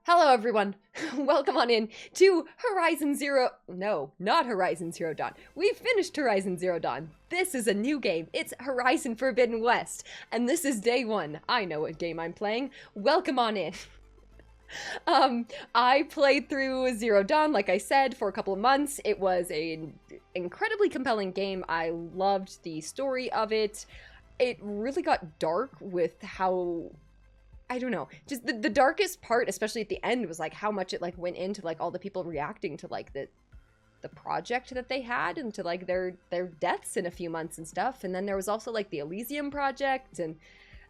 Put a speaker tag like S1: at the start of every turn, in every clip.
S1: Hello everyone, welcome on in to Horizon Zero, no, not Horizon Zero Dawn. We've finished Horizon Zero Dawn. This is a new game. It's Horizon Forbidden West, and this is day one. I know what game I'm playing. Welcome on in. I played through Zero Dawn, like I said, for a couple of months. It was an incredibly compelling game. I loved the story of it. It really got dark with how... I don't know, just the darkest part, especially at the end, was like how much it like went into like all the people reacting to like the project that they had and to like their deaths in a few months and stuff. And then there was also like the Elysium project, and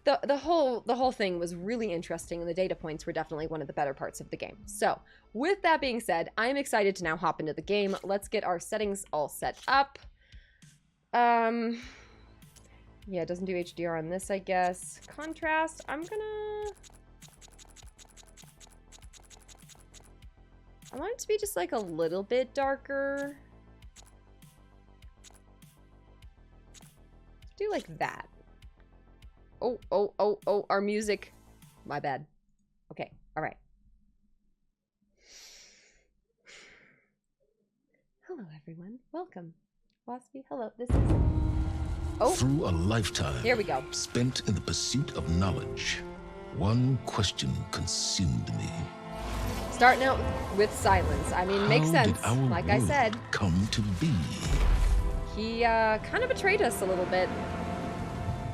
S1: the whole thing was really interesting, and the data points were definitely one of the better parts of the game. So with that being said, I'm excited to now hop into the game. Let's get our settings all set up. Yeah, it doesn't do HDR on this, I guess. Contrast, I want it to be just like a little bit darker. Do like that. Oh, our music. My bad. Okay, all right. Hello, everyone. Welcome. Waspy, hello. This is... Oh.
S2: Through a lifetime
S1: here we go.
S2: Spent in the pursuit of knowledge, one question consumed me.
S1: Starting out with silence. I mean, makes sense. Like I said,
S2: come to be.
S1: He kind of betrayed us a little bit,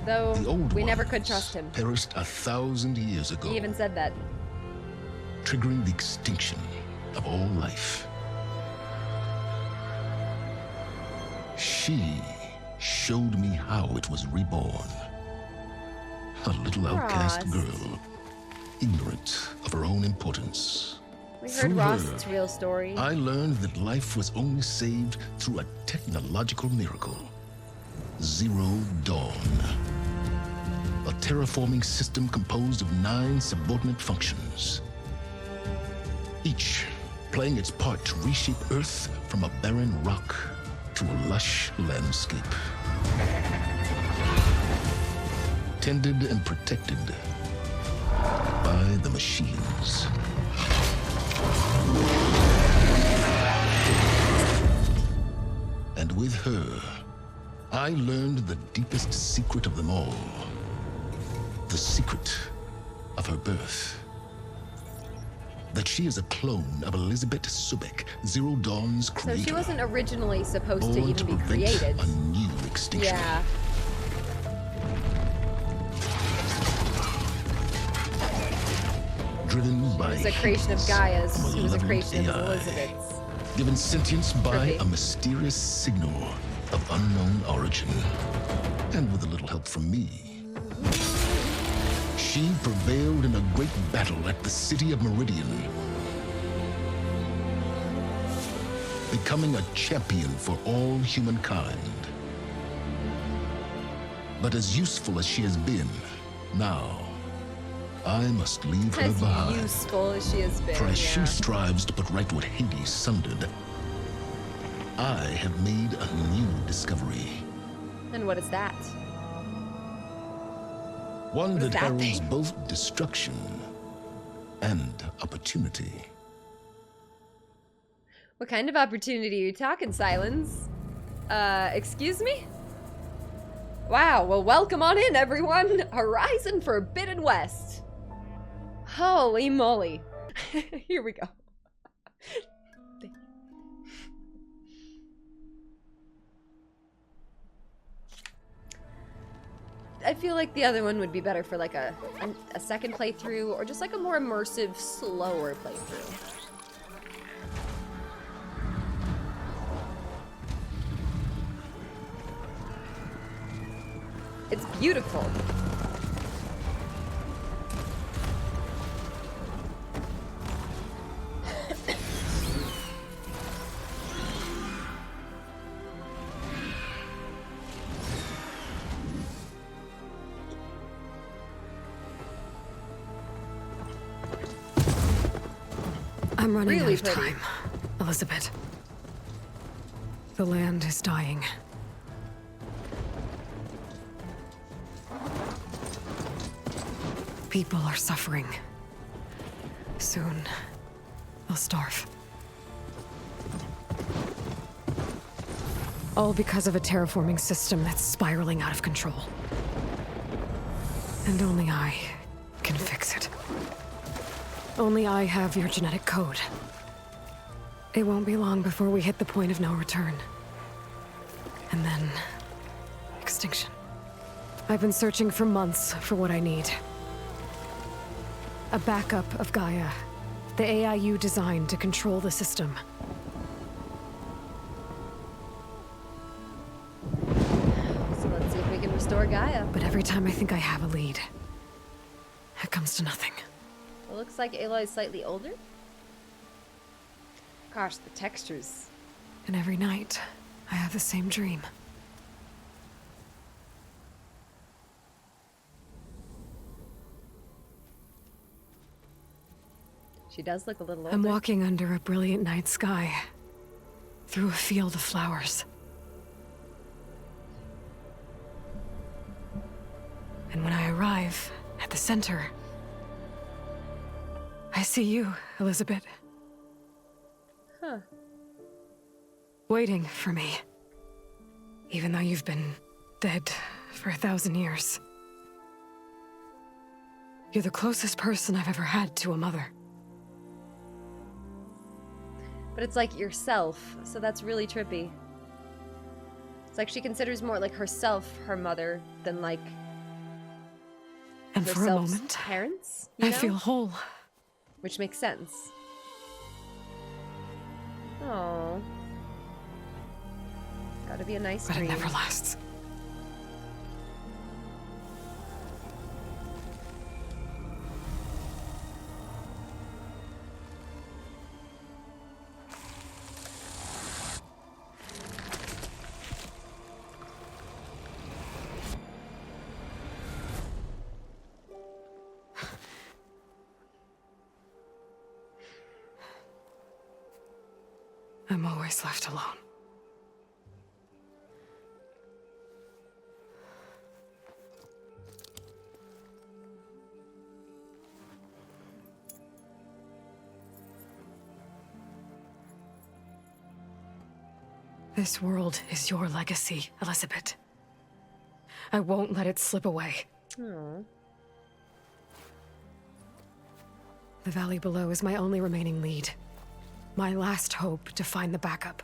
S1: though we never could trust him.
S2: Perished 1,000 years ago.
S1: He even said that.
S2: Triggering the extinction of all life. She showed me how it was reborn. A little outcast girl, ignorant of her own importance.
S1: We heard Rost's real story.
S2: I learned that life was only saved through a technological miracle. Zero Dawn. A terraforming system composed of 9 subordinate functions. Each playing its part to reshape Earth from a barren rock to a lush landscape. Tended and protected by the machines. And with her, I learned the deepest secret of them all. The secret of her birth. That she is a clone of Elizabeth Subek, Zero Dawn's creator.
S1: So she wasn't originally supposed to even be created.
S2: A new extinction.
S1: Yeah.
S2: Driven by
S1: it was a creation of Gaia's. She was a creation of Elizabeth's.
S2: Given sentience by a mysterious signal of unknown origin. And with a little help from me. She prevailed in a great battle at the city of Meridian, becoming a champion for all humankind. But as useful as she has been, now I must leave her behind.
S1: As useful as she has been,
S2: for as she strives to put right what Hades sundered, I have made a new discovery.
S1: And what is that?
S2: One that heralds both destruction and opportunity.
S1: What kind of opportunity are you talking, Silence? Excuse me? Wow, well, welcome on in, everyone! Horizon Forbidden West! Holy moly. Here we go. I feel like the other one would be better for like a second playthrough, or just like a more immersive, slower playthrough. It's beautiful.
S3: I'm running out of time, Elizabeth. The land is dying. People are suffering. Soon, they'll starve. All because of a terraforming system that's spiraling out of control. And only I can fix it. Only I have your genetic code. It won't be long before we hit the point of no return. And then... extinction. I've been searching for months for what I need. A backup of Gaia. The AI you designed to control the system.
S1: So let's see if we can restore Gaia.
S3: But every time I think I have a lead, it comes to nothing.
S1: It looks like Aloy is slightly older. Gosh, the textures.
S3: And every night, I have the same dream.
S1: She does look a little older.
S3: I'm walking under a brilliant night sky, through a field of flowers. And when I arrive at the center, I see you, Elizabeth.
S1: Huh.
S3: Waiting for me. Even though you've been dead for 1,000 years. You're the closest person I've ever had to a mother.
S1: But it's like yourself, so that's really trippy. It's like she considers more like herself her mother than like
S3: And for a
S1: herself's
S3: moment,
S1: parents, you
S3: I
S1: know?
S3: feel whole.
S1: Which makes sense. Oh. Gotta be a nice
S3: But it
S1: dream.
S3: never lasts. I'm always left alone. This world is your legacy, Elizabeth. I won't let it slip away.
S1: Oh.
S3: The valley below is my only remaining lead. My last hope to find the backup.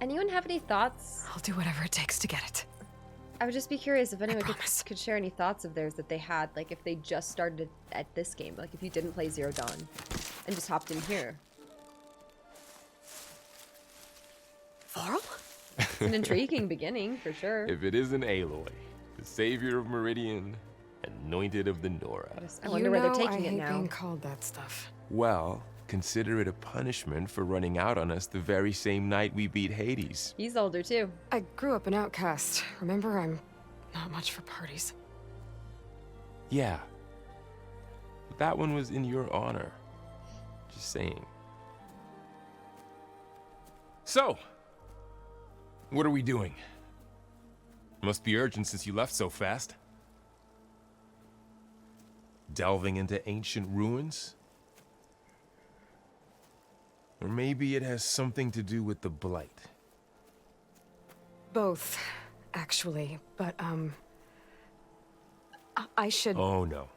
S1: Anyone have any thoughts?
S3: I'll do whatever it takes to get it.
S1: I would just be curious if anyone
S3: promise.
S1: could share any thoughts of theirs that they had, like if they just started at this game, like if you didn't play Zero Dawn and just hopped in here.
S3: Varl?
S1: It's an intriguing beginning, for sure.
S4: If it isn't Aloy, the savior of Meridian, anointed of the Nora.
S1: I wonder where they're taking
S3: I
S1: it
S3: hate
S1: now.
S3: being called that stuff.
S4: Well, consider it a punishment for running out on us the very same night we beat Hades.
S1: He's older too.
S3: I grew up an outcast. Remember, I'm not much for parties.
S4: Yeah. But that one was in your honor. Just saying. So, what are we doing? Must be urgent since you left so fast. Delving into ancient ruins? Or maybe it has something to do with the Blight.
S3: Both, actually. But, I should...
S4: Oh no.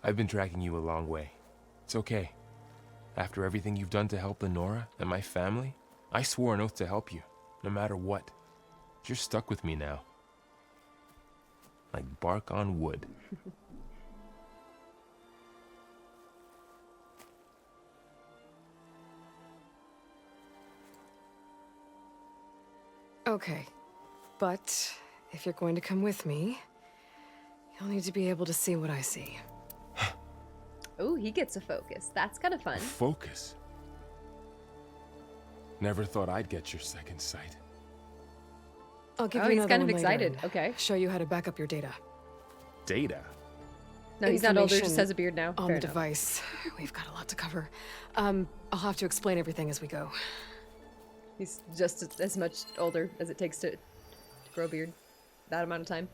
S4: I've been tracking you a long way. It's okay. After everything you've done to help Lenora and my family, I swore an oath to help you, no matter what. You're stuck with me now. Like bark on wood.
S3: Okay. But, if you're going to come with me, you'll need to be able to see what I see.
S1: Oh, he gets a focus. That's kind of fun.
S4: Focus. Never thought I'd get your second sight.
S3: I'll give
S1: Oh,
S3: you
S1: he's
S3: another
S1: kind of
S3: one later
S1: excited.
S3: and
S1: Okay.
S3: Show you how to back up your data.
S4: Data?
S1: No, he's not older, just
S3: Information
S1: has a beard now.
S3: On
S1: Fair
S3: the
S1: enough.
S3: device. We've got a lot to cover. I'll have to explain everything as we go.
S1: He's just as much older as it takes to grow a beard. That amount of time.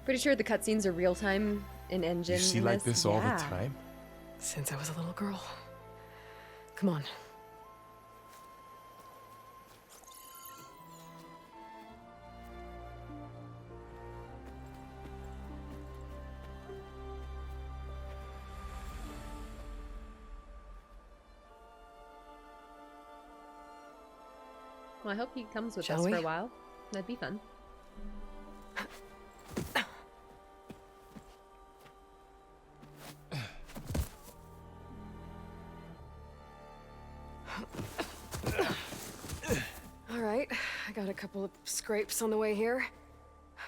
S1: Pretty sure the cutscenes are real time in engine.
S4: You see
S1: in
S4: like this all the
S1: Yeah.
S4: time?
S3: Since I was a little girl. Come on.
S1: Well, I hope he comes with
S3: Shall
S1: us
S3: we?
S1: for a while. That'd be fun.
S3: All right, I got a couple of scrapes on the way here.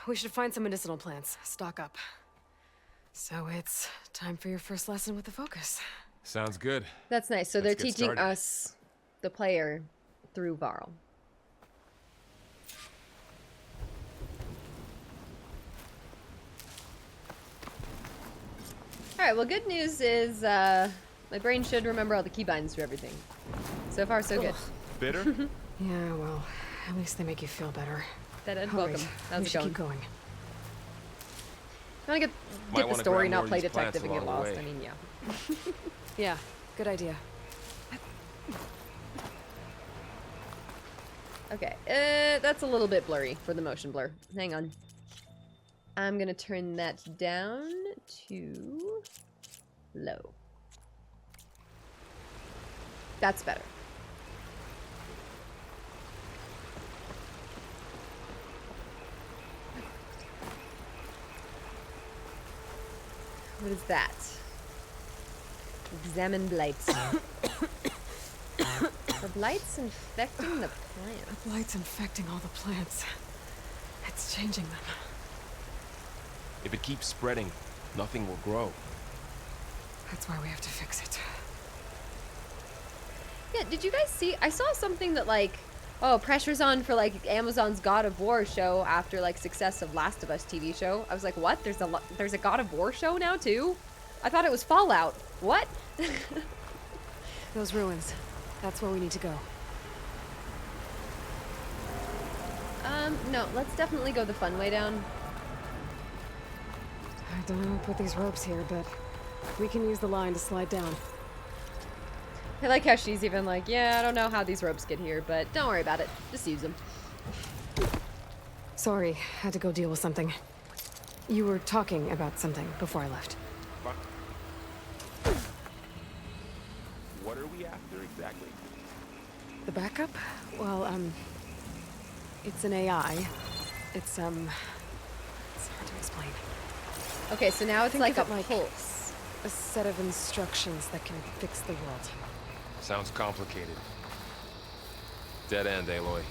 S3: We should find some medicinal plants, stock up. So it's time for your first lesson with the focus.
S4: Sounds good.
S1: That's nice. So
S4: Let's
S1: they're
S4: get
S1: teaching
S4: started.
S1: us, the player, through Varl. Alright, well, good news is my brain should remember all the keybinds to everything. So far, so good.
S4: Bitter?
S3: Yeah, well, at least they make you feel better.
S1: Dead end,
S3: All
S1: welcome.
S3: right,
S1: How's
S3: we
S1: it
S3: should
S1: going?
S3: keep going.
S1: I want to
S4: Might
S1: get the
S4: wanna
S1: story,
S4: grab
S1: not
S4: more of
S1: play
S4: these plants
S1: detective and get
S4: along the
S1: lost.
S4: way.
S1: I mean, yeah.
S3: Yeah, good idea.
S1: Okay, that's a little bit blurry for the motion blur. Hang on. I'm gonna turn that down to low. That's better. What is that? Examine blights. The blights infecting the plant.
S3: The blight's infecting all the plants. It's changing them.
S4: If it keeps spreading, nothing will grow.
S3: That's why we have to fix it.
S1: Yeah, did you guys see? I saw something that like, oh, pressure's on for like Amazon's God of War show after like success of Last of Us TV show. I was like, what? There's a God of War show now too? I thought it was Fallout. What?
S3: Those ruins. That's where we need to go.
S1: No, let's definitely go the fun way down.
S3: I don't know who put these ropes here, but we can use the line to slide down.
S1: I like how she's even like, yeah, I don't know how these ropes get here, but don't worry about it. Just use them.
S3: Sorry, had to go deal with something. You were talking about something before I left.
S4: What are we after exactly?
S3: The backup? Well, it's an AI. It's hard to explain.
S1: Okay, so now it's
S3: Think
S1: like a
S3: of it like-
S1: pulse.
S3: A set of instructions that can fix the world.
S4: Sounds complicated. Dead end, Aloy.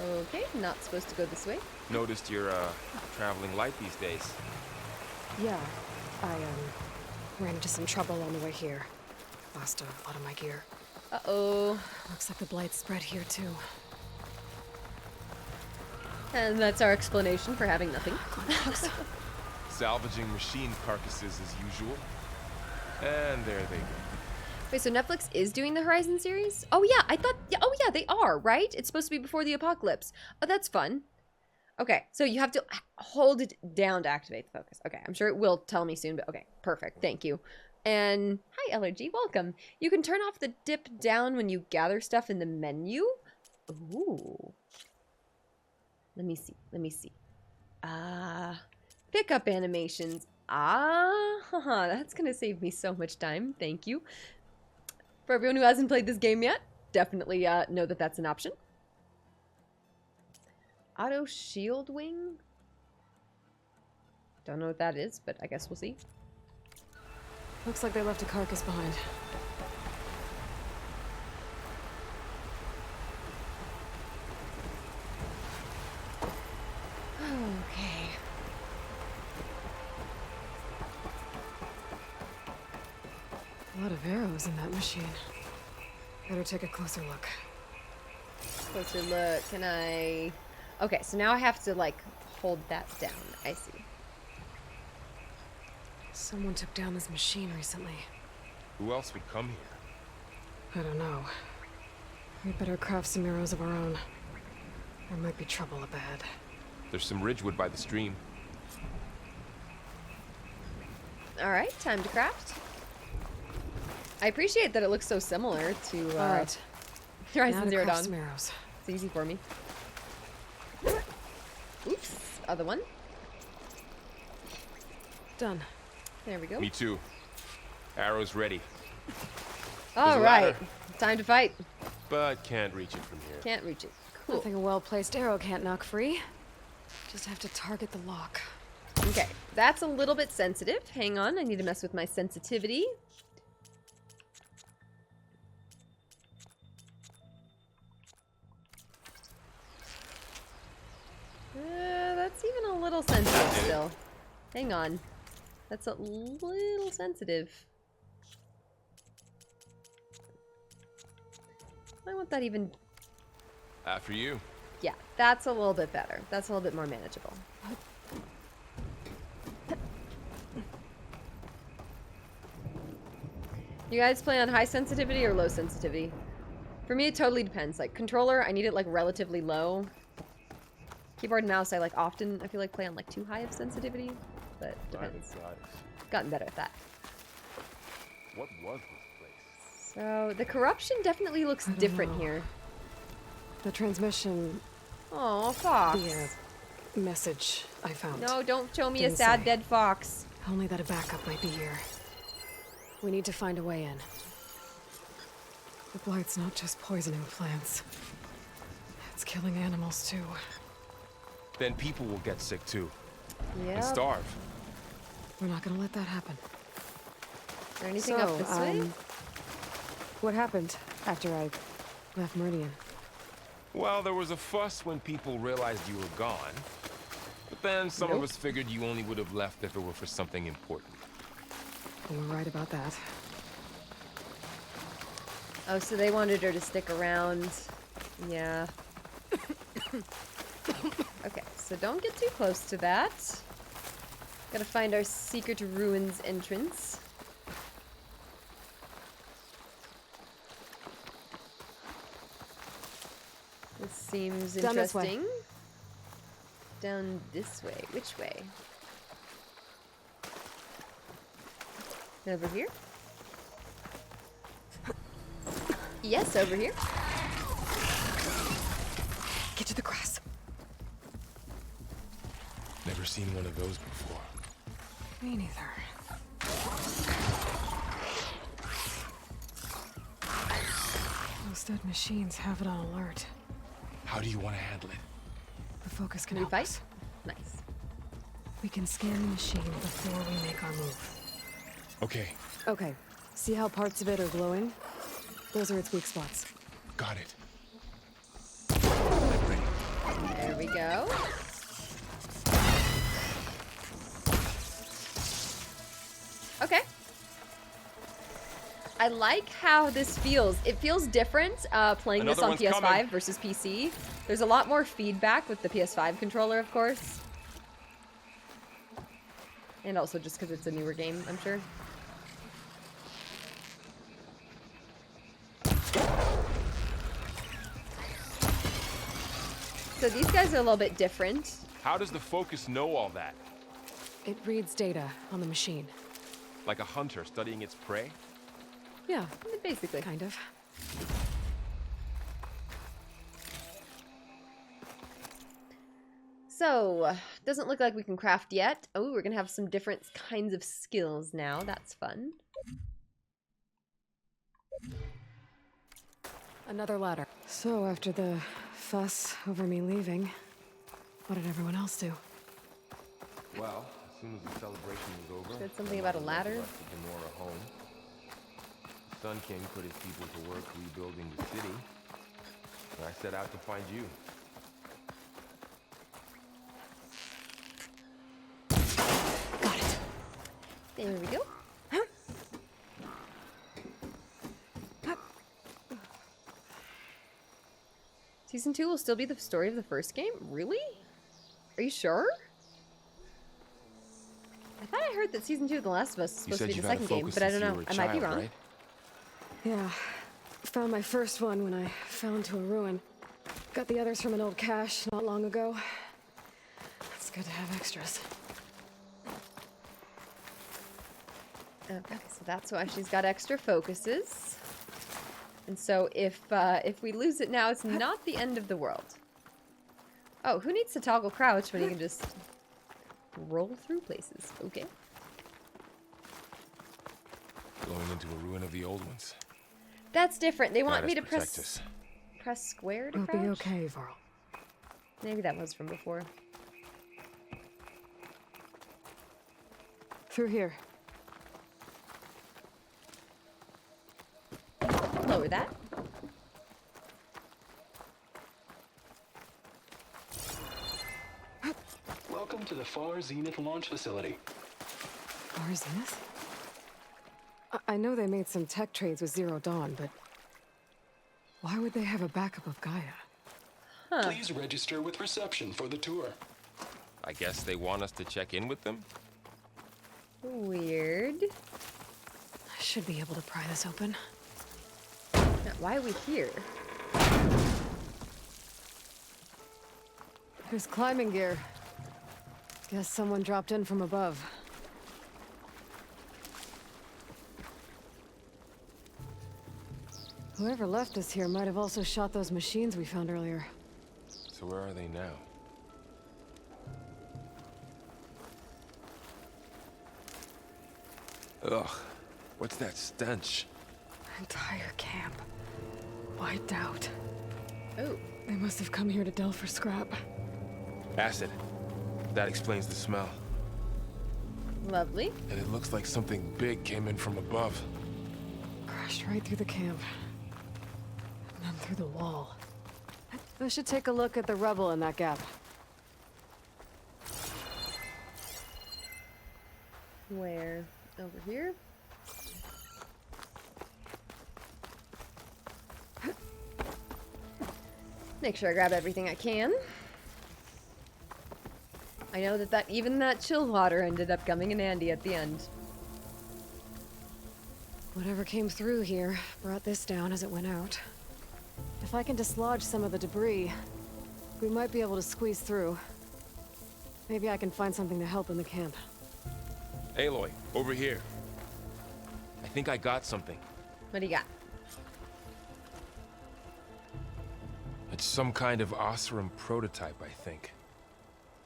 S1: Okay, not supposed to go this way.
S4: Noticed you're traveling light these days.
S3: Yeah, I, ran into some trouble on the way here. Lost a lot of my gear.
S1: Uh-oh.
S3: Looks like the blight spread here, too.
S1: And that's our explanation for having nothing.
S4: Salvaging machine carcasses as usual. And there they go.
S1: Wait, so Netflix is doing the Horizon series? Oh yeah, I thought, yeah, oh yeah, they are, right? It's supposed to be before the apocalypse. Oh, that's fun. Okay, so you have to hold it down to activate the focus. Okay, I'm sure it will tell me soon, but okay, perfect, thank you. And, hi LRG, welcome. You can turn off the dip down when you gather stuff in the menu. Ooh. Let me see. Pickup animations. That's gonna save me so much time, thank you. For everyone who hasn't played this game yet, definitely know that that's an option. Auto shield wing? Don't know what that is, but I guess we'll see.
S3: Looks like they left a carcass behind.
S1: Okay.
S3: A lot of arrows in that machine. Better take a closer look.
S1: Closer look. Can I... Okay, so now I have to, like, hold that down. I see.
S3: Someone took down this machine recently.
S4: Who else would come here?
S3: I don't know. We better craft some arrows of our own. There might be trouble ahead.
S4: There's some ridgewood by the stream.
S1: Alright, time to craft. I appreciate that it looks so similar to
S3: Alright.
S1: Horizon Zero Dawn.
S3: Some arrows.
S1: It's easy for me. Oops, other one.
S3: Done.
S1: There we go.
S4: Me too. Arrows ready.
S1: Alright, time to fight.
S4: But can't reach it from here.
S1: Can't reach it. Cool.
S3: Nothing a well-placed arrow can't knock free. Just have to target the lock.
S1: Okay, that's a little bit sensitive. Hang on, I need to mess with my sensitivity. That's even a little sensitive still. Hang on. That's a little sensitive. I want that even...
S4: After you.
S1: Yeah, that's a little bit better. That's a little bit more manageable. You guys play on high sensitivity or low sensitivity? For me, it totally depends. Like, controller, I need it, like, relatively low. Keyboard and mouse, I feel like play on, like, too high of sensitivity. But depends. Gotten better at that.
S4: What was this place?
S1: So, the corruption definitely looks different here.
S3: The transmission...
S1: Oh, fox.
S3: The message I found.
S1: No, don't show me a
S3: Didn't
S1: sad
S3: say.
S1: dead fox.
S3: Only that a backup might be here. We need to find a way in. The blight's not just poisoning plants. It's killing animals too.
S4: Then people will get sick too.
S1: Yeah.
S4: And starve.
S3: We're not gonna let that happen.
S1: Is there anything up this way?
S3: What happened after I left Meridian?
S4: Well, there was a fuss when people realized you were gone. But then some of us figured you only would have left if it were for something important.
S3: You were right about that.
S1: Oh, so they wanted her to stick around. Yeah. Okay, so don't get too close to that. Gotta find our secret ruins entrance. This seems
S3: Down this way.
S1: interesting. Down this way. Which way? Over here? Yes, over here.
S3: Get to the grass.
S4: Never seen one of those before.
S3: Me neither. Those dead machines have it on alert.
S4: How do you want to handle it?
S3: The focus can
S1: Can we
S3: help
S1: fight?
S3: us.
S1: Nice.
S3: We can scan the machine before we make our move.
S4: Okay,
S3: Okay. See how parts of it are glowing? Those are its weak spots.
S4: got it. I'm ready.
S1: There we go. Okay. I like how this feels. It feels different playing this
S4: Another
S1: on
S4: one's
S1: PS5
S4: coming.
S1: versus PC. There's a lot more feedback with the PS5 controller, of course. And also just because it's a newer game, I'm sure. So these guys are a little bit different.
S4: How does the focus know all that?
S3: It reads data on the machine.
S4: Like a hunter studying its prey?
S3: Yeah,
S1: Basically.
S3: kind of.
S1: So, doesn't look like we can craft yet. Oh, we're gonna have some different kinds of skills now. That's fun.
S3: Another ladder. So after the fuss over me leaving, what did everyone else do?
S4: Well, as soon as the celebration was over,
S1: Said something about a ladder?
S4: left the Nora home. The Sun King put his people to work rebuilding the city. And I set out to find you.
S3: Got it.
S1: There we go. Season 2 will still be the story of the first game? Really? Are you sure? I thought I heard that Season 2 of The Last of Us is
S4: You
S1: supposed to
S4: said
S1: be the
S4: you've had a
S1: second game,
S4: focus
S1: but I
S4: since
S1: don't
S4: you
S1: know.
S4: were a
S1: I might be
S4: child,
S1: wrong.
S4: right?
S3: Yeah. Found my first one when I fell into a ruin. Got the others from an old cache not long ago. It's good to have extras.
S1: Okay, so that's why she's got extra focuses. And so if we lose it now, it's not the end of the world. Oh, who needs to toggle crouch when you can just roll through places? Okay.
S4: Blowing into a ruin of the old ones.
S1: That's different. They want
S4: God
S1: me
S4: has
S1: to
S4: protect
S1: press
S4: us.
S1: square to
S3: We'll
S1: crouch?
S3: be okay, Varl.
S1: Maybe that was from before.
S3: Through here.
S1: Lower that.
S5: Welcome to the Far Zenith launch facility.
S3: Far Zenith? I know they made some tech trades with Zero Dawn, but why would they have a backup of Gaia?
S1: Huh.
S5: Please register with reception for the tour.
S4: I guess they want us to check in with them?
S1: Weird.
S3: I should be able to pry this open.
S1: Now, why are we here?
S3: There's climbing gear. Guess someone dropped in from above. Whoever left us here might have also shot those machines we found earlier.
S4: So where are they now? Ugh, what's that stench?
S3: Entire camp. Wiped out.
S1: Oh.
S3: They must have come here to delve for scrap.
S4: Acid. That explains the smell.
S1: Lovely.
S4: And it looks like something big came in from above.
S3: Crashed right through the camp. And then through the wall. I should take a look at the rubble in that gap.
S1: Where? Over here? Make sure I grab everything I can. I know that even that chill water ended up coming in handy at the end.
S3: Whatever came through here brought this down as it went out. If I can dislodge some of the debris, we might be able to squeeze through. Maybe I can find something to help in the camp.
S4: Aloy, over here. I think I got something.
S1: What do you got?
S4: It's some kind of Osram prototype, I think.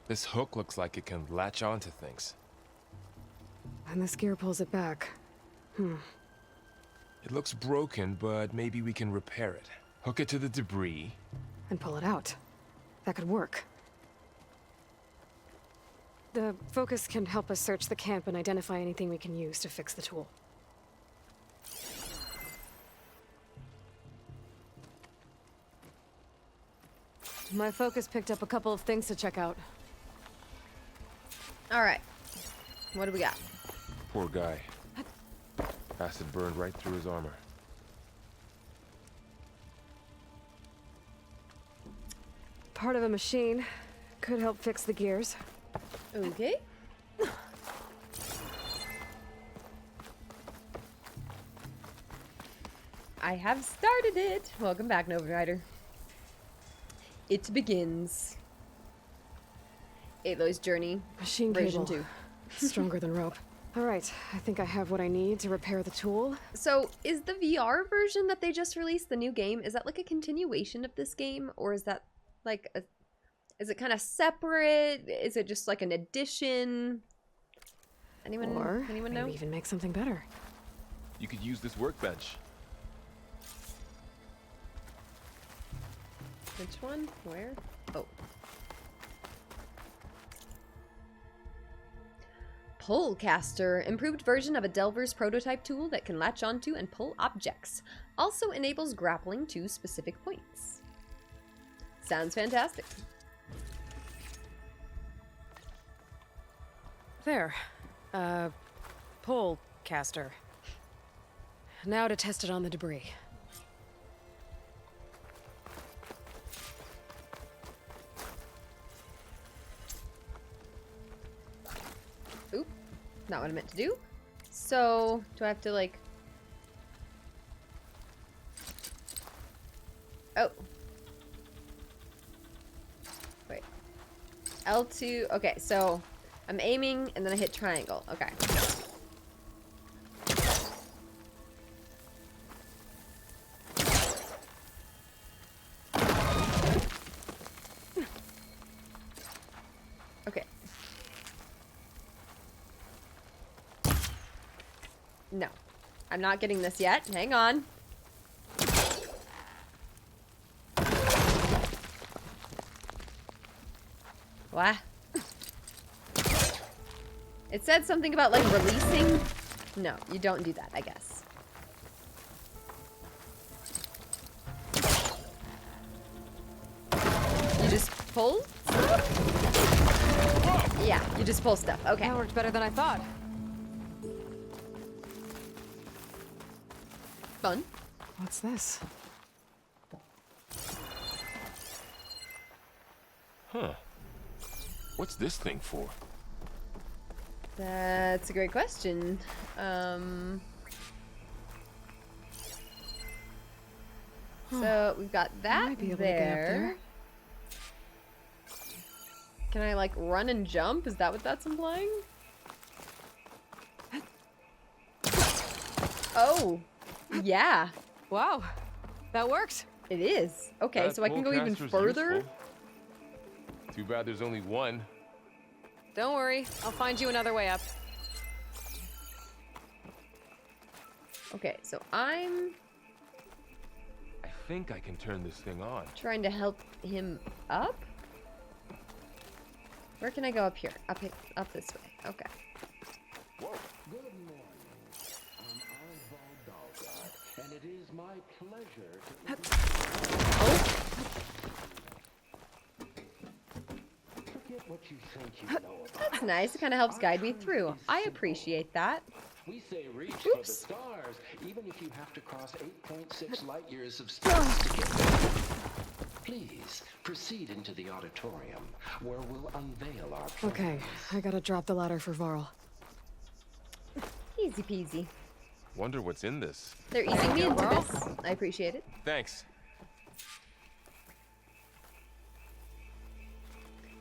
S4: This hook looks like it can latch onto things.
S3: And this gear pulls it back.
S4: It looks broken, but maybe we can repair it. Hook it to the debris.
S3: And pull it out. That could work. The focus can help us search the camp and identify anything we can use to fix the tool. My focus picked up a couple of things to check out.
S1: Alright. What do we got?
S4: Poor guy. Acid burned right through his armor.
S3: Part of a machine. Could help fix the gears.
S1: Okay. I have started it. Welcome back, Nova Rider. It begins. Aloy's journey.
S3: Machine
S1: version
S3: cable.
S1: 2.
S3: Stronger than rope. Alright, I think I have what I need to repair the tool.
S1: So, is the VR version that they just released, the new game, is that like a continuation of this game? Or is that like a... Is it kind of separate? Is it just like an addition? Anyone know?
S3: Maybe even make something better.
S4: You could use this workbench.
S1: Which one? Where? Oh. Pullcaster, improved version of a Delver's prototype tool that can latch onto and pull objects. Also enables grappling to specific points. Sounds fantastic.
S3: There. Pullcaster. Now to test it on the debris.
S1: Oop. Not what I meant to do. So, do I have to like... Oh. Wait. L2. Okay, so I'm aiming and then I hit triangle. Okay. No. I'm not getting this yet. Hang on. What? It said something about, like, releasing. No, you don't do that, I guess. You just pull stuff? Yeah, you just pull stuff. Okay.
S3: That worked better than I thought.
S1: Fun.
S3: What's this?
S4: Huh. What's this thing for?
S1: That's a great question. So we've got that
S3: Might be able to get up
S1: there. Can I like run and jump? Is that what that's implying? Oh, yeah,
S3: Wow, that worked.
S1: it is. Okay,
S4: That
S1: so I can go even
S4: pullcaster's
S1: further.
S4: useful. Too bad there's only one.
S3: Don't worry, I'll find you another way up.
S1: Okay, so I'm
S4: I think I can turn this thing on.
S1: trying to help him up. Where can I go up here? Up this way. Okay.
S6: Good morning. I'm Oswald Dahlgard, and it is my pleasure to forget what you think you know about.
S1: That's nice. It kind of helps guide me through. I appreciate that.
S6: We say reach for the
S1: Oops.
S6: stars, even if you have to cross 8.6 light years of space to get there. Please proceed into the auditorium, where we'll unveil our plans.
S3: Okay, I gotta drop the ladder for Varl.
S1: Easy peasy.
S4: Wonder what's in this.
S1: They're easing me into this. I appreciate it.
S4: Thanks.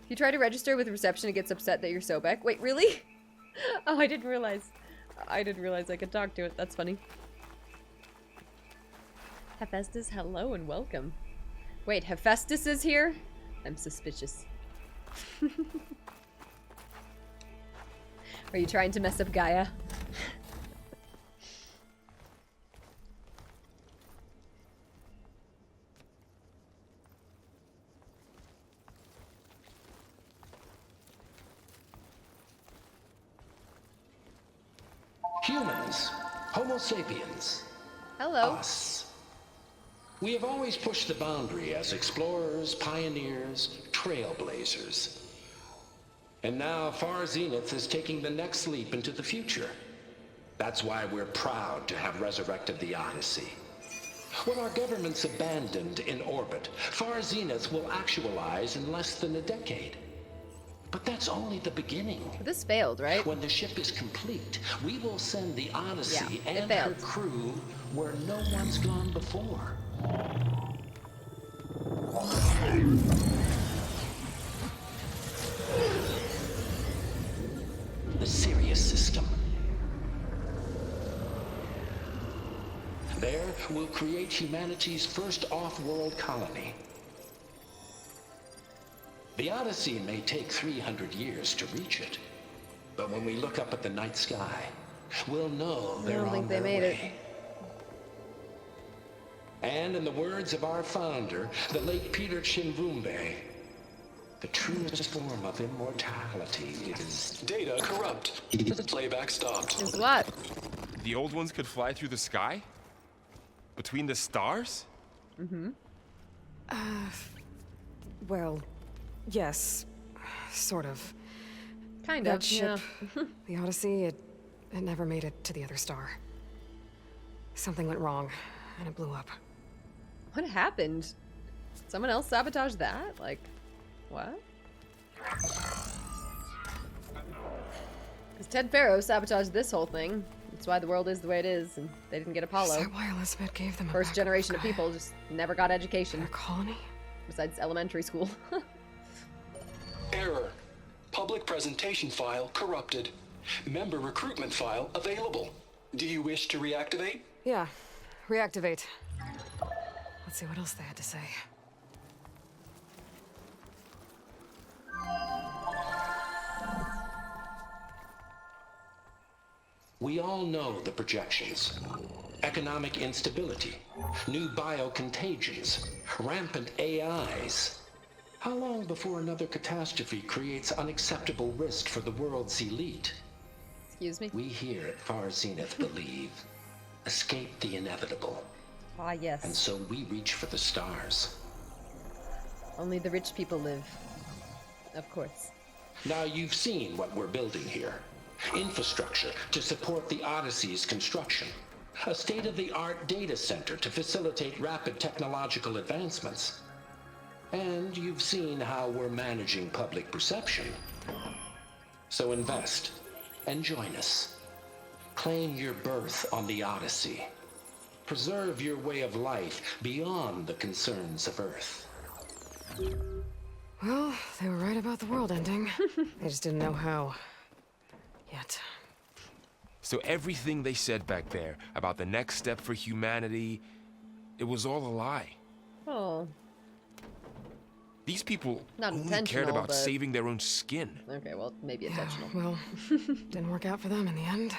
S1: If you try to register with reception, it gets upset that you're Sobek. Wait, really? Oh, I didn't realize. I didn't realize I could talk to it. That's funny. Hephaestus, hello and welcome. Wait, Hephaestus is here? I'm suspicious. Are you trying to mess up Gaia?
S6: Humans, Homo sapiens,
S1: Hello.
S6: us. We have always pushed the boundary as explorers, pioneers, trailblazers. And now Far Zenith is taking the next leap into the future. That's why we're proud to have resurrected the Odyssey. When our government's abandoned in orbit, Far Zenith will actualize in less than a decade. But that's only the beginning.
S1: This failed, right?
S6: When the ship is complete, we will send the Odyssey
S1: Yeah, it
S6: and her
S1: failed.
S6: crew where no one's gone before. The Sirius system. There, we'll create humanity's first off-world colony. The Odyssey may take 300 years to reach it, but when we look up at the night sky, we'll know
S1: I
S6: they're
S1: don't
S6: on
S1: think they
S6: their
S1: made
S6: way.
S1: it.
S6: And in the words of our founder, the late Peter Chinvumbe, the truest form of immortality is
S5: Data corrupt. Playback stopped.
S1: Is what?
S4: The old ones could fly through the sky? Between the stars?
S3: Well, yes, sort of.
S1: Kind
S3: That
S1: of.
S3: ship,
S1: Yeah.
S3: the Odyssey, it never made it to the other star. Something went wrong, and it blew up.
S1: What happened? Someone else sabotaged that? Like, what? Because Ted Farrow sabotaged this whole thing. That's why the world is the way it is, and they didn't get
S3: Is
S1: Apollo.
S3: that why Elizabeth gave them a
S1: First
S3: backup
S1: generation of
S3: guy?
S1: people just never got education,
S3: Their colony?
S1: besides elementary school.
S5: Error. Public presentation file corrupted. Member recruitment file available. Do you wish to reactivate?
S3: Yeah, reactivate. Let's see what else they had to say.
S6: We all know the projections. Economic instability, new biocontagions, rampant AIs. How long before another catastrophe creates unacceptable risk for the world's elite?
S1: Excuse me?
S6: We here at Far Zenith believe, escape the inevitable.
S1: Ah,
S6: And
S1: yes.
S6: so we reach for the stars.
S1: Only the rich people live. Of course.
S6: Now you've seen what we're building here. Infrastructure to support the Odyssey's construction. A state-of-the-art data center to facilitate rapid technological advancements. And you've seen how we're managing public perception. So invest and join us. Claim your berth on the Odyssey. Preserve your way of life beyond the concerns of Earth.
S3: Well, they were right about the world ending. They just didn't know how. Yet.
S4: So everything they said back there about the next step for humanity, it was all a lie.
S1: Oh.
S4: These people
S1: Not
S4: only cared
S1: intentional,
S4: about
S1: but-
S4: saving their own skin.
S1: Okay, well, maybe intentional.
S3: Well, didn't work out for them in the end.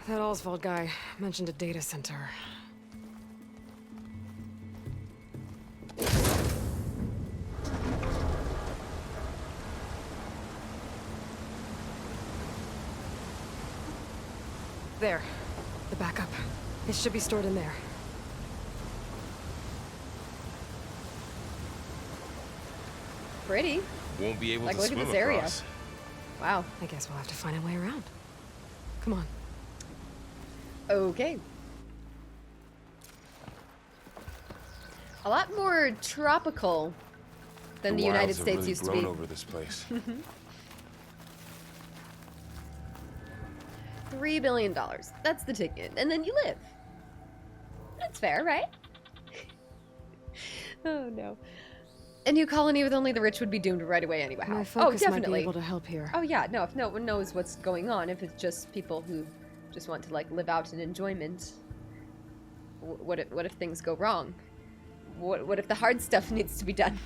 S3: That Oswald guy mentioned a data center. There. The backup. It should be stored in there.
S1: Pretty.
S4: Won't be able
S1: Like,
S4: to
S1: look at
S4: swim
S1: this area.
S4: across.
S1: Wow.
S3: I guess we'll have to find a way around. Come on.
S1: Okay. A lot more tropical than the United
S4: wilds have
S1: States
S4: really
S1: used to
S4: grown
S1: be.
S4: over this place.
S1: $3 billion. That's the ticket. And then you live. That's fair, right? Oh, no. A new colony with only the rich would be doomed right away anyway.
S3: My
S1: Oh,
S3: focus might be
S1: definitely.
S3: able to help here.
S1: Oh, yeah. No, if no one knows what's going on, if it's just people who just want to, like, live out in enjoyment. What if things go wrong? What if the hard stuff needs to be done?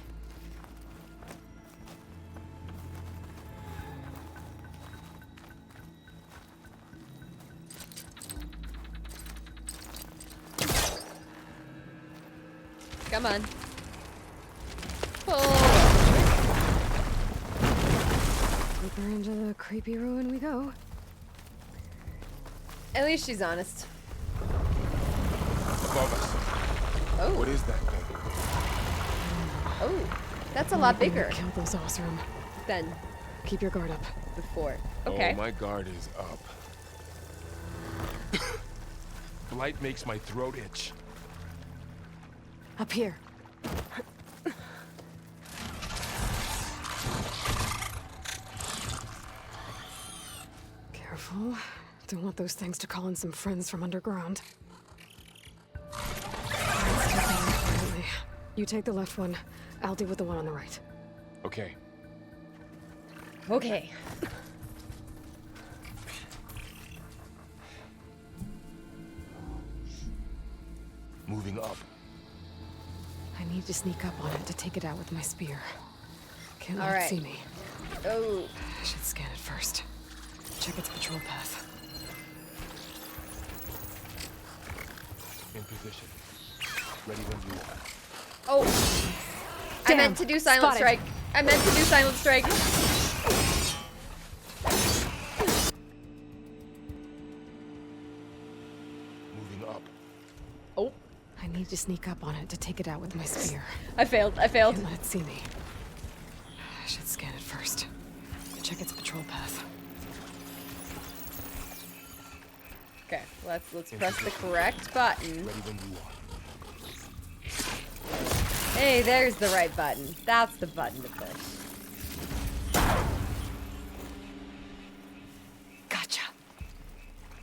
S1: Come on. Pull.
S3: Deeper into the creepy ruin we go.
S1: At least she's honest.
S4: Above us.
S1: Oh.
S4: What is that thing?
S1: Oh. That's a lot bigger
S3: Kill those Osram.
S1: than
S3: Keep your guard up.
S1: before. Okay.
S4: Oh, my guard is up. Light makes my throat itch.
S3: Up here. Careful. Don't want those things to call in some friends from underground. Let's take them quietly. You take the left one. I'll deal with the one on the right.
S4: Okay.
S1: Okay.
S4: Moving up.
S3: I need to sneak up on it to take it out with my spear. Can't
S1: All
S3: let it
S1: right.
S3: see me.
S1: Oh.
S3: I should scan it first. Check its patrol path.
S4: In position. Ready when you are.
S1: Oh. I
S3: Damn.
S1: meant to do silent
S3: Spotted.
S1: strike. I meant to do silent strike.
S4: Moving up.
S1: Oh.
S3: I need to sneak up on it to take it out with my spear.
S1: I failed. I failed.
S3: Can't let it see me. I should scan it first. Check its patrol path.
S1: Okay. Let's press the correct button.
S4: Ready when you are.
S1: Hey, there's the right button. That's the button to push.
S3: Gotcha.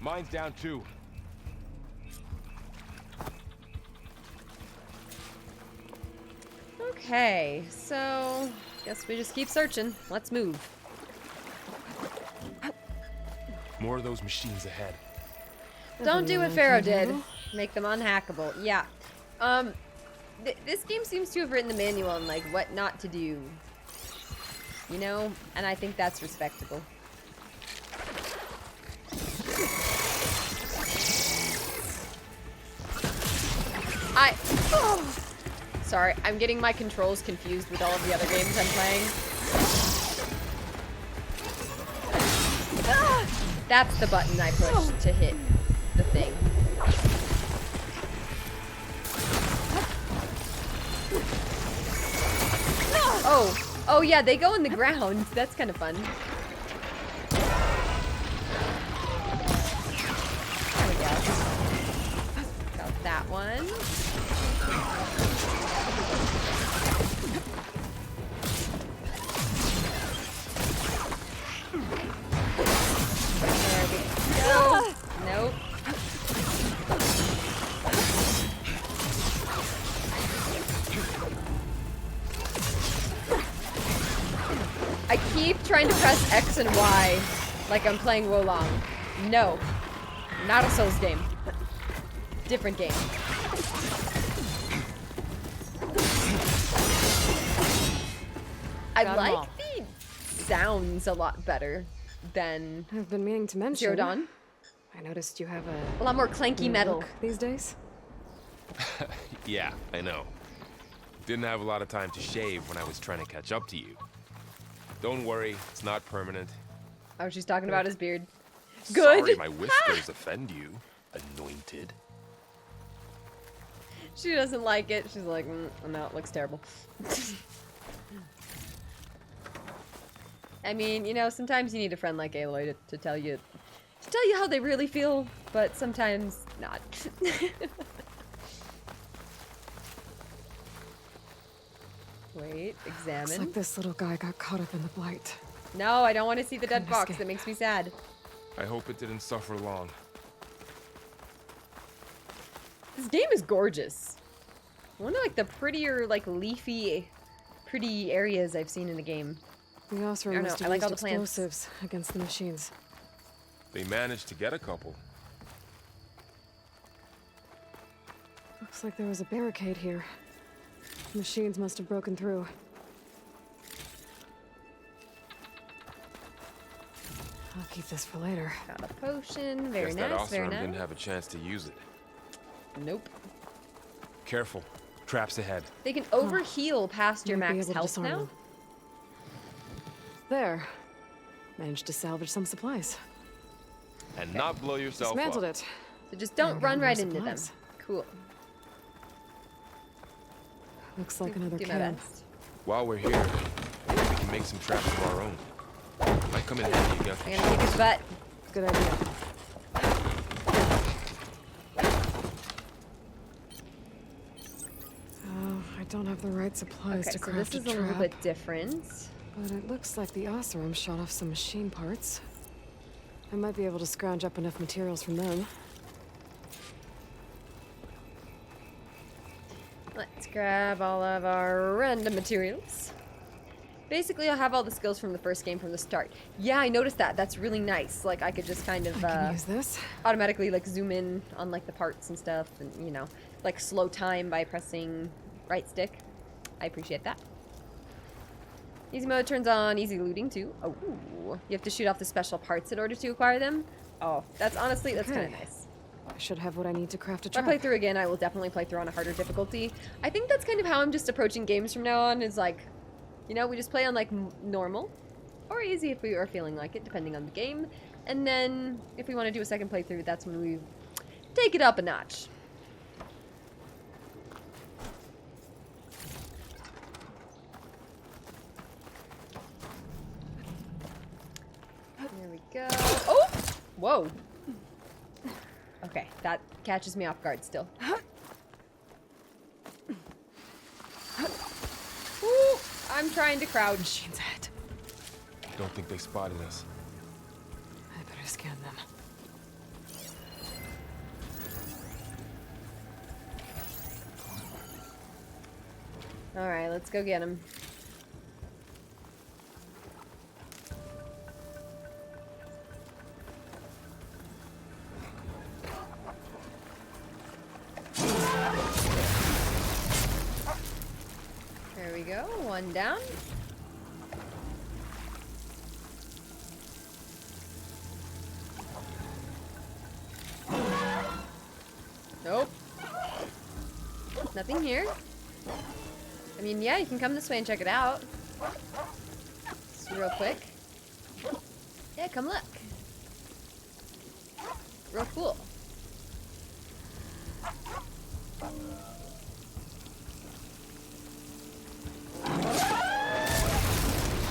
S4: Mine's down too.
S1: Okay, so guess we just keep searching. Let's move.
S4: More of those machines ahead.
S1: Don't do what
S3: Everyone
S1: Pharaoh
S3: can
S1: did.
S3: handle.
S1: Make them unhackable. Yeah. This game seems to have written the manual on like what not to do. You know, and I think that's respectable. Sorry, I'm getting my controls confused with all of the other games I'm playing. That's the button I pushed to hit the thing. Oh yeah, they go in the ground. That's kind of fun. There we go. Got that one. There we go. Nope. I keep trying to press X and Y like I'm playing Wolong. No. Not a Souls game. Different game. I like the sounds a lot better than
S3: I've been meaning to mention.
S1: Zero Dawn.
S3: I noticed you have
S1: A lot more clanky
S3: new
S1: metal.
S3: look these days.
S4: Yeah, I know. Didn't have a lot of time to shave when I was trying to catch up to you. Don't worry, it's not permanent.
S1: Oh, she's talking about his beard. Good.
S4: Sorry my whiskers offend you, anointed.
S1: She doesn't like it. She's like, no, it looks terrible. I mean, you know, sometimes you need a friend like Aloy to tell you how they really feel, but sometimes not. Wait, examine.
S3: Looks like this little guy got caught up in the blight.
S1: No, I don't want to see the dead
S3: Couldn't
S1: box.
S3: escape.
S1: That makes me sad.
S4: I hope it didn't suffer long.
S1: This game is gorgeous. One of like the prettier, like leafy, pretty areas I've seen in a game.
S3: The Osram
S1: I don't
S3: must
S1: know,
S3: have
S1: I like
S3: used
S1: all the plants.
S3: explosives against the machines.
S4: They managed to get a couple.
S3: Looks like there was a barricade here. Machines must have broken through. I'll keep this for later.
S1: Got a potion. Very
S4: Guess that
S1: nice. Very
S4: Osram
S1: nice.
S4: didn't have a chance to use it.
S1: Nope.
S4: Careful. Traps ahead.
S1: They can overheal past your
S3: Might be
S1: max
S3: able to
S1: health
S3: disarm
S1: now.
S3: them. There. Managed to salvage some supplies.
S4: And not blow yourself
S3: Dismantled
S4: up.
S3: it.
S1: So just don't
S3: And
S1: run
S3: got more
S1: right into them.
S3: supplies.
S1: Cool.
S3: Looks like another
S1: Do my
S3: camp.
S1: best.
S4: While we're here, maybe we can make some traps of our own. Might come in handy against
S1: I'm gonna kick his butt.
S3: Good idea. Oh, I don't have the right supplies
S1: Okay,
S3: to
S1: so
S3: craft
S1: this is
S3: a
S1: a little
S3: trap.
S1: bit different.
S3: But it looks like the Osram shot off some machine parts. I might be able to scrounge up enough materials from them.
S1: Let's grab all of our random materials. Basically, I'll have all the skills from the first game from the start. Yeah, I noticed that. That's really nice. Like, I could just kind of
S3: I can use this.
S1: automatically like zoom in on like the parts and stuff, and you know, like slow time by pressing right stick. I appreciate that. Easy mode turns on easy looting too. Oh, you have to shoot off the special parts in order to acquire them. Oh, that's honestly, that's kind of
S3: Okay.
S1: nice.
S3: I should have what I need to craft a
S1: If I
S3: trap.
S1: play through again, I will definitely play through on a harder difficulty. I think that's kind of how I'm just approaching games from now on, is like, you know, we just play on like normal or easy if we are feeling like it, depending on the game. And then if we want to do a second playthrough, that's when we take it up a notch. There we go. Oh! Whoa. Okay, that catches me off guard still. Ooh, I'm trying to crouch.
S3: Machines ahead.
S4: Don't think they spotted us.
S3: I better scan them.
S1: Alright, let's go get him. There we go, one down. nothing here. I mean, yeah, you can come this way and check it out. Just real quick. Yeah, come look. Real cool.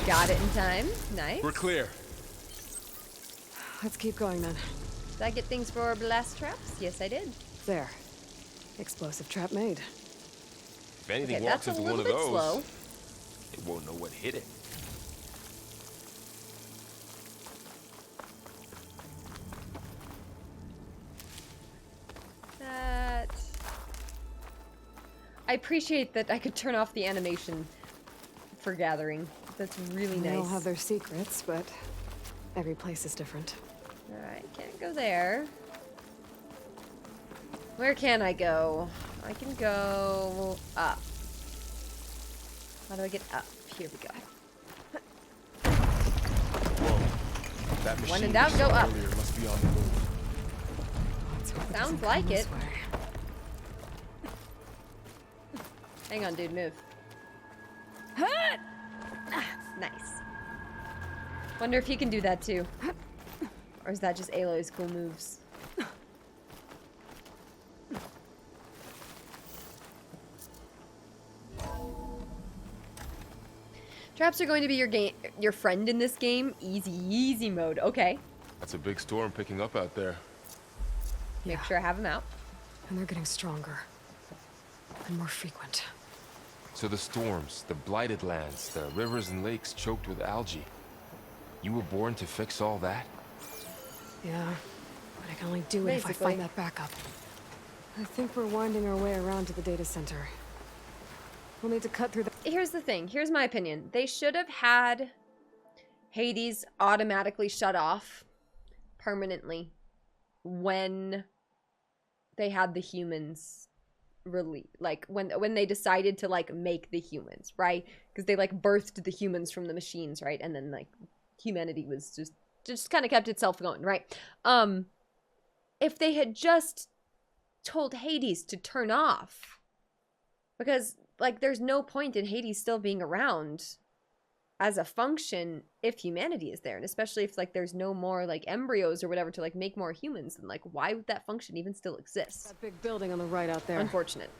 S1: Got it in time. Nice.
S4: We're clear.
S3: Let's keep going then.
S1: Did I get things for blast traps? Yes, I did.
S3: There. Explosive trap made.
S4: If anything
S1: Okay,
S4: walks
S1: that's a
S4: into one
S1: little
S4: of
S1: bit
S4: those,
S1: slow.
S4: it won't know what hit it.
S1: That... I appreciate that I could turn off the animation for gathering. That's really
S3: They
S1: nice.
S3: all have their secrets, but every place is different.
S1: Alright, can't go there. Where can I go? I can go up. How do I get up? Here we go.
S4: Whoa. That machine
S1: When in doubt,
S4: we saw
S1: go up.
S4: earlier must be on the move.
S3: Let's hope it
S1: Sounds
S3: doesn't come
S1: like
S3: this
S1: it.
S3: way.
S1: Hang on, dude, move. Nice. Wonder if he can do that too. Or is that just Aloy's cool moves? Traps are going to be your friend in this game. Easy mode. Okay.
S4: That's a big storm picking up out there.
S1: Make
S3: Yeah.
S1: sure I have him out.
S3: And they're getting stronger. And more frequent.
S4: So the storms, the blighted lands, the rivers and lakes choked with algae. You were born to fix all that?
S3: Yeah. But I can only do it if I
S1: Basically.
S3: find that backup. I think we're winding our way around to the data center. We'll need to cut through the...
S1: Here's the thing. Here's my opinion. They should have had Hades automatically shut off permanently when they had the humans release, like when they decided to like make the humans, right? Because they like birthed the humans from the machines, right? And then like humanity was just kind of kept itself going, right? If they had just told Hades to turn off, because like there's no point in Hades still being around as a function if humanity is there, and especially if like there's no more like embryos or whatever to like make more humans, then like why would that function even still exist?
S3: That big building on the right out there.
S1: Unfortunate.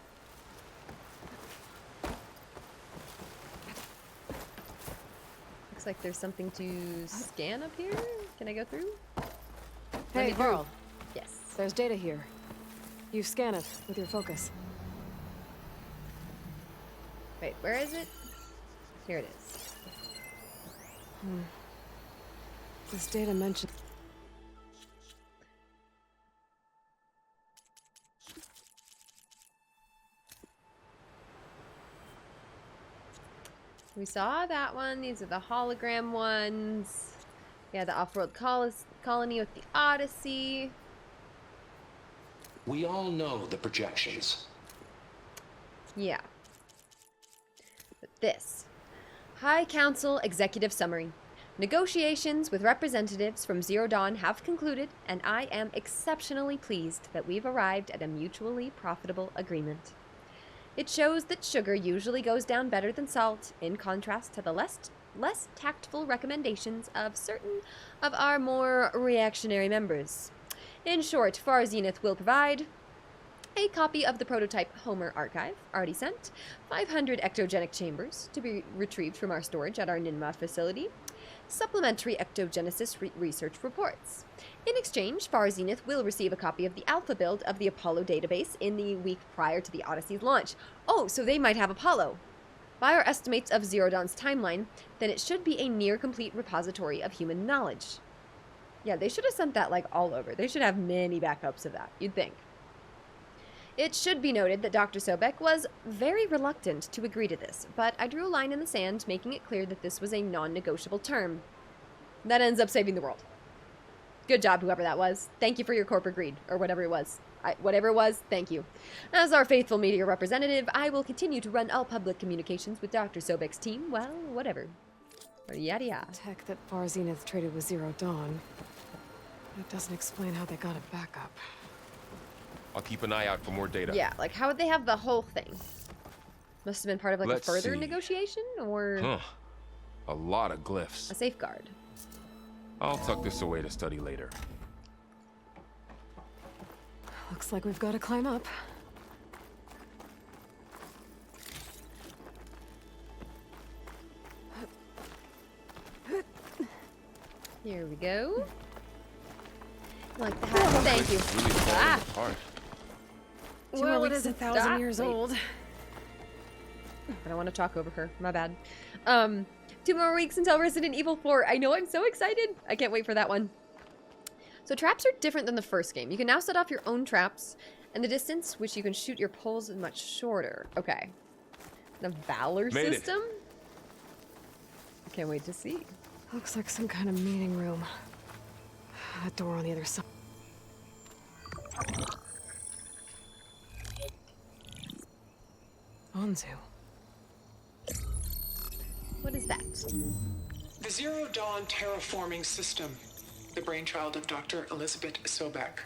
S1: Looks like there's something to scan up here. Can I go through? Let
S3: Hey,
S1: me through.
S3: Varl.
S1: Yes.
S3: There's data here. You scan it with your focus.
S1: Wait, where is it? Here it is.
S3: This data mentioned...
S1: We saw that one. These are the hologram ones. Yeah, the off-world colony with the Odyssey.
S6: We all know the projections.
S1: Yeah. But this. High Council Executive Summary. Negotiations with representatives from Zero Dawn have concluded, and I am exceptionally pleased that we've arrived at a mutually profitable agreement. It shows that sugar usually goes down better than salt, in contrast to the less tactful recommendations of certain of our more reactionary members. In short, Far Zenith will provide a copy of the prototype Homer archive, already sent, 500 ectogenic chambers to be retrieved from our storage at our Ninmah facility, supplementary ectogenesis research reports. In exchange, Far Zenith will receive a copy of the alpha build of the Apollo database in the week prior to the Odyssey's launch. Oh, so they might have Apollo. By our estimates of Zero Dawn's timeline, then it should be a near-complete repository of human knowledge. Yeah, they should have sent that, like, all over. They should have many backups of that, you'd think. It should be noted that Dr. Sobek was very reluctant to agree to this, but I drew a line in the sand, making it clear that this was a non-negotiable term. That ends up saving the world. Good job, whoever that was. Thank you for your corporate greed, or whatever it was. Whatever it was, thank you. As our faithful media representative, I will continue to run all public communications with Dr. Sobek's team, well, whatever. Yada yada.
S3: Tech that Far Zenith traded with Zero Dawn. It doesn't explain how they got it back up.
S4: I'll keep an eye out for more data.
S1: Yeah, like how would they have the whole thing? Must have been part of like
S4: Let's
S1: a further
S4: see.
S1: negotiation or
S4: Huh. A lot of glyphs.
S1: a safeguard.
S4: I'll tuck this away to study later.
S3: Looks like we've got to climb up.
S1: Here we go. Like the hat. Thank you.
S4: It's really falling
S1: Ah,
S4: apart.
S3: Well, it is 1,000 years old.
S1: I don't want to talk over her. My bad. 2 more weeks until Resident Evil 4. I know, I'm so excited. I can't wait for that one. So traps are different than the first game. You can now set off your own traps, and the distance which you can shoot your poles is much shorter. Okay. The Valor
S4: Made it.
S1: system? I can't wait to see.
S3: Looks like some kind of meeting room. That door on the other side. Anzu.
S1: What is that?
S7: The Zero Dawn terraforming system, the brainchild of Dr. Elizabeth Sobek.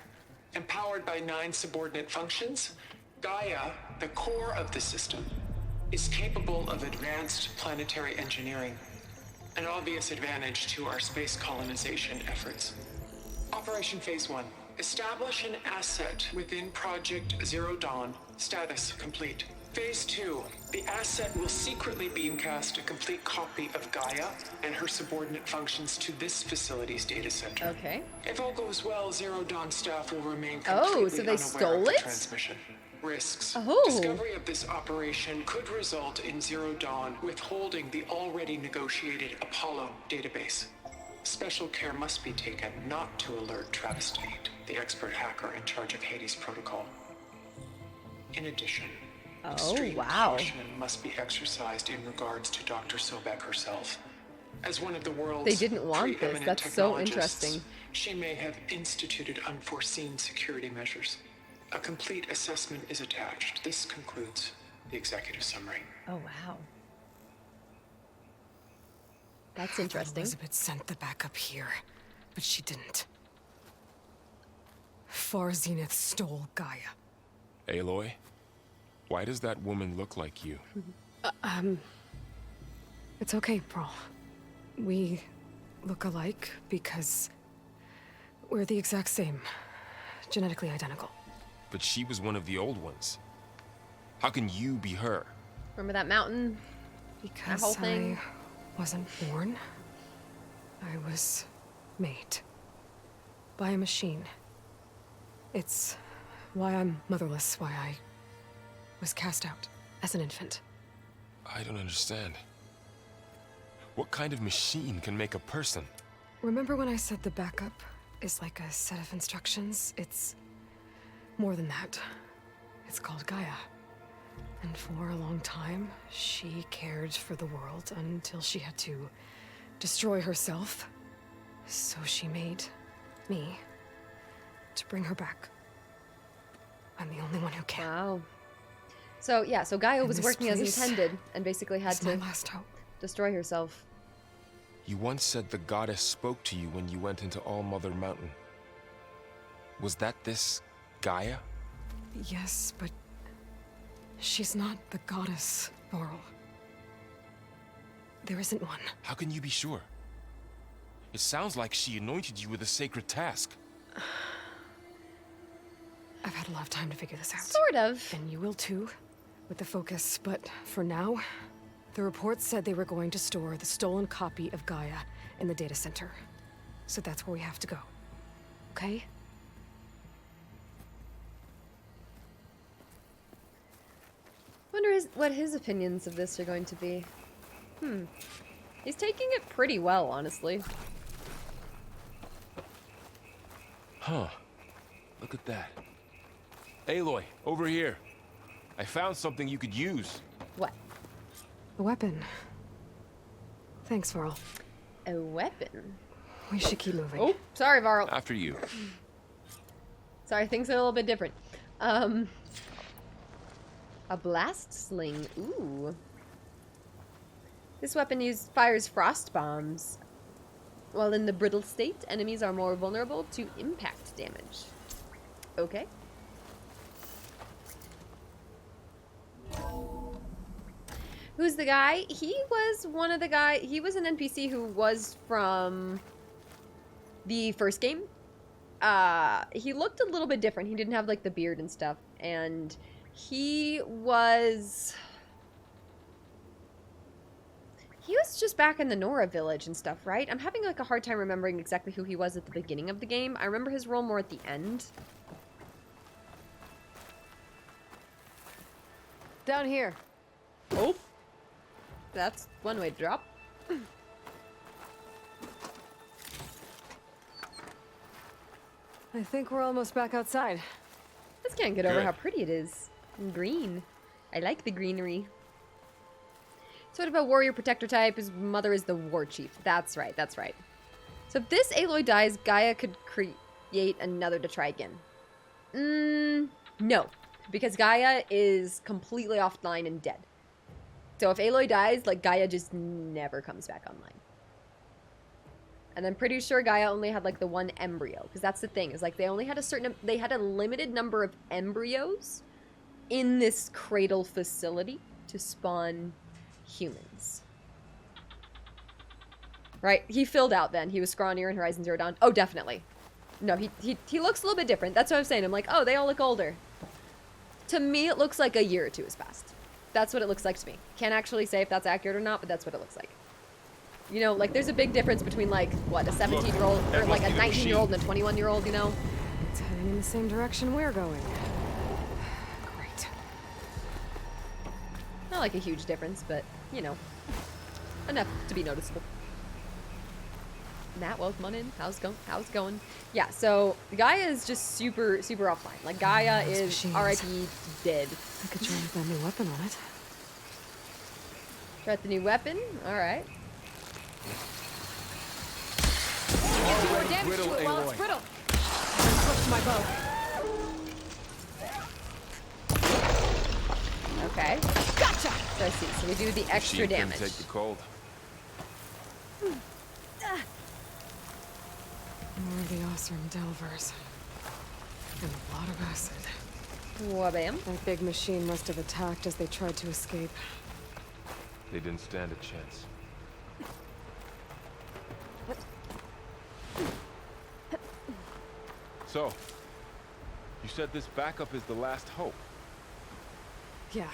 S7: Empowered by 9 subordinate functions, Gaia, the core of the system, is capable of advanced planetary engineering, an obvious advantage to our space colonization efforts. Operation Phase 1. Establish an asset within Project Zero Dawn. Status complete. Phase 2. The asset will secretly beamcast a complete copy of Gaia and her subordinate functions to this facility's data center.
S1: Okay.
S7: If all goes well, Zero Dawn staff will remain
S1: Oh,
S7: completely
S1: so they
S7: unaware
S1: stole
S7: of the
S1: it?
S7: transmission. Risks.
S1: Oh.
S7: Discovery of this operation could result in Zero Dawn withholding the already negotiated Apollo database. Special care must be taken not to alert Travis Tate, the expert hacker in charge of Hades Protocol. In addition, extreme
S1: wow.
S7: caution must be exercised in regards to Dr. Sobek herself. As one of the world's
S1: They didn't want this.
S7: preeminent
S1: That's so
S7: technologists,
S1: interesting.
S7: she may have instituted unforeseen security measures. A complete assessment is attached. This concludes the executive summary.
S1: Oh, wow. That's
S3: That
S1: interesting.
S3: Elizabeth sent the backup here, but she didn't. Far Zenith stole Gaia.
S4: Aloy? Why does that woman look like you?
S3: It's okay, Pearl. We look alike because we're the exact same. Genetically identical.
S4: But she was one of the old ones. How can you be her?
S1: Remember that mountain?
S3: Because
S1: whole thing?
S3: I wasn't born. I was made. By a machine. It's why I'm motherless, why I was cast out as an infant.
S4: I don't understand. What kind of machine can make a person?
S3: Remember when I said the backup is like a set of instructions? It's more than that. It's called Gaia. And for a long time, she cared for the world until she had to destroy herself. So she made me to bring her back. I'm the only one who can.
S1: Wow. So, yeah, so Gaia
S3: And
S1: was
S3: this
S1: working as
S3: place
S1: intended and basically had
S3: It's my
S1: to
S3: last hope.
S1: destroy herself.
S4: You once said the goddess spoke to you when you went into All Mother Mountain. Was that this Gaia?
S3: Yes, but she's not the goddess, Laurel. There isn't one.
S4: How can you be sure? It sounds like she anointed you with a sacred task.
S3: I've had a lot of time to figure this out.
S1: Sort of.
S3: And you will too, with the focus. But for now, the reports said they were going to store the stolen copy of Gaia in the data center. So that's where we have to go. Okay?
S1: Wonder what his opinions of this are going to be. He's taking it pretty well, honestly.
S4: Huh. Look at that. Aloy, over here. I found something you could use.
S1: What?
S3: A weapon. Thanks, Varl.
S1: A weapon?
S3: We should keep moving.
S1: Oh, sorry, Varl.
S4: After you.
S1: Sorry, things are a little bit different. A blast sling. Ooh. This weapon fires frost bombs. While in the brittle state, enemies are more vulnerable to impact damage. Okay. Who's the guy? He was one of the he was an NPC who was from the first game. He looked a little bit different. He didn't have like the beard and stuff. And he was just back in the Nora village and stuff, right? I'm having like a hard time remembering exactly who he was at the beginning of the game. I remember his role more at the end.
S3: Down here.
S1: Oh. That's one way to drop.
S3: I think we're almost back outside.
S1: Just can't get over
S4: Good.
S1: how pretty it is. And green. I like the greenery. Sort of a warrior protector type. His mother is the war chief. That's right, that's right. So if this Aloy dies, Gaia could create another to try again. No. Because Gaia is completely offline and dead. So if Aloy dies, like, Gaia just never comes back online. And I'm pretty sure Gaia only had, like, the one embryo. Because that's the thing, is, like, they only had they had a limited number of embryos in this cradle facility to spawn humans. Right? He filled out then. He was scrawnier in Horizon Zero Dawn. Oh, definitely. No, he looks a little bit different. That's what I'm saying. I'm like, oh, they all look older. To me, it looks like a year or two has passed. That's what it looks like to me. Can't actually say if that's accurate or not, but that's what it looks like. You know, like, there's a big difference between, like, what, a 17-year-old, or, like, a 19-year-old and a 21-year-old, you know?
S3: It's heading in the same direction we're going. Great.
S1: Not like a huge difference, but, you know, enough to be noticeable. Matt, welcome in. How's it going? Yeah, so Gaia is just super offline. Like, Gaia
S3: Those
S1: is
S3: machines.
S1: RIP dead.
S3: I could try with that new weapon on it.
S1: Try out the new weapon. All right.
S3: More damage to it while it's brittle. I'm close to my bow.
S1: Okay.
S3: Gotcha!
S1: So I see. So we do the extra
S4: Machine couldn't
S1: damage.
S4: take the cold.
S3: More of the awesome Delvers. And a lot of acid.
S1: Wabam.
S3: That big machine must have attacked as they tried to escape.
S4: They didn't stand a chance. So, you said this backup is the last hope.
S3: Yeah.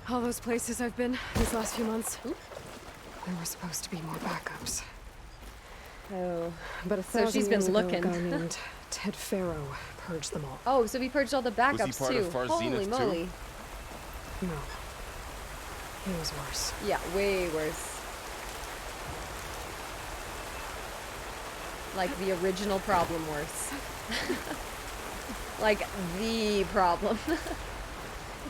S3: All those places I've been these last few months. There were supposed to be more backups.
S1: Oh.
S3: But
S1: So she's been looking.
S3: A guy named Ted Farrow purged them all.
S1: Oh, so we purged all the backups
S4: Was he part
S1: too.
S4: of Far
S1: Holy
S4: Zenith, too?
S1: moly.
S3: No. He was worse.
S1: Yeah, way worse. Like the original problem worse. Like the problem.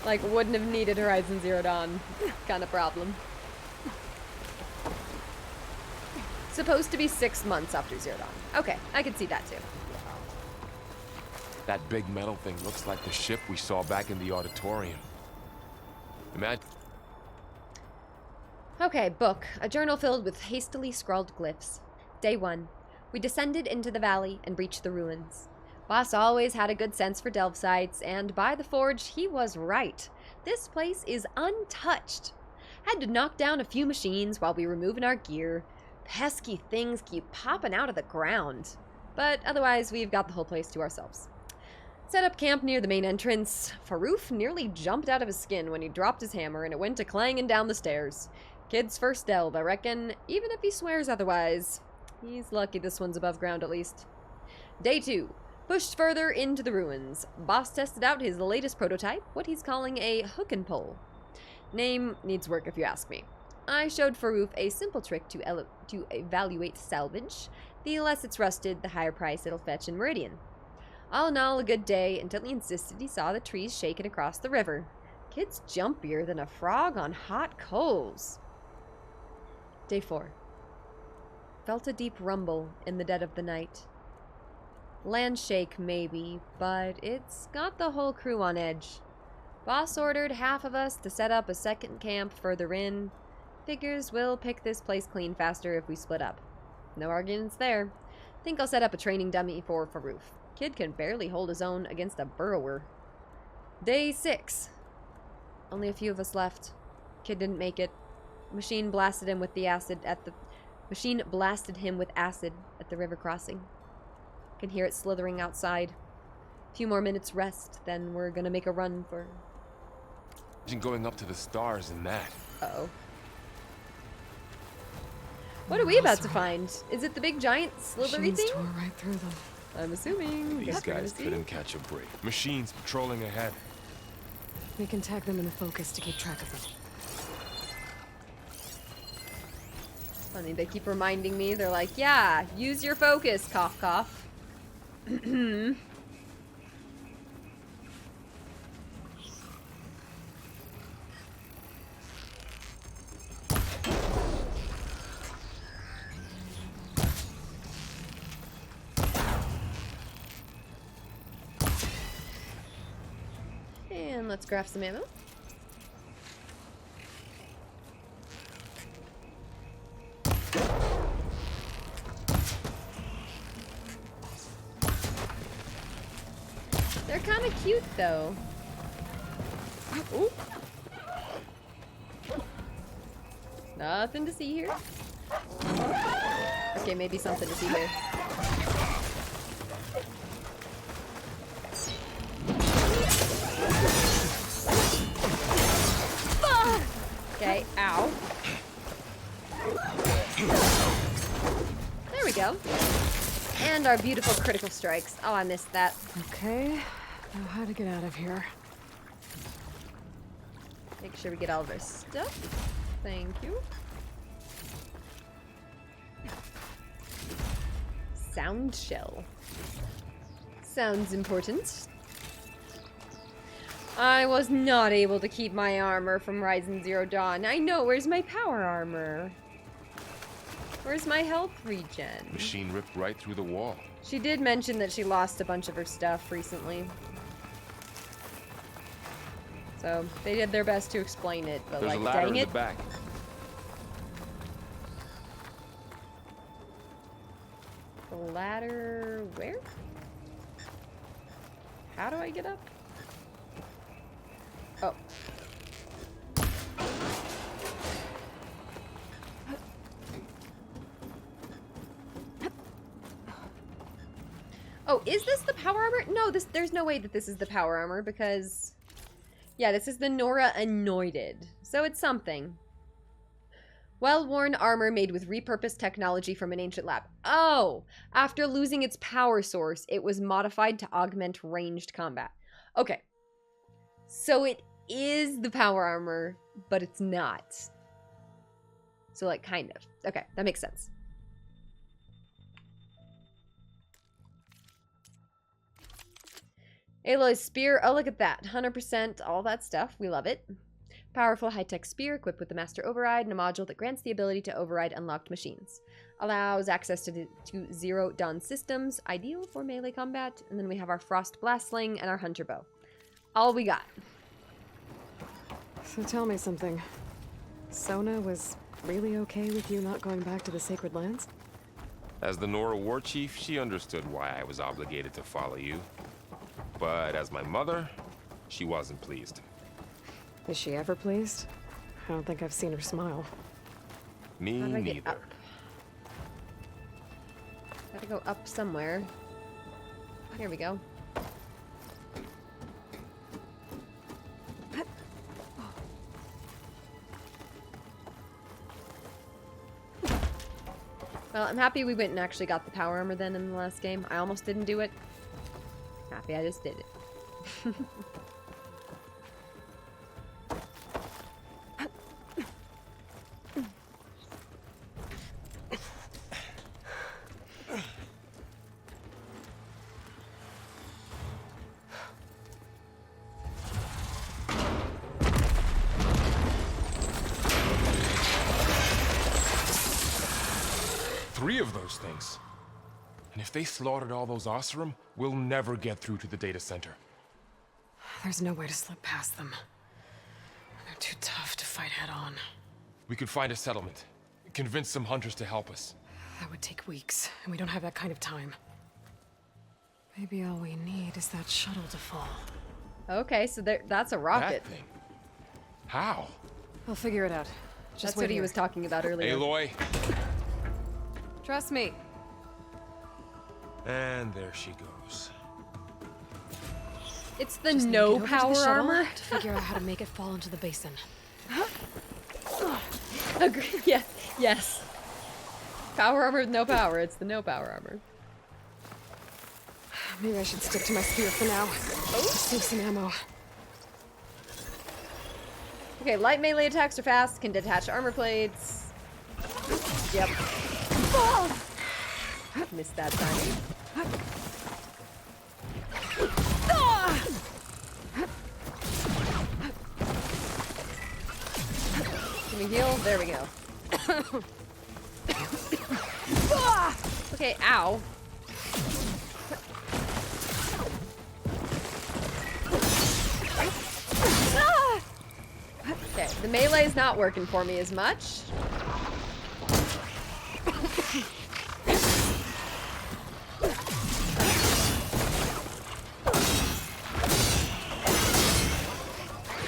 S1: Like wouldn't have needed Horizon Zero Dawn kind of problem. Supposed to be 6 months after Zero Dawn. Okay, I can see that too.
S4: That big metal thing looks like the ship we saw back in the auditorium. Imagine.
S1: Okay, book. A journal filled with hastily scrawled glyphs. Day 1. We descended into the valley and reached the ruins. Boss always had a good sense for delve sites, and by the forge, he was right. This place is untouched. Had to knock down a few machines while we were moving our gear. Pesky things keep popping out of the ground. But otherwise, we've got the whole place to ourselves. Set up camp near the main entrance. Farouf nearly jumped out of his skin when he dropped his hammer and it went to clanging down the stairs. Kid's first delve, I reckon, even if he swears otherwise. He's lucky this one's above ground at least. Day 2. Pushed further into the ruins. Boss tested out his latest prototype, what he's calling a hook and pull. Name needs work if you ask me. I showed Farouf a simple trick to evaluate salvage. The less it's rusted, the higher price it'll fetch in Meridian. All in all, a good day until he insisted he saw the trees shaking across the river. Kid's jumpier than a frog on hot coals. Day 4. Felt a deep rumble in the dead of the night. Land shake, maybe, but it's got the whole crew on edge. Boss ordered half of us to set up a second camp further in. Figures we'll pick this place clean faster if we split up. No arguments there. Think I'll set up a training dummy for Farouf. Kid can barely hold his own against a burrower. Day 6. Only a few of us left. Kid didn't make it. Machine blasted him with the acid at the... Machine blasted him with acid at the river crossing. Can hear it slithering outside. A few more minutes rest, then we're gonna make a run for...
S4: Imagine going up to the stars in that.
S1: Uh-oh. What are we about to find? Is it the big giant slithery
S3: Machines
S1: thing?
S3: tore right through them.
S1: I'm assuming.
S4: These guys couldn't catch a break. Machines patrolling ahead.
S3: We can tag them in the focus to keep track of them.
S1: Funny, they keep reminding me. They're like, yeah, use your focus, cough cough. And let's craft some ammo. They're kind of cute, though. Ooh. Nothing to see here. Okay, maybe something to see here. Okay, ow. There we go. And our beautiful critical strikes. Oh, I missed that.
S3: Okay, now how to get out of here.
S1: Make sure we get all of our stuff. Thank you. Sound shell. Sounds important. I was not able to keep my armor from Horizon Zero Dawn. I know, where's my power armor? Where's my health regen?
S4: Machine ripped right through the wall.
S1: She did mention that she lost a bunch of her stuff recently. So, they did their best to explain it, but
S4: There's
S1: like,
S4: a ladder
S1: dang
S4: in
S1: it.
S4: the back.
S1: The ladder... where? How do I get up? Oh. Oh, is this the power armor? No, there's no way that this is the power armor because... yeah, this is the Nora Anointed. So it's something. Well-worn armor made with repurposed technology from an ancient lab. Oh! After losing its power source, it was modified to augment ranged combat. Okay. So it is the power armor, but it's not. So, like, kind of. Okay, that makes sense. Aloy's spear. Oh, look at that. 100%, all that stuff. We love it. Powerful high-tech spear equipped with the Master Override and a module that grants the ability to override unlocked machines. Allows access to Zero Dawn systems. Ideal for melee combat. And then we have our Frost Blast Sling and our Hunter Bow. All we got.
S3: So tell me something. Sona was really okay with you not going back to the Sacred Lands?
S4: As the Nora war chief, she understood why I was obligated to follow you. But as my mother, she wasn't pleased.
S3: Is she ever pleased? I don't think I've seen her smile.
S4: Me
S1: How do I get
S4: neither.
S1: up? Gotta go up somewhere. Here we go. Well, I'm happy we went and actually got the power armor then in the last game. I almost didn't do it. Happy I just did it.
S4: 3 of those things. And if they slaughtered all those Oseram, we'll never get through to the data center.
S3: There's no way to slip past them. They're too tough to fight head on.
S4: We could find a settlement. Convince some hunters to help us.
S3: That would take weeks, and we don't have that kind of time. Maybe all we need is that shuttle to fall.
S1: Okay, so that's a rocket.
S4: That thing. How?
S3: I'll figure it out. Just
S1: That's
S3: wait
S1: what he
S3: here.
S1: was talking about earlier.
S4: Aloy.
S3: Trust me.
S4: And there she goes.
S1: It's the
S3: Just need to
S1: no
S3: get over to the
S1: power
S3: shuttle
S1: armor.
S3: to figure out how to make it fall into the basin.
S1: Agree. Yes. Yes. Power armor with no power. It's the no power armor.
S3: Maybe I should stick to my spear for now. Oh, save some ammo.
S1: Okay, light melee attacks are fast, can detach armor plates. Yep. Missed that timing. Can we heal? There we go. Okay, ow. Okay, the melee is not working for me as much.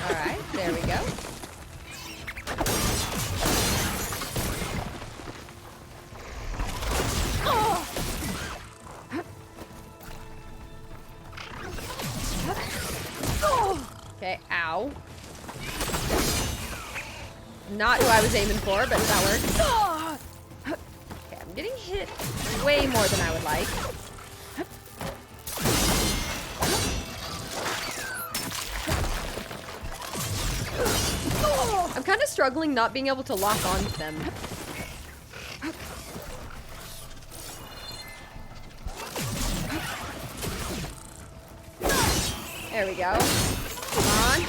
S1: Alright, there we go. Okay, ow. Not who I was aiming for, but that works. Okay, I'm getting hit way more than I would like. I'm kind of struggling not being able to lock onto them. There we go. Come on.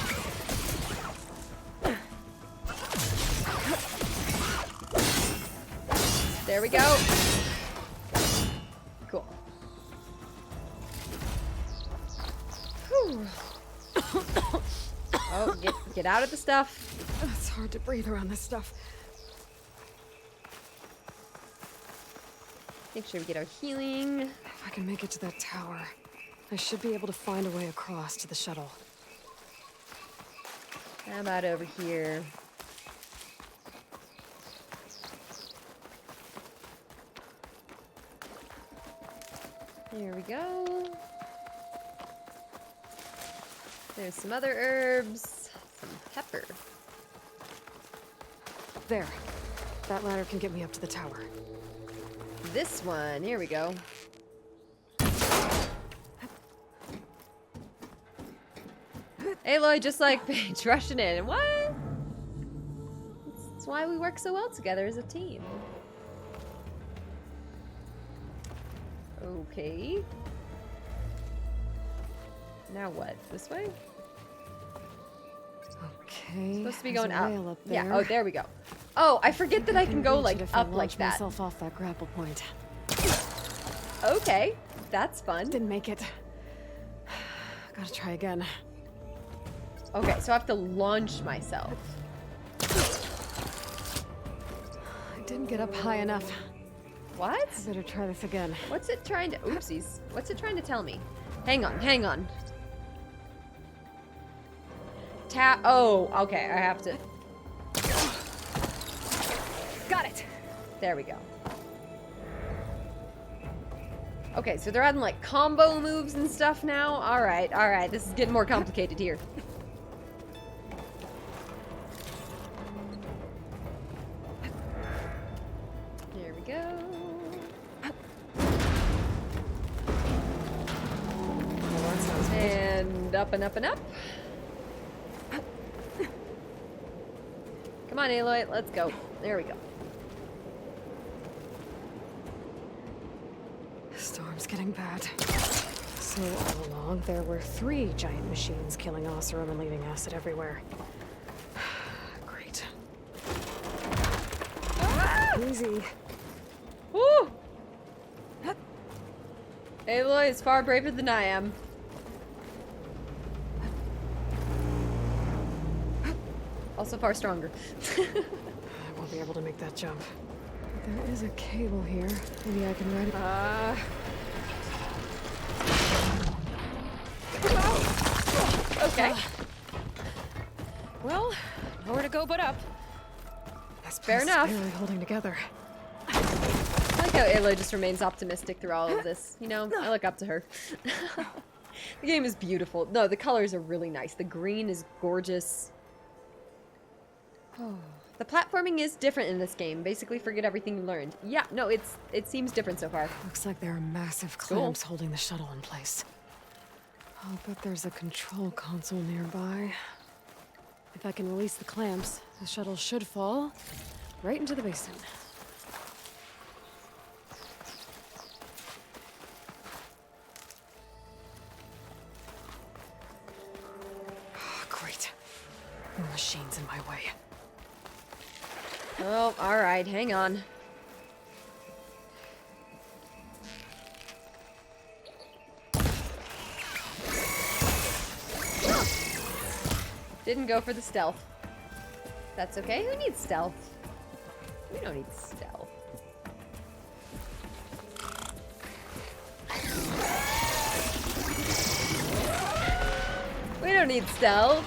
S1: There we go. Cool. Whew. Oh, get out of the stuff.
S3: It's hard to breathe around this stuff.
S1: Make sure we get our healing.
S3: If I can make it to that tower, I should be able to find a way across to the shuttle.
S1: How about over here? There we go. There's some other herbs. Some pepper.
S3: There. That ladder can get me up to the tower.
S1: This one. Here we go. Aloy, just like Paige, rushing in. What? That's why we work so well together as a team. Okay. Now what? This way?
S3: Okay.
S1: Supposed to be
S3: there's
S1: going
S3: a
S1: up.
S3: rail up
S1: Yeah.
S3: there.
S1: Oh, there we go. Oh, I forget that I can go
S3: reach
S1: like
S3: it if I
S1: up like
S3: launch
S1: that.
S3: myself off that grapple point.
S1: Okay, that's fun.
S3: Didn't make it. Gotta try again.
S1: Okay, so I have to launch myself.
S3: I didn't get up high enough.
S1: What?
S3: I better try this again.
S1: What's it trying to? Oopsies. What's it trying to tell me? Hang on, hang on. Oh, okay. I have to.
S3: Got it.
S1: There we go. Okay, so they're adding like combo moves and stuff now. All right, all right. This is getting more complicated here. There we go.
S3: Well, that sounds good.
S1: And up and up and up. Come on, Aloy, let's go. There we go.
S3: Storm's getting bad. So all along, there were 3 giant machines killing Oseram and leaving acid everywhere. Great. Easy.
S1: Woo! Aloy is far braver than I am. Also far stronger.
S3: I won't be able to make that jump. There is a cable here. Maybe I can ride it.
S1: Okay.
S3: Well, Nowhere to go but up. This
S1: Fair
S3: place is
S1: enough.
S3: barely holding together.
S1: I like how Aloy just remains optimistic through all of this. You know, I look up to her. The game is beautiful. No, the colors are really nice. The green is gorgeous. Oh. The platforming is different in this game. Basically, forget everything you learned. Yeah, no, it seems different so far.
S3: Looks like there are massive clamps holding the shuttle in place. I'll bet there's a control console nearby. If I can release the clamps, the shuttle should fall right into the basin. Great. The machine's in my way.
S1: Oh, alright, hang on. Didn't go for the stealth. That's okay, who needs stealth? We don't need stealth. We don't need stealth.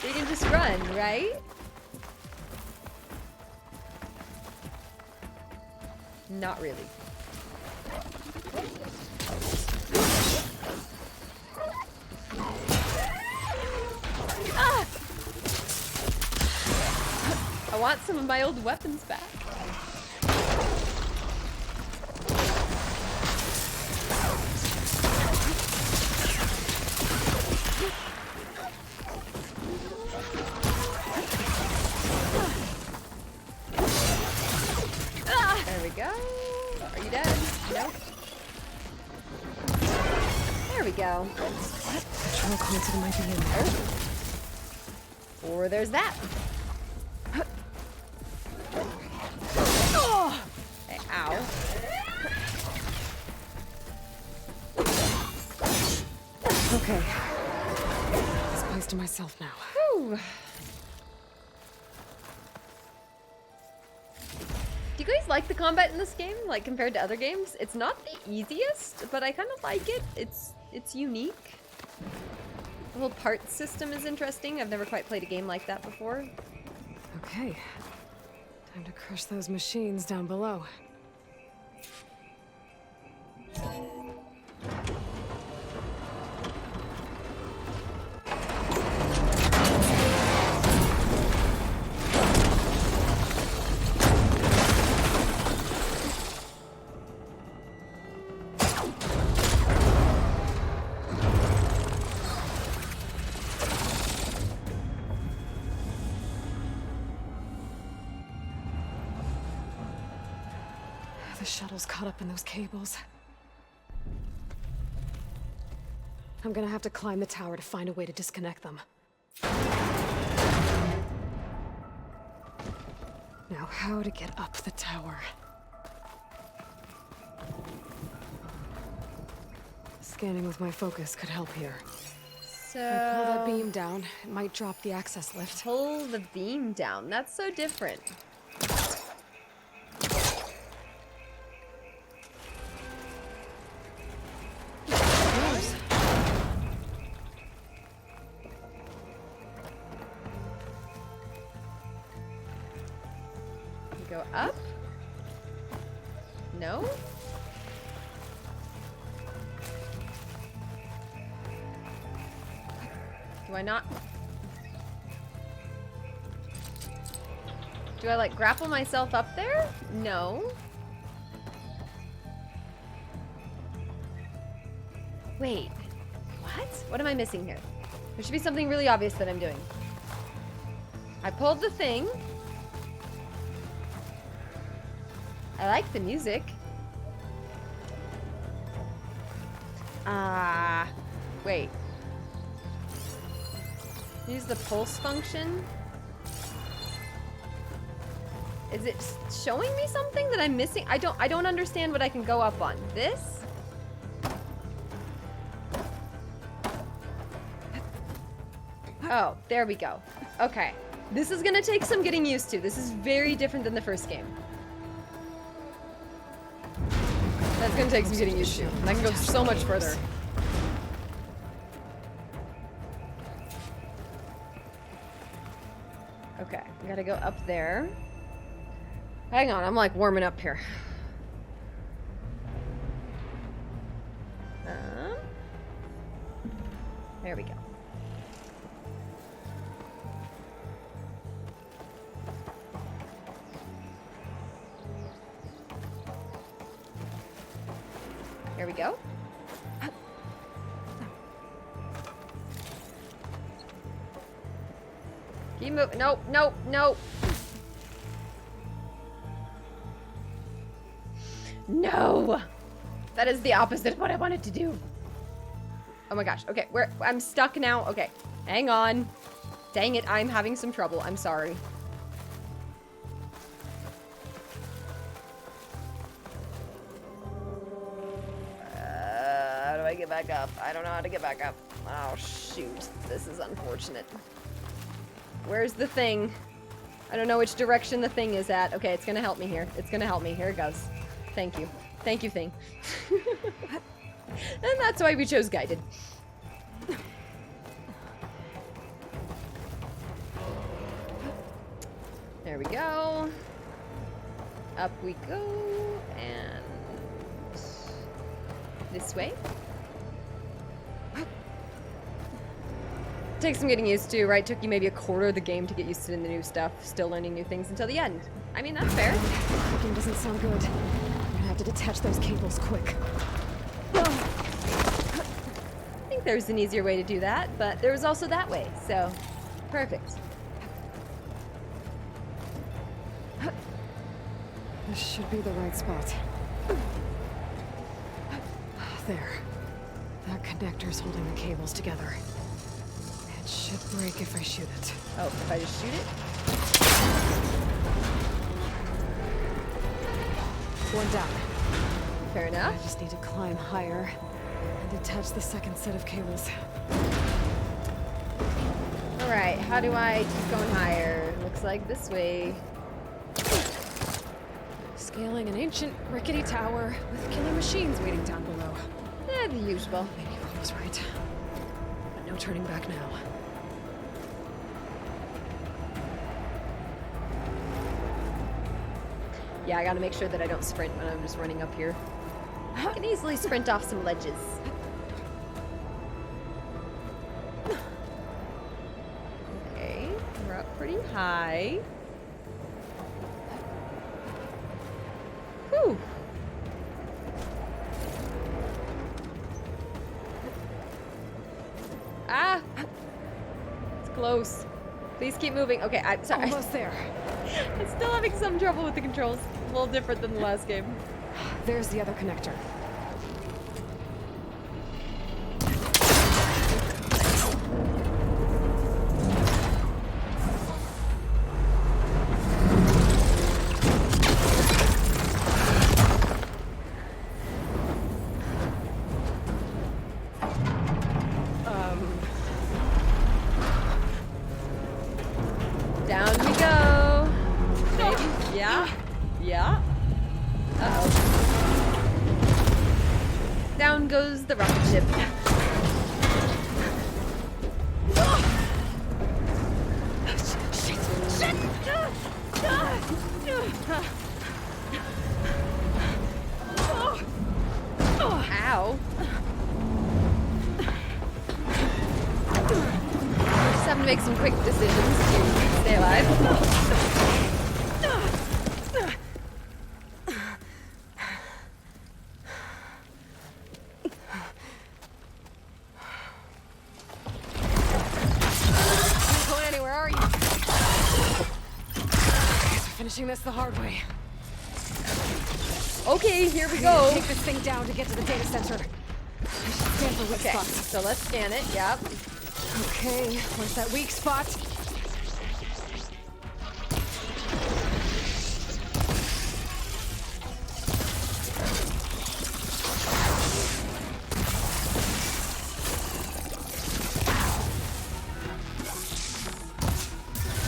S1: We can just run, right? Not really. Ah! I want some of my old weapons back. There we go. Are you dead? Nope. There we go.
S3: Control console might be in there.
S1: Or there's that. Okay, ow.
S3: Okay. This place to myself now.
S1: Whew. Do you guys like the combat in this game, like compared to other games? It's not the easiest, but I kind of like it. It's unique. The whole part system is interesting. I've never quite played a game like that before.
S3: Okay. Time to crush those machines down below. The shuttle's caught up in those cables. I'm gonna have to climb the tower to find a way to disconnect them. Now, how to get up the tower? Scanning with my focus could help here.
S1: So
S3: If I pull that beam down, it might drop the access lift.
S1: pull the beam down. That's so different. Go up? No? Do I not? Do I like grapple myself up there? No. Wait. What? What am I missing here? There should be something really obvious that I'm doing. I pulled the thing. I like the music. Wait. Use the pulse function. Is it showing me something that I'm missing? I don't understand what I can go up on. This? Oh, there we go. Okay. This is gonna take some getting used to. This is very different than the first game. That's gonna take some getting used to. And I can go so much further. Okay, I gotta go up there. Hang on, I'm like warming up here. There we go. Here we go. Keep moving. Nope, nope, nope. No! That is the opposite of what I wanted to do. Oh my gosh. Okay, I'm stuck now. Okay, hang on. Dang it, I'm having some trouble. I'm sorry. How do I get back up? I don't know how to get back up. Oh, shoot. This is unfortunate. Where's the thing? I don't know which direction the thing is at. Okay, it's gonna help me here. It's gonna help me. Here it goes. Thank you. Thank you, thing. And that's why we chose guided. There we go. Up we go. And this way. Takes some getting used to, right? Took you maybe a quarter of the game to get used to the new stuff. Still learning new things until the end. I mean, that's fair.
S3: The game doesn't sound good. I'm gonna have to detach those cables quick.
S1: I think there's an easier way to do that, but there was also that way, so perfect.
S3: This should be the right spot. There. That connector's holding the cables together. It should break if I shoot it.
S1: Oh, if I just shoot it?
S3: One down.
S1: Fair enough.
S3: I just need to climb higher and detach the second set of cables.
S1: Alright, how do I keep going higher? Looks like this way.
S3: Scaling an ancient, rickety tower with killer machines waiting down below.
S1: The usual.
S3: Maybe Brink was right. But no turning back now.
S1: Yeah, I gotta make sure that I don't sprint when I'm just running up here. I can easily sprint off some ledges. Okay, we're up pretty high. Whew. Ah! It's close. Please keep moving. Okay, I'm sorry.
S3: Almost there.
S1: I'm still having some trouble with the controls. A little different than the last game.
S3: There's the other connector.
S1: Down we go. Maybe. Yeah. Yeah. Uh-oh. Down goes the rocket ship. Ow. Just having to make some quick decisions to stay alive.
S3: Not going anywhere, are you? Guess we're finishing this the hard way.
S1: Okay, here we go.
S3: Take this thing down to get to the data center. I should scan for weak
S1: Okay,
S3: spots.
S1: so let's scan it. Yep.
S3: Okay, where's that weak spot?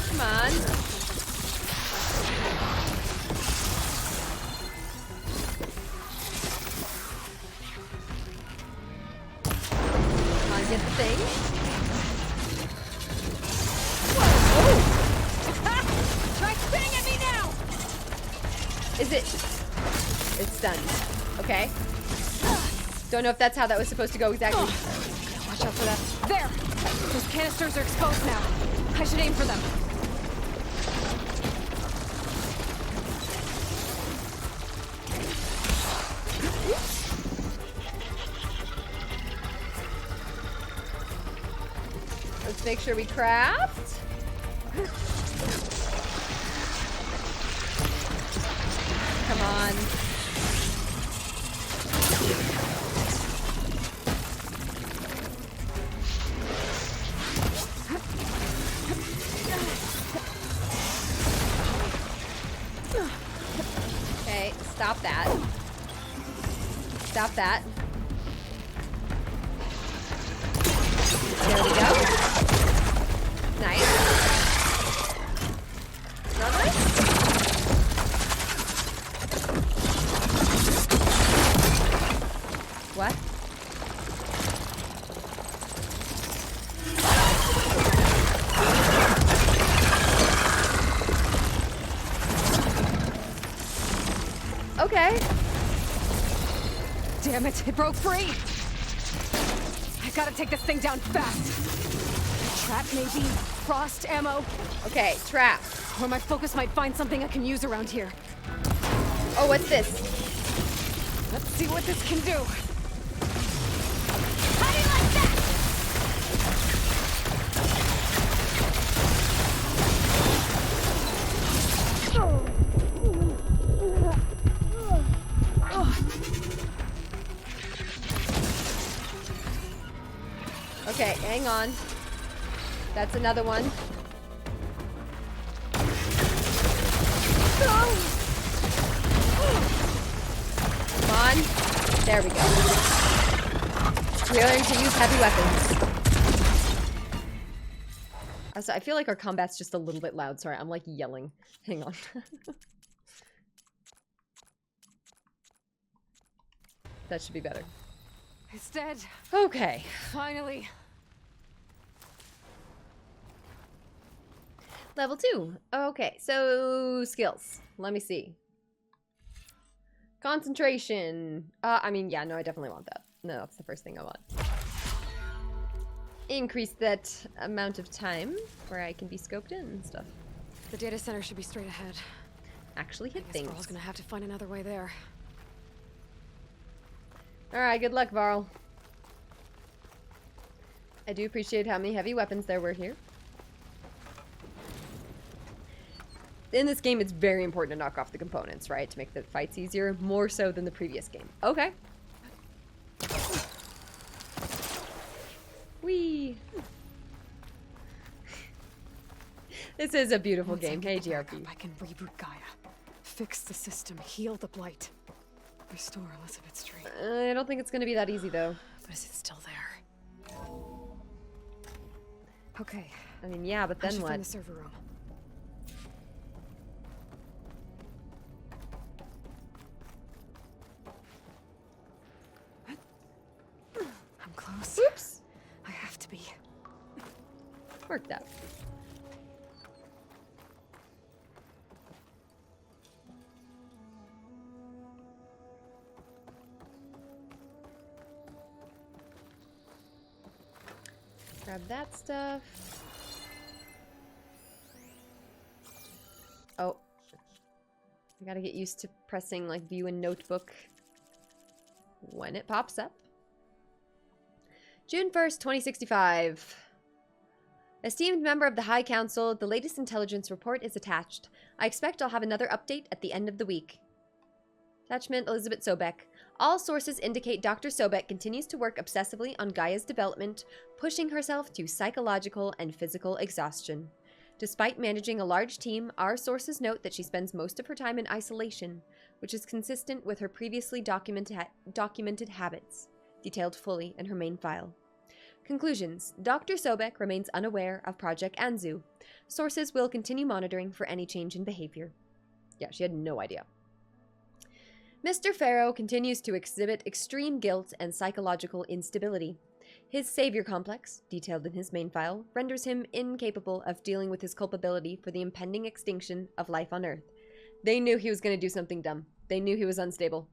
S1: Come on. Come on, get the thing. Is it? It's stunned. Okay. Don't know if that's how that was supposed to go exactly.
S3: Watch out for that. There! Those canisters are exposed now. I should aim for them.
S1: Let's make sure we craft. Come on. Okay, stop that. Stop that. There we go. Nice. Another? What? Okay.
S3: Damn it, it broke free! I gotta take this thing down fast. Trap maybe? Frost ammo?
S1: Okay, trap.
S3: Or my focus might find something I can use around here.
S1: Oh, what's this?
S3: Let's see what this can do.
S1: How do you like that? Okay, hang on. That's another one. Come on. There we go. We learned to use heavy weapons. Also, I feel like our combat's just a little bit loud. Sorry, I'm like yelling. Hang on. That should be better.
S3: It's dead.
S1: Okay.
S3: Finally.
S1: Level 2. Okay, so skills. Let me see. Concentration. I mean, yeah, no, I definitely want that. No, that's the first thing I want. Increase that amount of time where I can be scoped in and stuff.
S3: The data center should be straight ahead.
S1: Actually hit
S3: I guess
S1: things.
S3: Varl's gonna have to find another way there.
S1: Alright, good luck, Varl. I do appreciate how many heavy weapons there were here. In this game, it's very important to knock off the components, right? To make the fights easier, more so than the previous game. Okay. Whee! This is a beautiful
S3: Once I
S1: game.
S3: get
S1: Hey,
S3: the backup,
S1: GRP.
S3: I can reboot Gaia. Fix the system, heal the blight. Restore Elizabeth Street.
S1: I don't think it's gonna be that easy, though.
S3: But is it still there? Okay.
S1: I mean, yeah, but
S3: I
S1: then
S3: should
S1: what?
S3: find the server room. I'm close.
S1: Oops!
S3: I have to be.
S1: Worked out. Grab that stuff. Oh. I gotta get used to pressing like view in notebook when it pops up. June 1st, 2065. Esteemed member of the High Council, the latest intelligence report is attached. I expect I'll have another update at the end of the week. Attachment, Elizabeth Sobek. All sources indicate Dr. Sobek continues to work obsessively on Gaia's development, pushing herself to psychological and physical exhaustion. Despite managing a large team, our sources note that she spends most of her time in isolation, which is consistent with her previously documented habits, detailed fully in her main file. Conclusions. Dr. Sobek remains unaware of Project Anzu. Sources will continue monitoring for any change in behavior. Yeah, she had no idea. Mr. Farrow continues to exhibit extreme guilt and psychological instability. His savior complex, detailed in his main file, renders him incapable of dealing with his culpability for the impending extinction of life on Earth. They knew he was going to do something dumb. They knew he was unstable.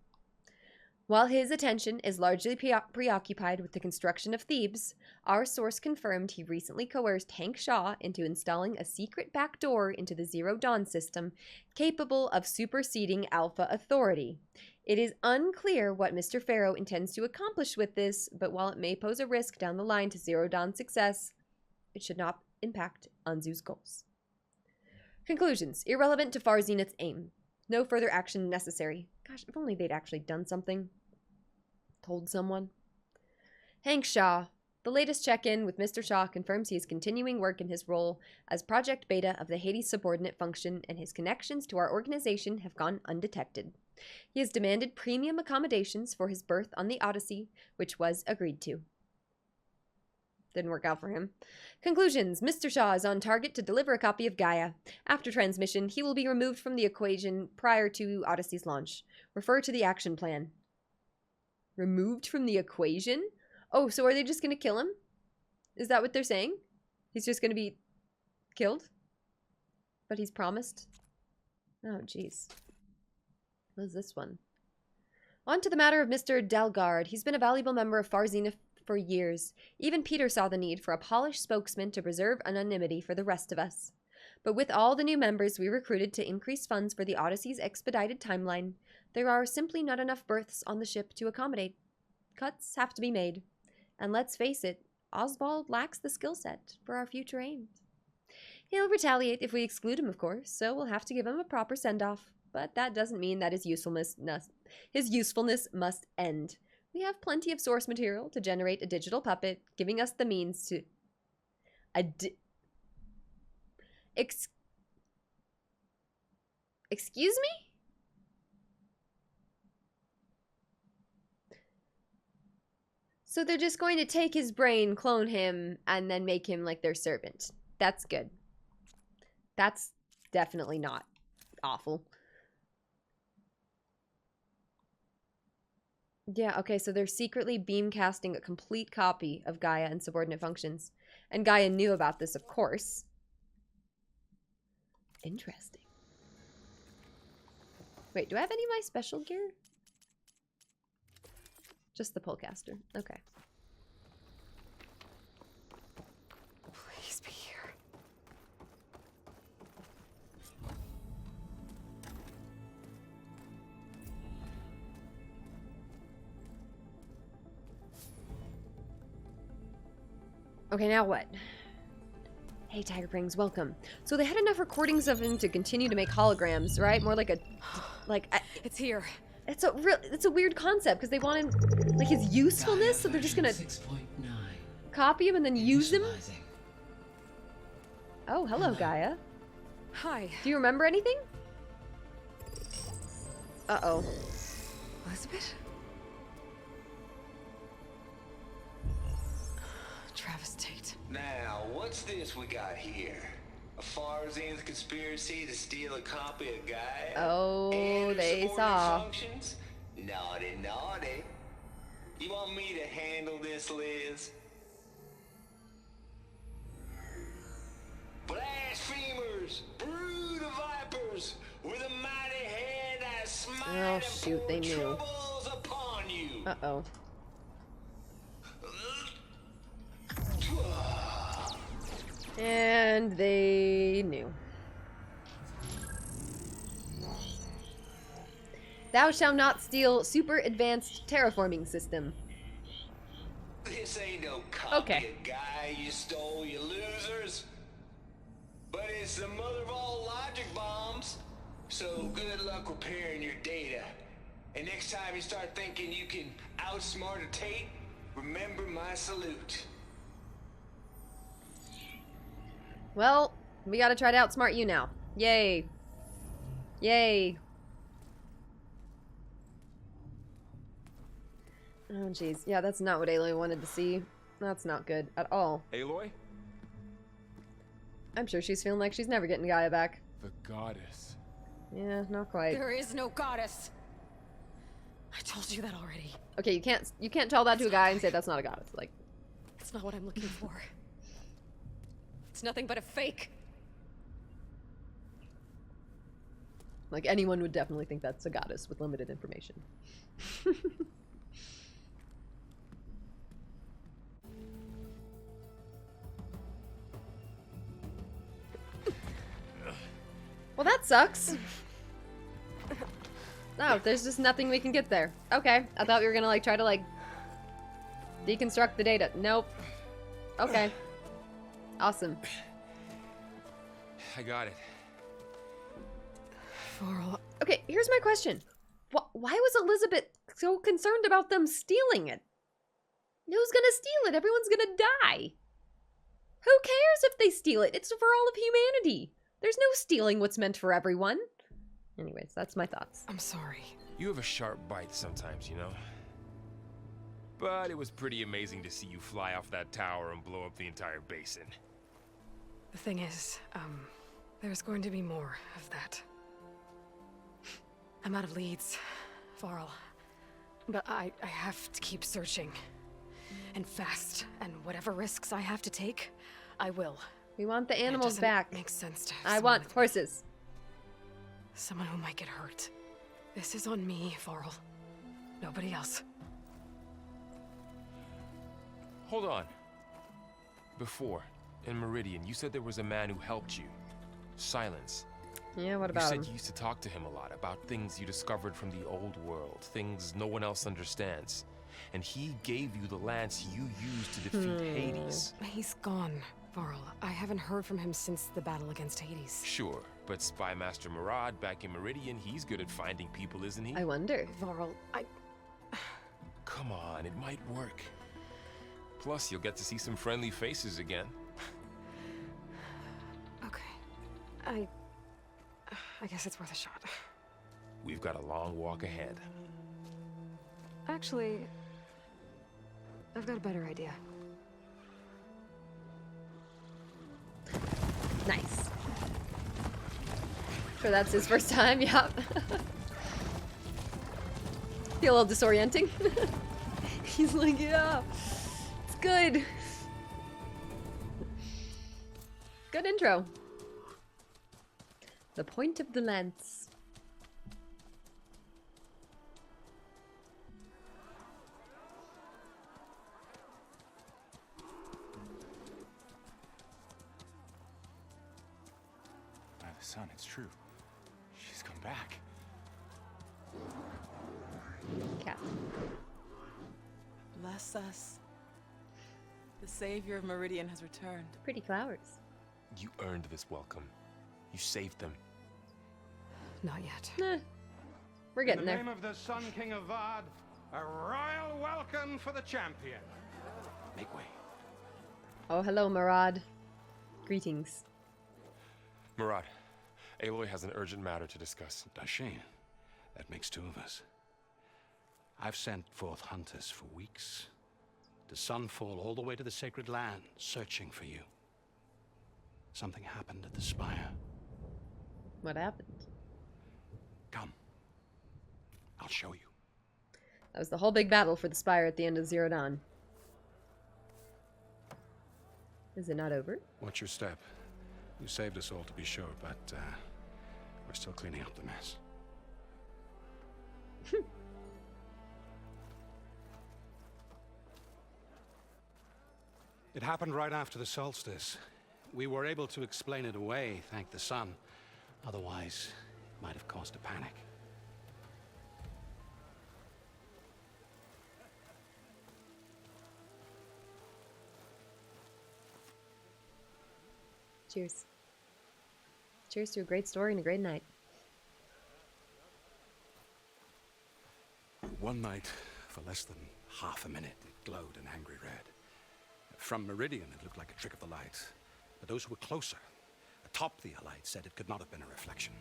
S1: While his attention is largely preoccupied with the construction of Thebes, our source confirmed he recently coerced Hank Shaw into installing a secret backdoor into the Zero Dawn system capable of superseding Alpha Authority. It is unclear what Mr. Farrow intends to accomplish with this, but while it may pose a risk down the line to Zero Dawn's success, it should not impact Anzu's goals. Conclusions. Irrelevant to Far Zenith's aim. No further action necessary. Gosh, if only they'd actually done something. Told someone. Hank Shaw. The latest check-in with Mr. Shaw confirms he is continuing work in his role as Project Beta of the Hades subordinate function, and his connections to our organization have gone undetected. He has demanded premium accommodations for his berth on the Odyssey, which was agreed to. Didn't work out for him. Conclusions. Mr. Shaw is on target to deliver a copy of Gaia. After transmission, he will be removed from the equation prior to Odyssey's launch. Refer to the action plan. Removed from the equation? Oh, so are they just going to kill him? Is that what they're saying? He's just going to be killed? But he's promised? Oh, jeez. What is this one? On to the matter of Mr. Dalgard. He's been a valuable member of Far Zenith for years. Even Peter saw the need for a polished spokesman to preserve anonymity for the rest of us. But with all the new members we recruited to increase funds for the Odyssey's expedited timeline, there are simply not enough berths on the ship to accommodate. Cuts have to be made. And let's face it, Oswald lacks the skill set for our future aims. He'll retaliate if we exclude him, of course, so we'll have to give him a proper send-off. But that doesn't mean that his usefulness must end. We have plenty of source material to generate a digital puppet, giving us the means to... Excuse me? So they're just going to take his brain, clone him, and then make him like their servant. That's good. That's definitely not awful. Yeah, okay, so they're secretly beamcasting a complete copy of Gaia and subordinate functions. And Gaia knew about this, of course. Interesting. Wait, do I have any of my special gear? Just the pullcaster. Okay.
S3: Please be here.
S1: Okay, now what? Hey, Tiger Prings, welcome. So they had enough recordings of him to continue to make holograms, right? More like a,
S3: It's here.
S1: It's a weird concept because they wanted like his usefulness, so they're just gonna copy him and then use him. Oh, hello, Gaia.
S3: Hi.
S1: Do you remember anything? Uh-oh.
S3: Elizabeth? Travis Tate.
S8: Now, what's this we got here? A Far Zenith conspiracy to steal a copy of Gaia?
S1: Oh,
S8: and
S1: they
S8: subordinate
S1: saw.
S8: Functions? Naughty, naughty. You want me to handle this, Liz? Blasphemers, brood of vipers, with a mighty hand I smite
S1: Oh, shoot, they knew.
S8: troubles upon you.
S1: Uh-oh. And they knew. Thou shalt not steal super advanced terraforming system.
S8: This ain't no copy
S1: Okay.
S8: of Gaia you stole, you losers. But it's the mother of all logic bombs. So good luck repairing your data. And next time you start thinking you can outsmart a Tate, remember my salute.
S1: Well, we gotta try to outsmart you now. Yay. Yay. Oh, jeez. Yeah, that's not what Aloy wanted to see. That's not good at all.
S4: Aloy?
S1: I'm sure she's feeling like she's never getting Gaia back.
S4: The goddess.
S1: Yeah, not quite.
S3: There is no goddess. I told you that already.
S1: Okay, you can't tell that to a guy and say that's not a goddess. Like,
S3: It's not what I'm looking for. It's nothing but a fake.
S1: Like, anyone would definitely think that's a goddess with limited information. Well, that sucks. Oh, there's just nothing we can get there. Okay, I thought we were gonna, like, try to, like, deconstruct the data. Nope. Okay. Awesome.
S4: I got it.
S3: Varl,
S1: Okay, here's my question. Why was Elizabeth so concerned about them stealing it? Who's gonna steal it? Everyone's gonna die. Who cares if they steal it? It's for all of humanity. There's no stealing what's meant for everyone. Anyways, that's my thoughts.
S3: I'm sorry.
S4: You have a sharp bite sometimes, you know? But it was pretty amazing to see you fly off that tower and blow up the entire basin.
S3: The thing is, there's going to be more of that. I'm out of leads, Varl. But I have to keep searching. And fast. And whatever risks I have to take, I will.
S1: We want the
S3: And it
S1: animals
S3: doesn't
S1: back.
S3: Makes sense to have
S1: I
S3: someone
S1: want
S3: with me.
S1: horses.
S3: Someone who might get hurt. This is on me, Varl. Nobody else.
S4: Hold on. Before, in Meridian, you said there was a man who helped you. Silence.
S1: Yeah, what
S4: You
S1: about
S4: said
S1: him?
S4: you used to talk to him a lot about things you discovered from the old world, things no one else understands. And he gave you the lance you used to defeat Hades.
S3: He's gone, Varl. I haven't heard from him since the battle against Hades.
S4: Sure, but Spy Master Murad back in Meridian, he's good at finding people, isn't he?
S1: I wonder.
S3: Varl,
S4: Come on, it might work. Plus, you'll get to see some friendly faces again.
S3: Okay. I guess it's worth a shot.
S4: We've got a long walk ahead.
S3: Actually, I've got a better idea.
S1: Nice. Sure, that's his first time. Yep. Feel a little disorienting. He's like, yeah, it's good. Good intro. The point of the lance.
S9: By the sun, it's true. She's come back.
S1: Cat.
S10: Bless us. The savior of Meridian has returned.
S1: Pretty flowers.
S4: You earned this welcome. You saved them.
S3: Not yet.
S1: Nah, we're getting
S11: In the
S1: there.
S11: name of the Sun King of Vard, a royal welcome for the champion.
S9: Make way.
S1: Oh, hello, Murad. Greetings.
S4: Murad, Aloy has an urgent matter to discuss.
S9: Dashane, that makes two of us. I've sent forth hunters for weeks, to Sunfall all the way to the Sacred Land, searching for you. Something happened at the Spire.
S1: What happened?
S9: Come. I'll show you.
S1: That was the whole big battle for the Spire at the end of Zero Dawn. Is it not over?
S9: Watch your step. You saved us all, to be sure, but we're still cleaning up the mess. It happened right after the solstice. We were able to explain it away, thank the sun. Otherwise, it might have caused a panic.
S1: Cheers. Cheers to a great story and a great night.
S9: One night, for less than half a minute, it glowed an angry red. From Meridian, it looked like a trick of the light. But those who were closer, atop the light, said it could not have been a reflection.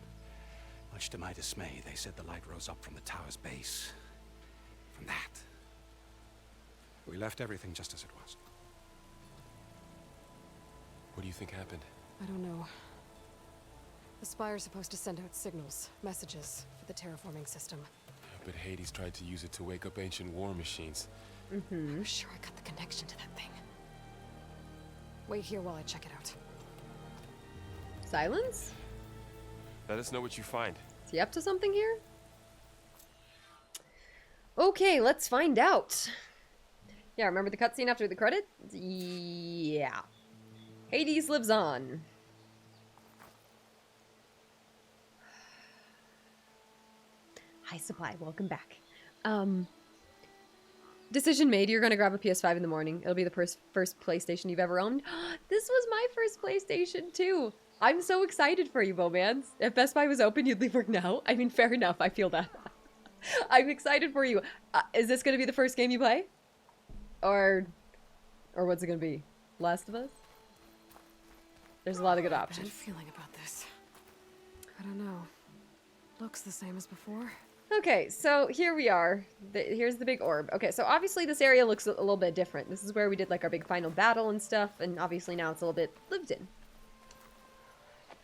S9: Much to my dismay, they said the light rose up from the tower's base. From that. We left everything just as it was.
S4: What do you think happened?
S3: I don't know. The Spire's supposed to send out signals, messages, for the terraforming system.
S4: But Hades tried to use it to wake up ancient war machines.
S3: I'm sure I got the connection to that thing. Wait here while I check it out.
S1: Silence?
S4: Let us know what you find.
S1: Is he up to something here? Okay, let's find out. Yeah, remember the cutscene after the credits? Yeah. Hades lives on. Hi, Supply. Welcome back. Decision made. You're gonna grab a PS5 in the morning. It'll be the first PlayStation you've ever owned. This was my first PlayStation too. I'm so excited for you, Bowmans. If Best Buy was open, you'd leave work now. I mean, fair enough. I feel that. I'm excited for you. Is this gonna be the first game you play? Or what's it gonna be? Last of Us? There's a lot of good options.
S3: Bad feeling about this. I don't know. Looks the same as before.
S1: Okay, so here we are. Here's the big orb. Okay, so obviously this area looks a little bit different. This is where we did like our big final battle and stuff, and obviously now it's a little bit lived in.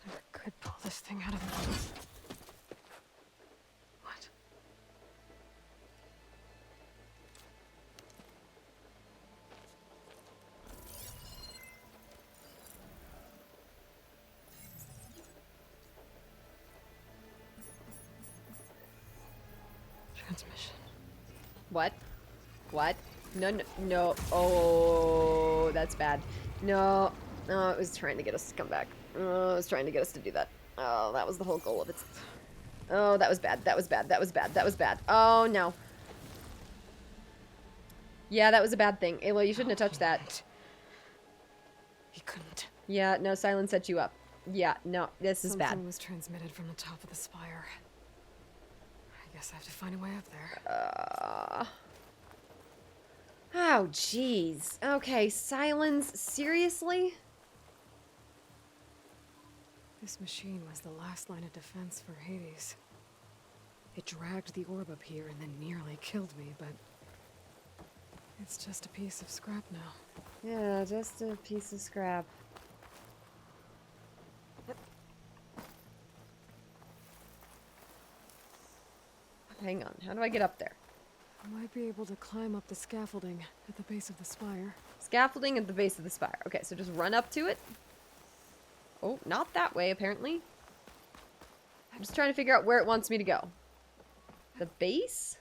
S3: I could pull this thing out of the... What? Transmission.
S1: What? What? No, no, no. Oh, that's bad. No. No, it was trying to get us to come back. Oh, it was trying to get us to do that. Oh, that was the whole goal of it. Oh, that was bad. That was bad. That was bad. That was bad. Oh, no. Yeah, that was a bad thing. Aloy, you shouldn't have touched that.
S3: He couldn't.
S1: Yeah, no, Silence set you up. Yeah, no, this is bad.
S3: Something was transmitted from the top of the spire. I guess I have to find a way up there.
S1: Oh, jeez. Okay, Silence, seriously?
S3: This machine was the last line of defense for Hades. It dragged the orb up here and then nearly killed me, but... it's just a piece of scrap now.
S1: Yeah, just a piece of scrap. Hang on, how do I get up there?
S3: I might be able to climb up the scaffolding at the base of the spire.
S1: Scaffolding at the base of the spire. Okay, so just run up to it. Oh, not that way, apparently. I'm just trying to figure out where it wants me to go. The base?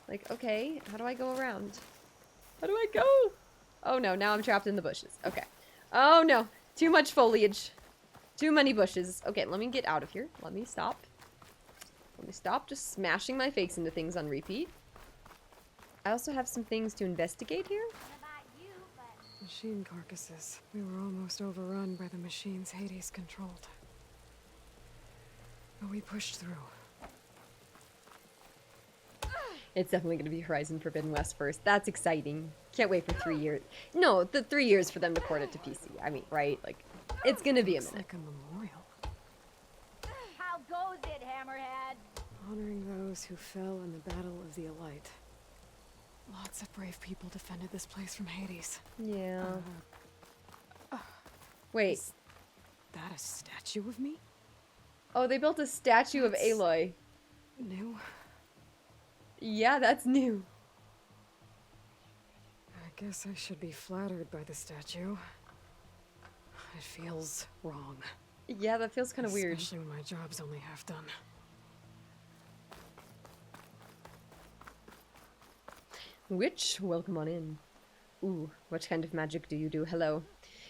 S1: Like, okay, how do I go around? How do I go? Oh no, now I'm trapped in the bushes. Okay. Oh no, too much foliage. Too many bushes. Okay, let me get out of here. Let me stop. Let me stop just smashing my face into things on repeat. I also have some things to investigate here.
S3: Machine carcasses. We were almost overrun by the machines Hades controlled. But we pushed through.
S1: It's definitely going to be Horizon Forbidden West first. That's exciting. Can't wait for 3 years. No, the 3 years for them to port it to PC. I mean, right? Like, it's going to be a minute.
S3: Like a memorial.
S12: How goes it, Hammerhead?
S3: Honoring those who fell in the Battle of the Elite. Lots of brave people defended this place from Hades.
S1: Yeah. Wait.
S3: Is that a statue of me?
S1: Oh, they built a statue of Aloy.
S3: New?
S1: Yeah, that's new.
S3: I guess I should be flattered by the statue. It feels wrong.
S1: Yeah, that feels kind of weird.
S3: Especially when my job's only half done.
S1: Witch, welcome on in. Ooh, what kind of magic do you do? Hello.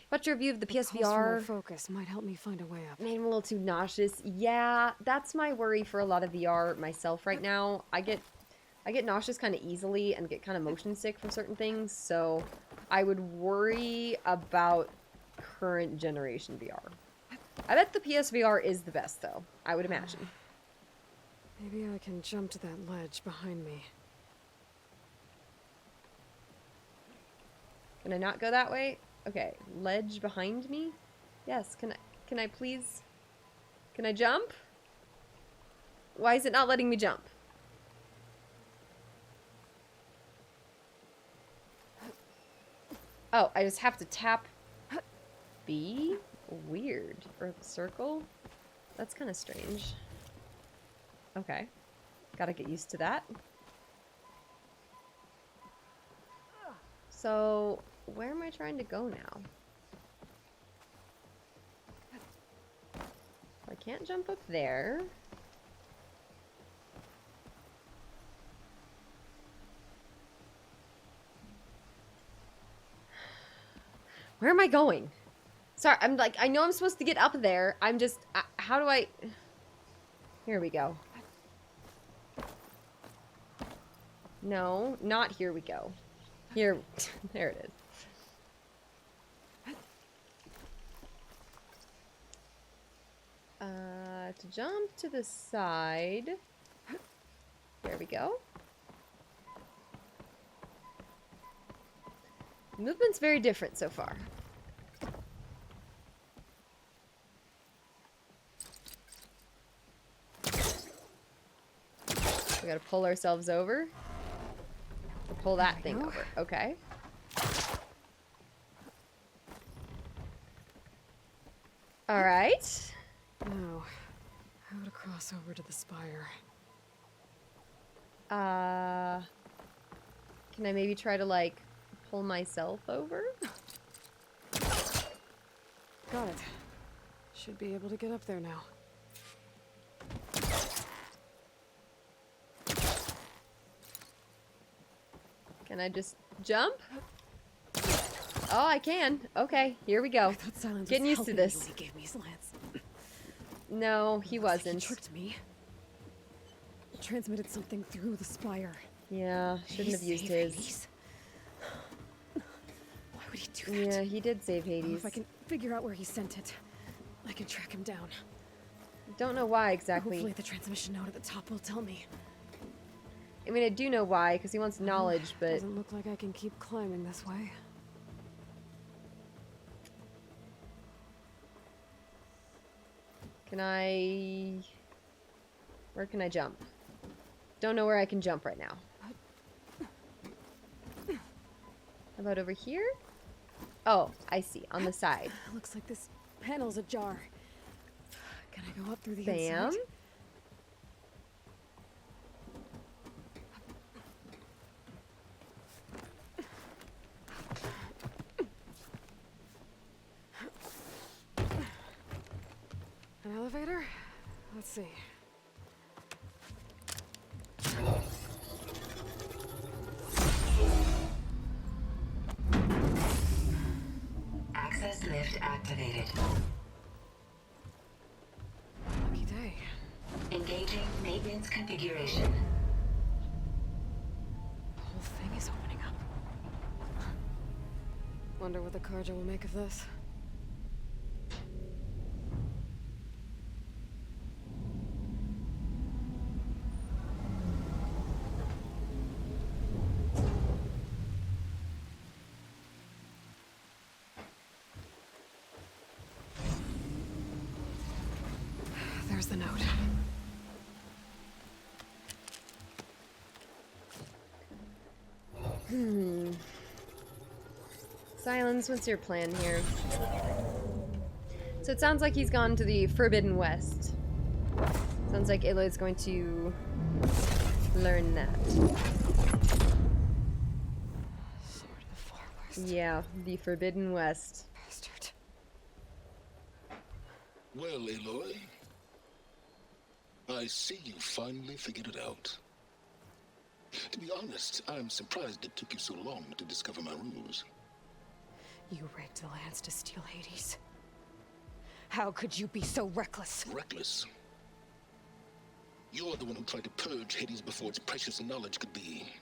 S1: What's your review of the PSVR?
S3: Focus might help me find a way up.
S1: Made him a little too nauseous. Yeah, that's my worry for a lot of VR myself right now. I get nauseous kind of easily and get kind of motion sick from certain things, so I would worry about current generation VR. I bet the PSVR is the best, though. I would imagine.
S3: Maybe I can jump to that ledge behind me.
S1: Can I not go that way? Okay, ledge behind me? Yes, can I please? Can I jump? Why is it not letting me jump? Oh, I just have to tap B? Weird. Or circle? That's kind of strange. Okay. Gotta get used to that. So, where am I trying to go now? I can't jump up there. Where am I going? Sorry, I'm like, I know I'm supposed to get up there. I'm just, how do I... Here we go. No, not here we go. Here, there it is. To jump to the side. There we go. Movement's very different so far. We gotta pull ourselves over. Or pull that thing over. Okay. Alright.
S3: Now, how to cross over to the spire?
S1: Can I maybe try to, like, pull myself over?
S3: Got it. Should be able to get up there now.
S1: Can I just jump? Oh, I can. Okay, here we go. Getting used to this.
S3: He gave me slants.
S1: No, he wasn't.
S3: He tricked me. Transmitted something through the spire.
S1: Yeah, shouldn't have used his.
S3: Hades? Why would he do that?
S1: Yeah, he did save Hades.
S3: If I can figure out where he sent it, I can track him down.
S1: Don't know why exactly.
S3: Hopefully the transmission node at the top will tell me.
S1: I mean, I do know why, because he wants knowledge, but...
S3: Doesn't look like I can keep climbing this way.
S1: Can I... Where can I jump? Don't know where I can jump right now. How about over here? Oh, I see. On the side.
S3: Looks like this panel's ajar. Can I go up through the
S1: Bam.
S3: inside? An elevator? Let's see.
S13: Access lift activated.
S3: Lucky day.
S13: Engaging maintenance configuration.
S3: The whole thing is opening up. Wonder what the Carja will make of this. There's the note.
S1: Silence, what's your plan here? So it sounds like he's gone to the Forbidden West. Sounds like Aloy's going to learn that.
S3: Sword of the Far West.
S1: Yeah, the Forbidden West.
S3: Bastard.
S2: Well, Aloy, I see you finally figured it out. To be honest, I'm surprised it took you so long to discover my ruse.
S3: You rigged the lands to steal Hades. How could you be so reckless?
S2: Reckless? You're the one who tried to purge Hades before its precious knowledge could be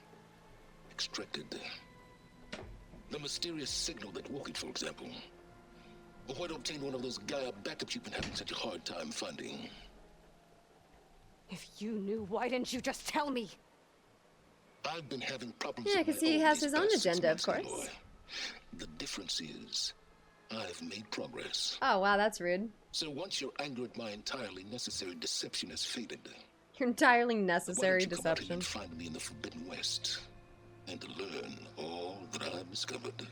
S2: extracted. The mysterious signal that woke it, for example. Or why to obtain one of those Gaia backups you've been having such a hard time finding.
S3: If you knew, why didn't you just tell me?
S2: I've been having problems.
S1: Yeah, because he has his own
S2: past 6
S1: agenda, of
S2: months,
S1: course.
S2: Aloy. The difference is, I've made progress.
S1: Oh, wow, that's rude.
S2: So once your anger at my entirely necessary deception has faded,
S1: Your entirely necessary
S2: why don't you come out here
S1: deception.
S2: and find me in the Forbidden West, and learn all that I've discovered.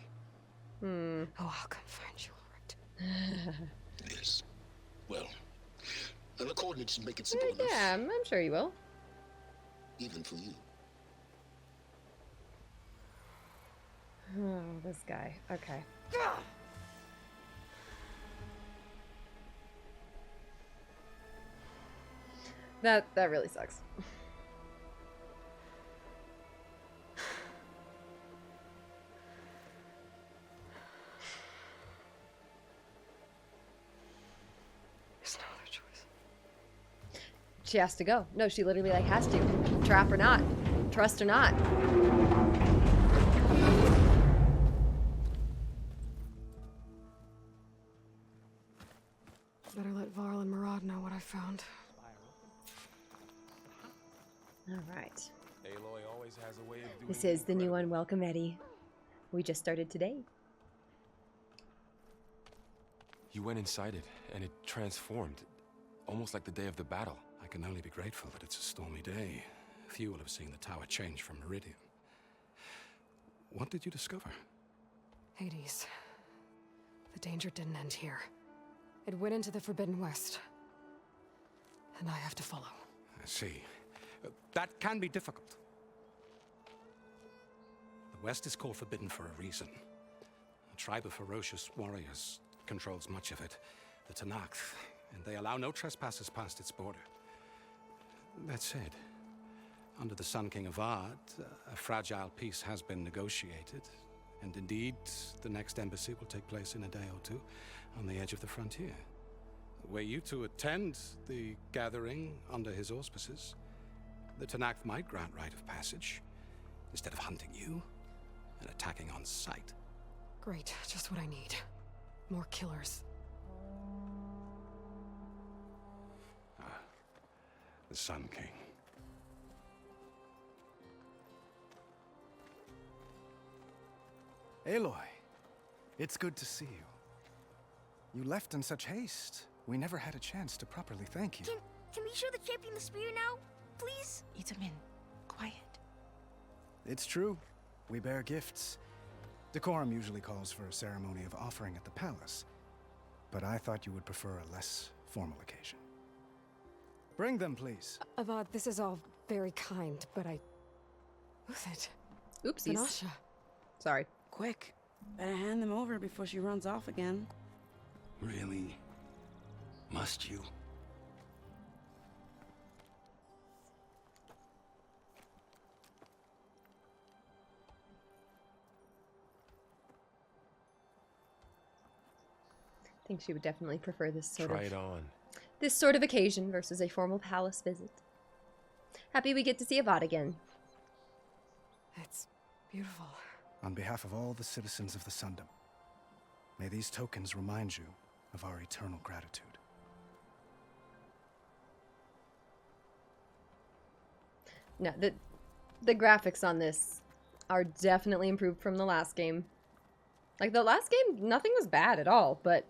S3: Oh, I'll come find you, all right.
S2: Yes. Well, and the coordinates should make it simple enough,
S1: Yeah, I'm sure you will.
S2: even for you.
S1: Oh, this guy. Okay. That really sucks. She has to go. No, she literally like has to. Trap or not. Trust or not.
S3: Better let Varl and Murad know what I found.
S1: Alright.
S4: Aloy always has a way of doing
S1: This is the new Unwelcome Eddie. We just started today.
S4: You went inside it, and it transformed. Almost like the day of the battle.
S9: I can only be grateful that it's a stormy day. Few will have seen the tower change from Meridian. What did you discover?
S3: Hades. The danger didn't end here. It went into the Forbidden West. And I have to follow.
S9: I see. That can be difficult. The West is called Forbidden for a reason. A tribe of ferocious warriors controls much of it. The Tenakth, and they allow no trespassers past its border. That said, under the Sun King Avad, a fragile peace has been negotiated, and indeed, the next embassy will take place in a day or two on the edge of the frontier. Were you to attend the gathering under his auspices, the Tenakth might grant right of passage, instead of hunting you and attacking on sight.
S3: Great, just what I need. More killers.
S9: The Sun King.
S14: Aloy, it's good to see you. You left in such haste. We never had a chance to properly thank you.
S15: Can we show the champion the spear now? Please? Itamin, quiet.
S14: It's true. We bear gifts. Decorum usually calls for a ceremony of offering at the palace, but I thought you would prefer a less formal occasion. Bring them, please.
S3: Avad, this is all very kind, but I... Who's it?
S1: Oopsies.
S3: Nasha.
S1: Sorry.
S10: Quick. Better hand them over before she runs off again.
S6: Really? Must you?
S1: I think she would definitely prefer this sort
S4: Try
S1: of
S4: it on.
S1: This sort of occasion versus a formal palace visit. Happy we get to see Avad again.
S3: It's beautiful.
S14: On behalf of all the citizens of the Sundom, may these tokens remind you of our eternal gratitude.
S1: No, the graphics on this are definitely improved from the last game. Like, the last game, nothing was bad at all, but...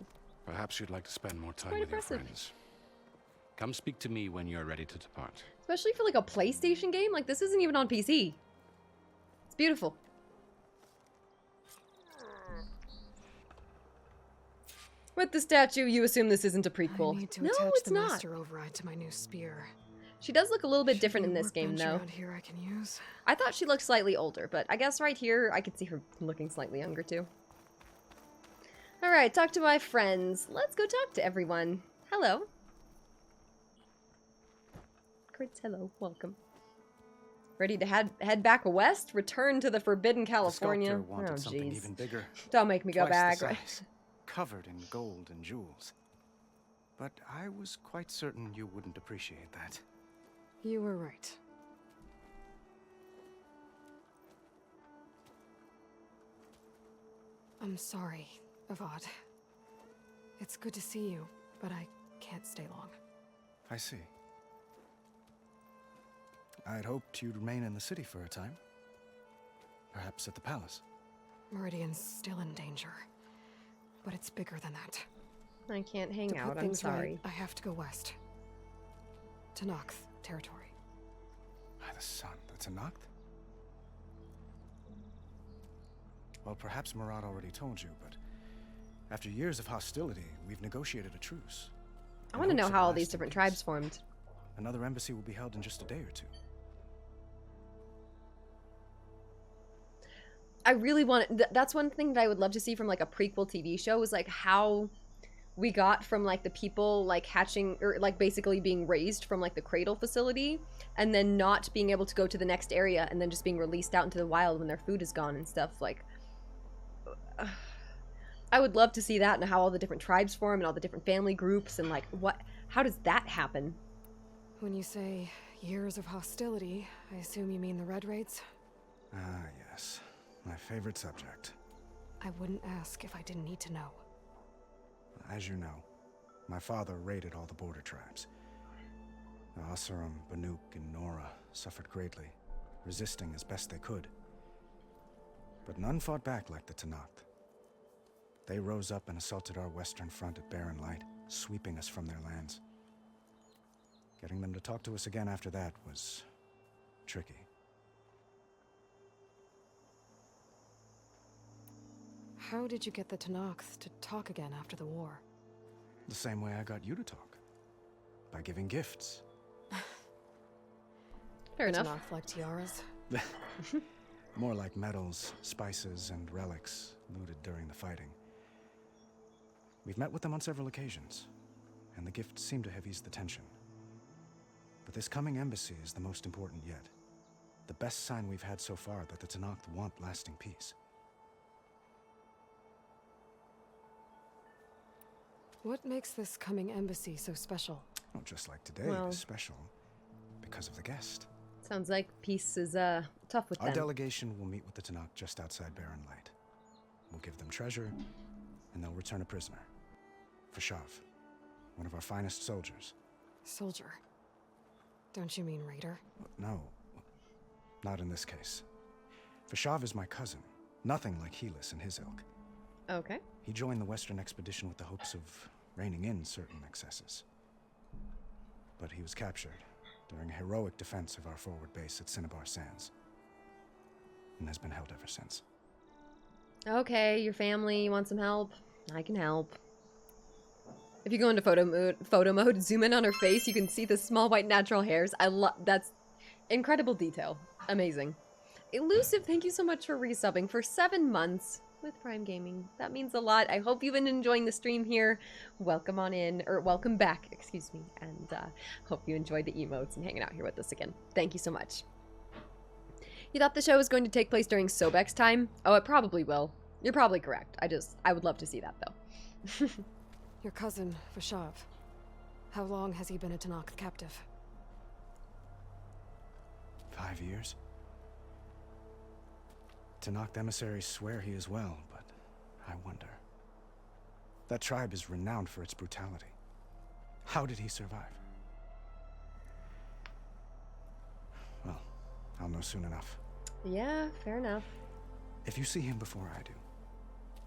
S9: Perhaps you'd like to spend more time
S1: Quite
S9: with
S1: impressive.
S9: your friends. Come speak to me when you're ready to depart.
S1: Especially for, like, a PlayStation game. Like, this isn't even on PC. It's beautiful. With the statue, you assume this isn't a prequel.
S3: I need to
S1: No,
S3: attach
S1: it's
S3: the
S1: not.
S3: master override to my new spear.
S1: She does look a little bit
S3: Should
S1: different
S3: be
S1: in
S3: a
S1: this game,
S3: workbench
S1: though.
S3: around here I can use.
S1: I thought she looked slightly older, but I guess right here, I could see her looking slightly younger, too. Alright, talk to my friends. Let's go talk to everyone. Hello. Crits, hello. Welcome. Ready to head back west? Return to the Forbidden California?
S14: The sculptor wanted something
S1: jeez.
S14: even bigger.
S1: Don't make me go
S14: Twice the
S1: back.
S14: size, covered in gold and jewels. But I was quite certain you wouldn't appreciate that.
S3: You were right. I'm sorry, Avad. It's good to see you, but I can't stay long.
S14: I see. I'd hoped you'd remain in the city for a time. Perhaps at the palace.
S3: Meridian's still in danger, but it's bigger than that.
S1: I can't hang
S3: To
S1: out,
S3: put
S1: I'm
S3: things
S1: sorry.
S3: right, I have to go west. To Tenakth territory.
S14: By the sun, the Tenakth? Well, perhaps Murad already told you, but after years of hostility, we've negotiated a truce.
S1: I want to know how all these different tribes formed.
S14: Another embassy will be held in just a day or two.
S1: I really want that's one thing that I would love to see from like a prequel TV show is like how we got from like the people like hatching or like basically being raised from like the cradle facility and then not being able to go to the next area and then just being released out into the wild when their food is gone and stuff. Like I would love to see that and how all the different tribes form and all the different family groups and like how does that happen?
S3: When you say years of hostility, I assume you mean the Red Raids?
S14: Ah, yes. My favorite subject.
S3: I wouldn't ask if I didn't need to know.
S14: As you know, my father raided all the border tribes. The Asuram, Banuk, and Nora suffered greatly, resisting as best they could. But none fought back like the Tenakth. They rose up and assaulted our western front at Barren Light, sweeping us from their lands. Getting them to talk to us again after that was tricky.
S3: How did you get the Tenakth to talk again after the war?
S14: The same way I got you to talk. By giving gifts.
S1: Fair enough.
S3: Tenakth like tiaras?
S14: More like medals, spices, and relics looted during the fighting. We've met with them on several occasions, and the gifts seem to have eased the tension. But this coming embassy is the most important yet. The best sign we've had so far that the Tenakth want lasting peace.
S3: What makes this coming embassy so special?
S14: Oh, just like today,
S1: Well,
S14: is special because of the guest.
S1: Sounds like peace is tough with
S14: Our
S1: them.
S14: delegation will meet with the Tenakth just outside Barren Light. We'll give them treasure, and they'll return a prisoner. Fashav, one of our finest soldiers.
S3: Soldier? Don't you mean raider?
S14: No, not in this case. Fashav is my cousin, nothing like Helis and his ilk.
S1: Okay.
S14: He joined the Western expedition with the hopes of reining in certain excesses. But he was captured during a heroic defense of our forward base at Cinnabar Sands, and has been held ever since.
S1: Okay, your family, you want some help? I can help. If you go into photo mode, zoom in on her face, you can see the small white natural hairs. I love that's incredible detail. Amazing. Elusive, thank you so much for resubbing for 7 months with Prime Gaming. That means a lot. I hope you've been enjoying the stream here. Welcome on in, or welcome back, excuse me, and hope you enjoyed the emotes and hanging out here with us again. Thank you so much. You thought the show was going to take place during Sobek's time? Oh, it probably will. You're probably correct. I would love to see that, though.
S3: Your cousin, Fashav. How long has he been a Tenakth captive?
S14: 5 years. Tenakth emissaries swear he is well, but I wonder. That tribe is renowned for its brutality. How did he survive? Well, I'll know soon enough.
S1: Yeah, fair enough.
S14: If you see him before I do,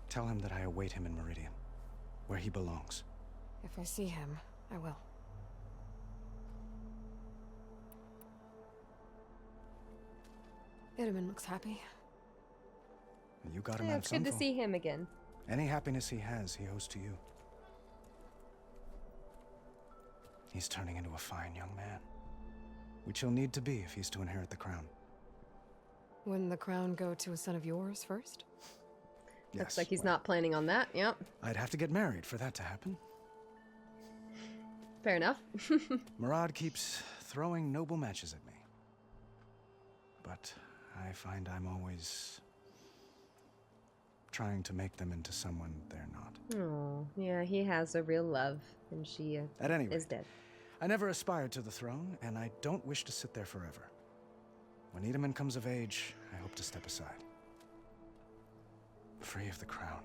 S14: tell him that I await him in Meridian, where he belongs.
S3: If I see him, I will. Itaman looks happy.
S14: You got him
S1: Yeah,
S14: out of
S1: it's
S14: some
S1: good to
S14: form.
S1: see him again.
S14: Any happiness he has, he owes to you. He's turning into a fine young man, which he'll need to be if he's to inherit the crown.
S3: Wouldn't the crown go to a son of yours first?
S1: Looks like he's not planning on that, yep.
S14: I'd have to get married for that to happen.
S1: Fair enough.
S14: Murad keeps throwing noble matches at me. But I find I'm always trying to make them into someone they're not.
S1: Oh, yeah, he has a real love, and she
S14: At any rate,
S1: is dead.
S14: I never aspired to the throne, and I don't wish to sit there forever. When Itaman comes of age, I hope to step aside. Free of the crown.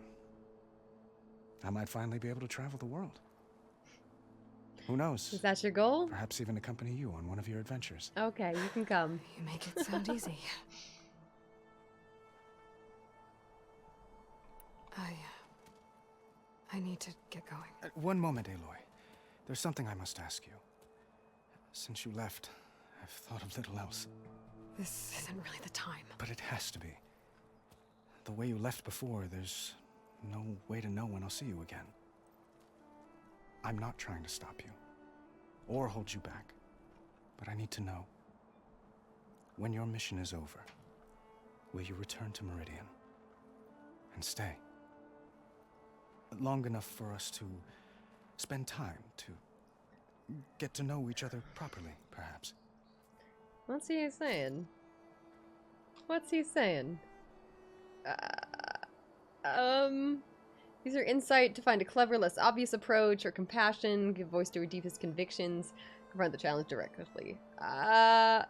S14: I might finally be able to travel the world. Who knows?
S1: Is that your goal?
S14: Perhaps even accompany you on one of your adventures.
S1: Okay, you can come.
S3: You make it sound easy. I need to get going.
S14: One moment, Aloy. There's something I must ask you. Since you left, I've thought of little else.
S3: This isn't really the time.
S14: But it has to be. The way you left before, there's no way to know when I'll see you again. I'm not trying to stop you, or hold you back. But I need to know, when your mission is over, will you return to Meridian and stay? Long enough for us to spend time, to get to know each other properly, perhaps.
S1: What's he saying? What's he saying? Use your insight to find a clever, less obvious approach, or compassion, give voice to her deepest convictions, Confront the challenge directly. And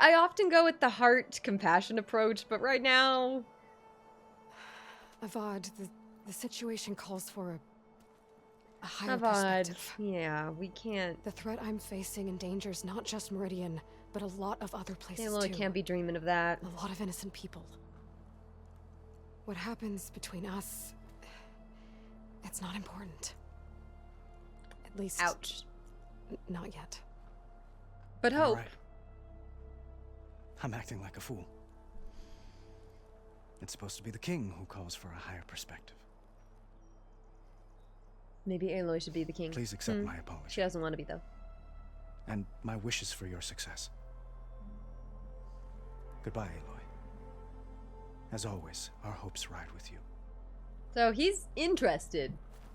S1: I often go with the heart compassion approach, but right now...
S3: Avad, the situation calls for a higher
S1: Avad,
S3: perspective.
S1: yeah, we can't...
S3: The threat I'm facing endangers not just Meridian, but a lot of other places
S1: Aloy
S3: too.
S1: can't be dreaming of that.
S3: A lot of innocent people. What happens between us... it's not important. At least...
S1: Ouch.
S3: Not yet.
S1: But hope.
S14: Right. I'm acting like a fool. It's supposed to be the king who calls for a higher perspective.
S1: Maybe Aloy should be the king.
S14: Please accept my apology.
S1: She doesn't want to be, though.
S14: And my wishes for your success. Goodbye, Aloy. As always, our hopes ride with you.
S1: So he's interested.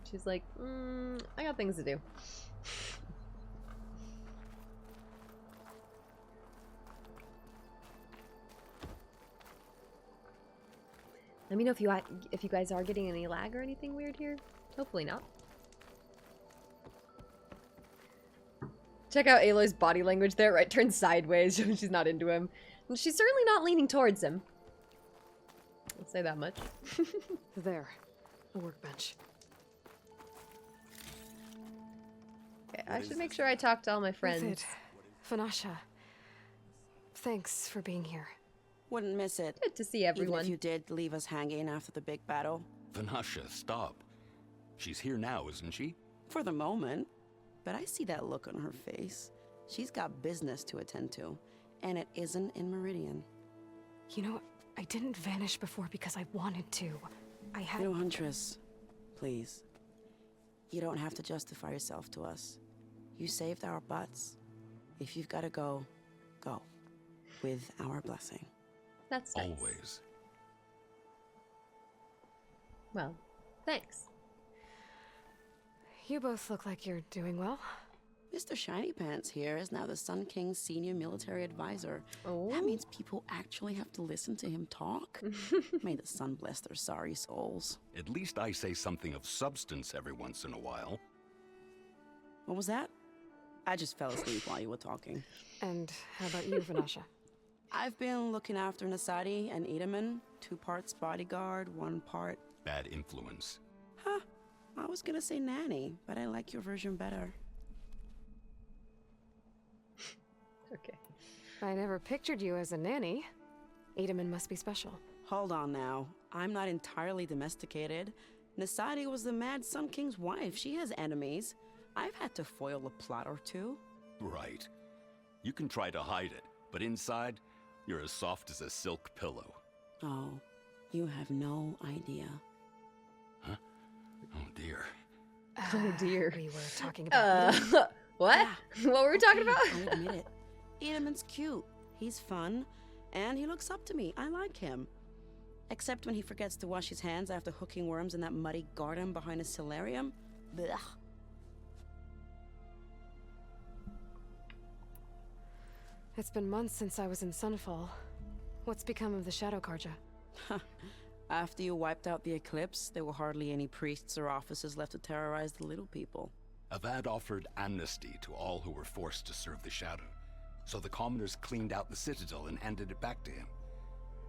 S1: She's like, I got things to do. Let me know if you guys are getting any lag or anything weird here. Hopefully not. Check out Aloy's body language there, right? Turns sideways. She's not into him. And she's certainly not leaning towards him. I'll say that much.
S3: There. A workbench.
S1: Okay, I should make sure I talk to all my friends.
S3: Vanasha. Thanks for being here.
S10: Wouldn't miss it.
S1: Good to see everyone.
S10: Even if you did leave us hanging after the big battle.
S9: Vanasha, stop. She's here now, isn't she?
S10: For the moment. But I see that look on her face. She's got business to attend to. And it isn't in Meridian.
S3: You know, I didn't vanish before because I wanted to. I had...
S10: You know, Huntress, please. You don't have to justify yourself to us. You saved our butts. If you've got to go, go. With our blessing.
S1: That's nice.
S9: Always.
S1: Well, thanks.
S3: You both look like you're doing well.
S10: Mr. Shiny Pants here is now the Sun King's senior military advisor.
S1: Oh.
S10: That means people actually have to listen to him talk. May the sun bless their sorry souls.
S9: At least I say something of substance every once in a while.
S10: What was that? I just fell asleep while you were talking.
S3: And how about you, Vanasha?
S10: I've been looking after Nasadi and Edaman. 2 parts bodyguard, 1 part...
S9: Bad influence.
S10: Huh. I was gonna say nanny, but I like your version better.
S1: Okay.
S3: I never pictured you as a nanny. Edaman must be special.
S10: Hold on now. I'm not entirely domesticated. Nasadi was the Mad Sun King's wife. She has enemies. I've had to foil a plot or 2.
S9: Right. You can try to hide it, but inside, you're as soft as a silk pillow.
S10: Oh, you have no idea.
S9: Huh? Oh dear.
S1: Oh dear.
S3: We were talking about Edaman.
S1: What?
S10: Yeah.
S1: What were we talking about?
S10: I'll admit it. Edaman's cute. He's fun. And he looks up to me. I like him. Except when he forgets to wash his hands after hooking worms in that muddy garden behind a solarium. Blech.
S3: It's been months since I was in Sunfall. What's become of the Shadow Karja?
S10: After you wiped out the eclipse, there were hardly any priests or officers left to terrorize the little people.
S9: Avad offered amnesty to all who were forced to serve the Shadow. So the commoners cleaned out the citadel and handed it back to him.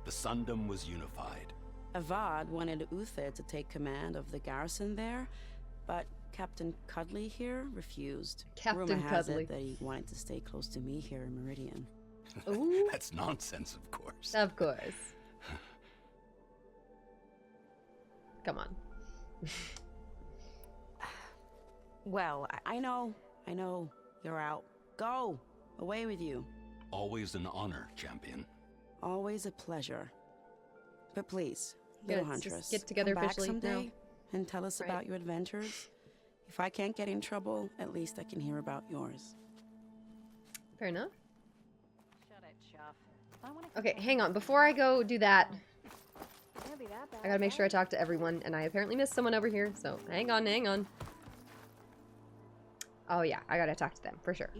S9: The Sundom was unified.
S10: Avad wanted Uther to take command of the garrison there, but Captain Cuddly here refused.
S1: Captain
S10: Rumor has
S1: Cuddly.
S10: it that he wanted to stay close to me here in Meridian.
S1: Ooh.
S9: That's nonsense, of course.
S1: Of course. Come on.
S10: Well, I know. You're out. Go! Away with you.
S9: Always an honor, champion.
S10: Always a pleasure. But please,
S1: Yeah,
S10: little
S1: let's just
S10: Huntress,
S1: get together
S10: come back
S1: officially
S10: someday
S1: now.
S10: and tell us
S1: Right.
S10: about your adventures. If I can't get in trouble, at least I can hear about yours.
S1: Fair enough.
S12: Shut it, Chuff.
S1: Okay, hang on. Before I go do that,
S12: Can't be that bad,
S1: I gotta make sure I
S12: right?
S1: talk to everyone, and I apparently missed someone over here, so hang on. Oh yeah, I gotta talk to them, for sure.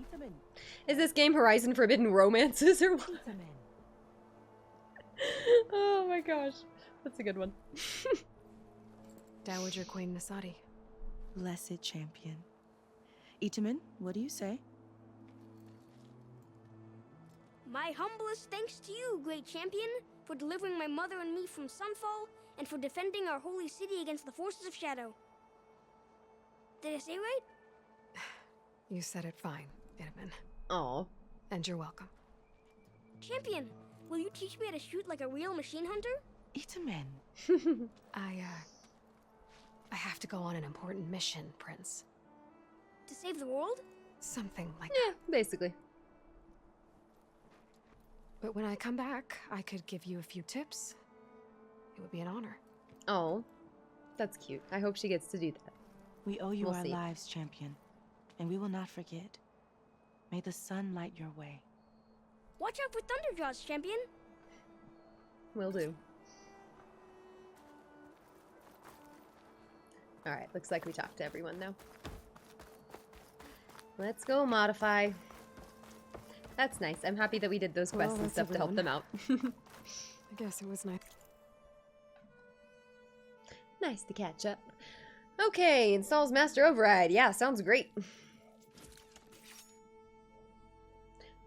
S1: Is this game Horizon Forbidden Romances or what? Oh my gosh. That's a good one.
S3: Dowager Queen Nasadi.
S16: Blessed champion. Itamen, what do you say?
S15: My humblest thanks to you, great champion, for delivering my mother and me from Sunfall, and for defending our holy city against the forces of Shadow. Did I say right?
S3: You said it fine, Itamen.
S1: Oh.
S3: And you're welcome.
S15: Champion, will you teach me how to shoot like a real machine hunter?
S16: Itamen.
S3: I have to go on an important mission, Prince.
S15: To save the world?
S3: Something like
S1: Yeah, basically.
S3: But when I come back, I could give you a few tips. It would be an honor.
S1: Oh, that's cute. I hope she gets to do that.
S16: We owe you
S1: We'll
S16: our
S1: see.
S16: lives, champion. And we will not forget. May the sun light your way.
S15: Watch out for Thunderjaws, champion.
S1: Will do. Alright, looks like we talked to everyone now. Let's go modify. That's nice. I'm happy that we did those quests
S3: Well,
S1: and
S3: that's
S1: stuff to help them out.
S3: I guess it was nice.
S1: Nice to catch up. Okay, installs master override. Yeah, sounds great.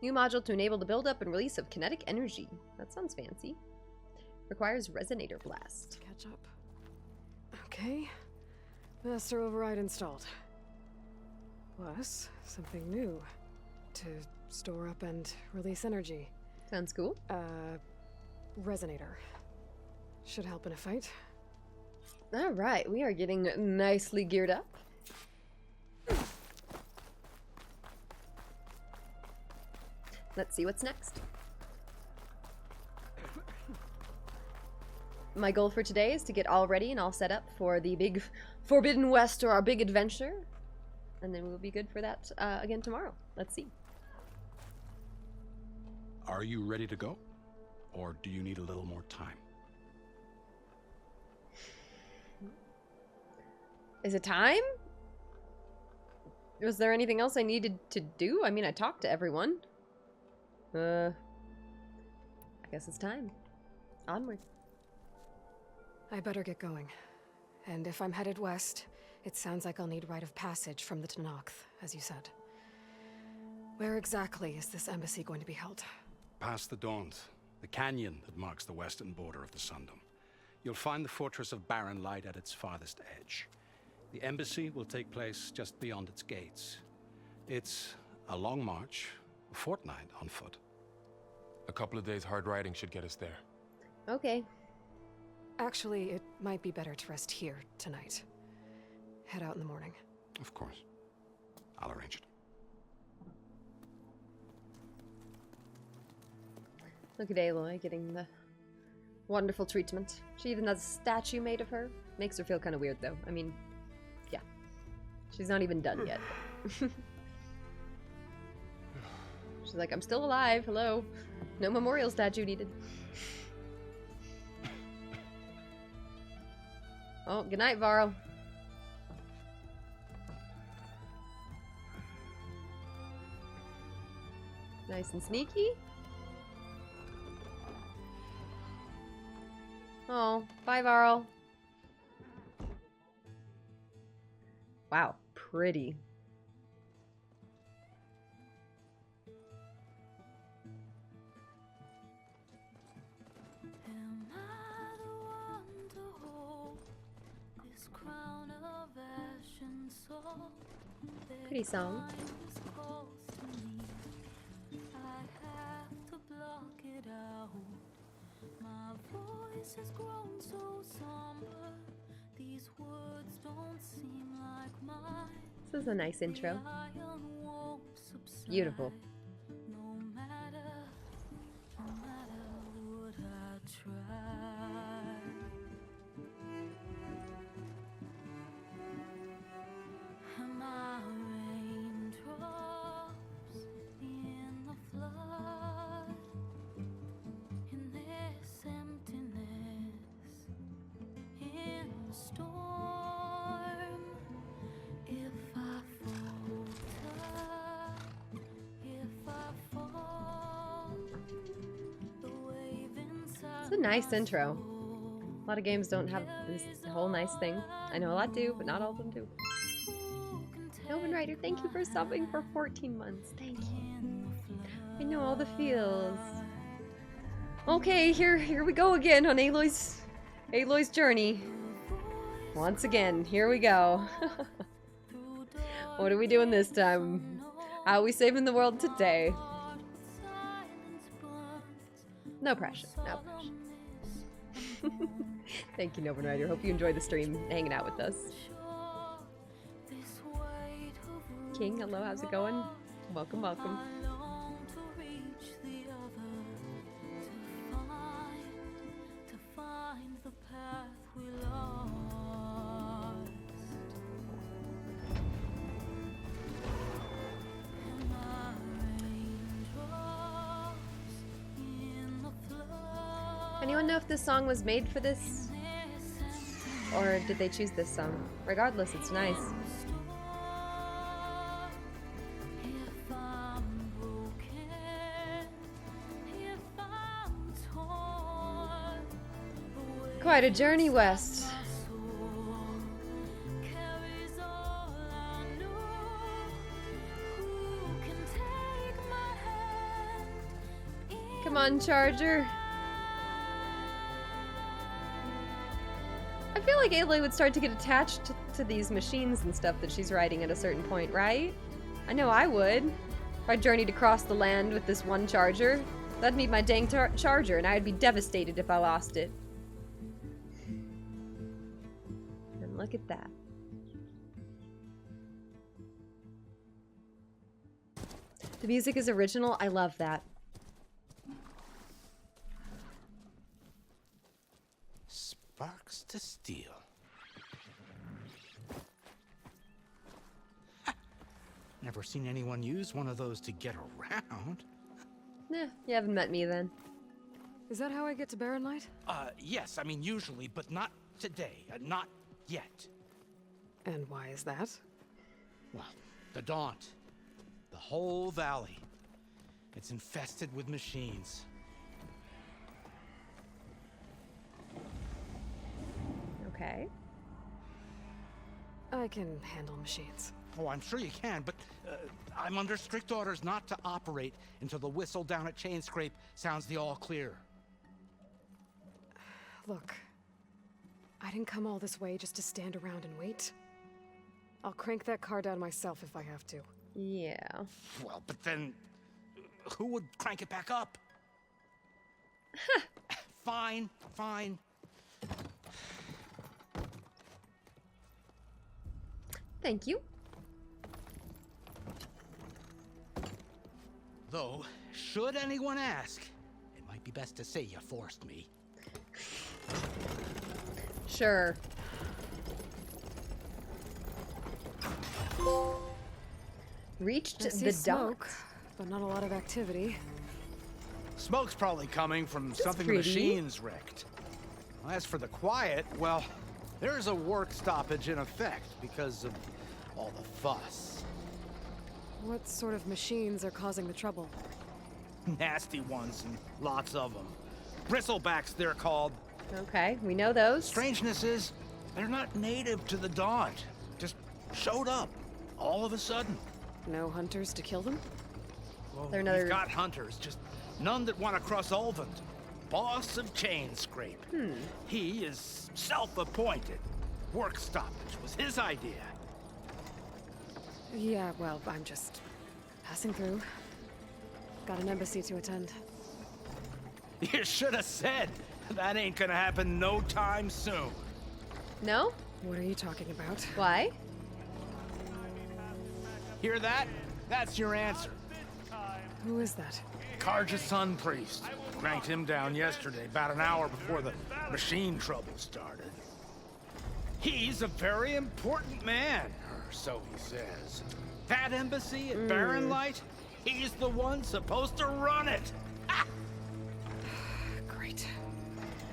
S1: New module to enable the buildup and release of kinetic energy. That sounds fancy. Requires resonator blast.
S3: Catch up. Okay. Master override installed. Plus, something new. To store up and release energy.
S1: Sounds cool.
S3: Resonator. Should help in a fight.
S1: Alright, we are getting nicely geared up. Let's see what's next. My goal for today is to get all ready and all set up for the big Forbidden West, or our big adventure. And then we'll be good for that again tomorrow. Let's see.
S9: Are you ready to go? Or do you need a little more time?
S1: Is it time? Was there anything else I needed to do? I mean, I talked to everyone. I guess it's time. Onward.
S3: I better get going. And if I'm headed west, it sounds like I'll need rite of passage from the Tenakth, as you said. Where exactly is this embassy going to be held?
S9: Past the Dawns, the canyon that marks the western border of the Sundom. You'll find the fortress of Barren Light at its farthest edge. The embassy will take place just beyond its gates. It's a long march, a fortnight on foot.
S4: A couple of days hard riding should get us there.
S1: Okay.
S3: Actually, it might be better to rest here tonight. Head out in the morning.
S9: Of course. I'll arrange it.
S1: Look at Aloy getting the wonderful treatment. She even has a statue made of her. Makes her feel kind of weird, though. I mean, yeah. She's not even done yet. She's like, I'm still alive. Hello. No memorial statue needed. Oh, good night, Varl. Nice and sneaky. Oh, bye, Varl. Wow, pretty. Pretty song. This is a nice intro. Beautiful. It's a nice intro. A lot of games don't have this whole nice thing. I know a lot do, but not all of them do. Novan Rider, thank you for subbing for 14 months. Thank you. I know all the feels. Okay, here we go again on Aloy's journey. Once again, here we go. What are we doing this time? How are we saving the world today? No pressure, no pressure. Thank you, Novan Rider. Hope you enjoyed the stream, hanging out with us. King, hello, how's it going? Welcome, welcome. Anyone know if this song was made for this? Or did they choose this song? Regardless, it's nice. Quite a journey west. Come on, Charger. I feel like Aloy would start to get attached to these machines and stuff that she's riding at a certain point, right? I know I would. If I journeyed across the land with this one Charger, that'd need my dang Charger, and I'd be devastated if I lost it. And look at that. The music is original. I love that.
S9: Sparks to steel. Never seen anyone use one of those to get around.
S1: Nah, you haven't met me then.
S3: Is that how I get to Barren Light?
S9: Yes, I mean usually, but not today. Not yet.
S3: And why is that?
S9: Well, the Daunt. The whole valley. It's infested with machines.
S1: Okay.
S3: I can handle machines.
S9: Oh, I'm sure you can, but I'm under strict orders not to operate until the whistle down at Chain Scrape sounds the all clear.
S3: Look, I didn't come all this way just to stand around and wait. I'll crank that car down myself if I have to.
S1: Yeah.
S9: Well, but then who would crank it back up? Fine, fine.
S1: Thank you.
S9: Though, should anyone ask, it might be best to say you forced me.
S1: Sure. Reached the
S3: smoke, but not a lot of activity.
S9: Smoke's probably coming from something the machines wrecked. As for the quiet, well, there's a work stoppage in effect because of all the fuss.
S3: What sort of machines are causing the trouble?
S9: Nasty ones, and lots of them. Bristlebacks, they're called.
S1: Okay, we know those.
S9: Strangeness is, they're not native to the Daunt. Just showed up, all of a sudden.
S3: No hunters to kill them?
S9: Well,
S1: they're another...
S9: we've got hunters, just none that want to cross Ulvund. Boss of Chain Scrape. He is self-appointed. Work stoppage was his idea.
S3: Yeah, well, I'm just passing through. Got an embassy to attend.
S9: You should have said. That ain't gonna happen no time soon.
S1: No?
S3: What are you talking about?
S1: Why?
S9: Hear that? That's your answer.
S3: Who is that?
S9: Karja's Sun Priest. Cranked him down yesterday, about an hour before the machine trouble started. He's a very important man, or so he says. That embassy at Barren Light, he's the one supposed to run it.
S3: Great.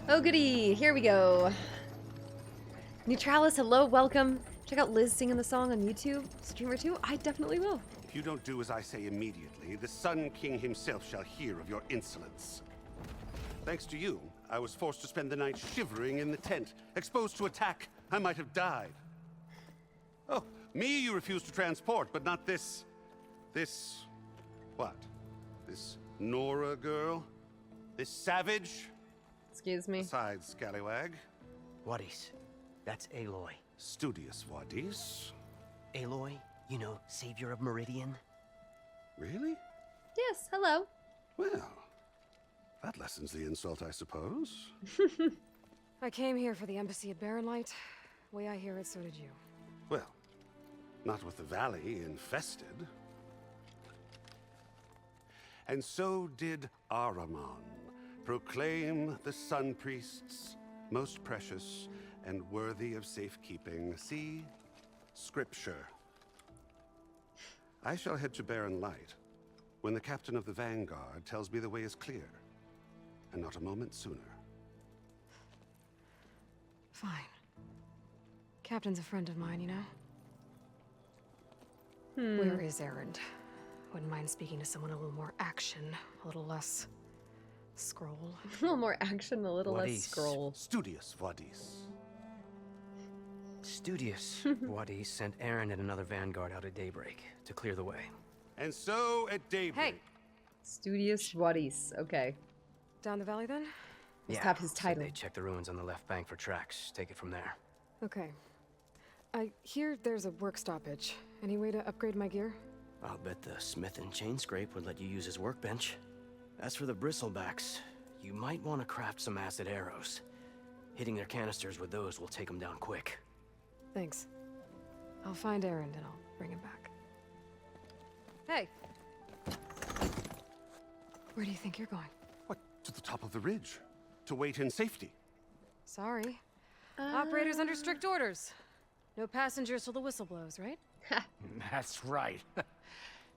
S1: Oh goody, here we go. Neutralis, hello, welcome. Check out Liz singing the song on YouTube. Streamer 2, I definitely will.
S17: If you don't do as I say immediately, the Sun King himself shall hear of your insolence. Thanks to you, I was forced to spend the night shivering in the tent. Exposed to attack, I might have died. Oh, Me you refuse to transport, but not this... what? This Nora girl? This savage?
S1: Excuse me.
S17: Besides, scallywag.
S18: Wadis. That's Aloy.
S17: Studious Wadis.
S18: Aloy, you know, savior of Meridian.
S17: Really?
S1: Yes, hello.
S17: Well, that lessens the insult, I suppose.
S3: I came here for the embassy at Barren Light. Way I hear it, so did you.
S17: Well, not with the valley infested. And so did Ahriman proclaim the Sun Priests most precious and worthy of safekeeping. See? Scripture. I shall head to Barren Light when the captain of the Vanguard tells me the way is clear, and not a moment sooner.
S3: Fine. Captain's a friend of mine, you know? Where is Erend? Wouldn't mind speaking to someone a little more action, a little less scroll.
S1: A little more action, a little less scroll.
S17: Studious Wadis.
S18: Studious Wadis sent Erend and another Vanguard out at daybreak to clear the way.
S17: And so at daybreak...
S3: Hey!
S1: Studious Wadis, okay.
S3: Down the valley then?
S1: Let's have his title.
S18: They check the ruins on the left bank for tracks. Take it from there.
S3: Okay. I hear there's a work stoppage. Any way to upgrade my gear?
S18: I'll bet the smith and chain scrape would let you use his workbench. As for the bristlebacks, you might want to craft some acid arrows. Hitting their canisters with those will take them down quick.
S3: Thanks. I'll find Erend and I'll bring him back. Hey! Where do you think you're going?
S17: What? To the top of the ridge. To wait in safety.
S3: Sorry. Operators under strict orders. No passengers till the whistle blows, right?
S19: That's right.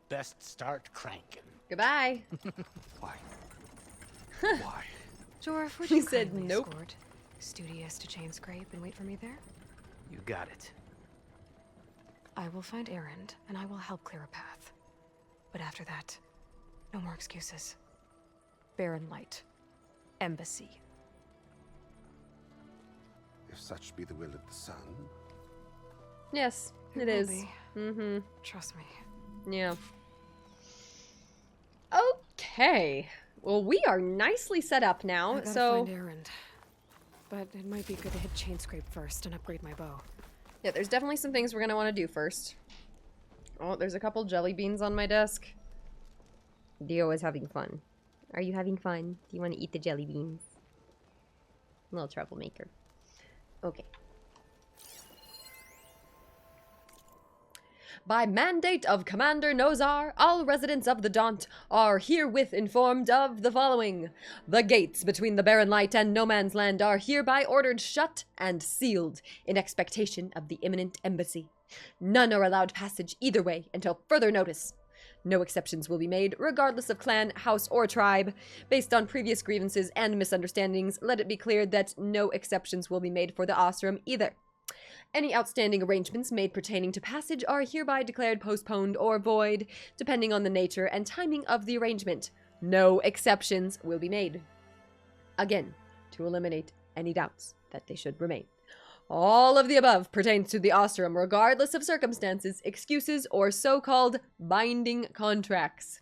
S19: Best start cranking.
S1: Goodbye.
S17: Why? Why?
S3: Jorf, would
S1: He
S3: you
S1: said
S3: kindly
S1: nope.
S3: escort Studious to chain scrape and wait for me there?
S18: You got it.
S3: I will find Erend, and I will help clear a path. But after that, no more excuses. Barren Light. Embassy.
S17: If such be the will of the sun.
S1: Yes, it
S3: will
S1: is.
S3: be.
S1: Mm-hmm.
S3: Trust me.
S1: Yeah. Okay. Well, we are nicely set up now,
S3: I gotta
S1: so...
S3: find Erend. But it might be good to hit chain scrape first and upgrade my bow.
S1: Yeah, there's definitely some things we're gonna want to do first. Oh, there's a couple jelly beans on my desk. Dio is having fun. Are you having fun? Do you want to eat the jelly beans? Little troublemaker. Okay. By mandate of Commander Nozar, all residents of the Daunt are herewith informed of the following. The gates between the Barren Light and No Man's Land are hereby ordered shut and sealed in expectation of the imminent embassy. None are allowed passage either way until further notice. No exceptions will be made, regardless of clan, house, or tribe. Based on previous grievances and misunderstandings, let it be clear that no exceptions will be made for the Osram either. Any outstanding arrangements made pertaining to passage are hereby declared postponed or void, depending on the nature and timing of the arrangement. No exceptions will be made. Again, to eliminate any doubts that they should remain. All of the above pertains to the Ostrom, regardless of circumstances, excuses, or so-called binding contracts.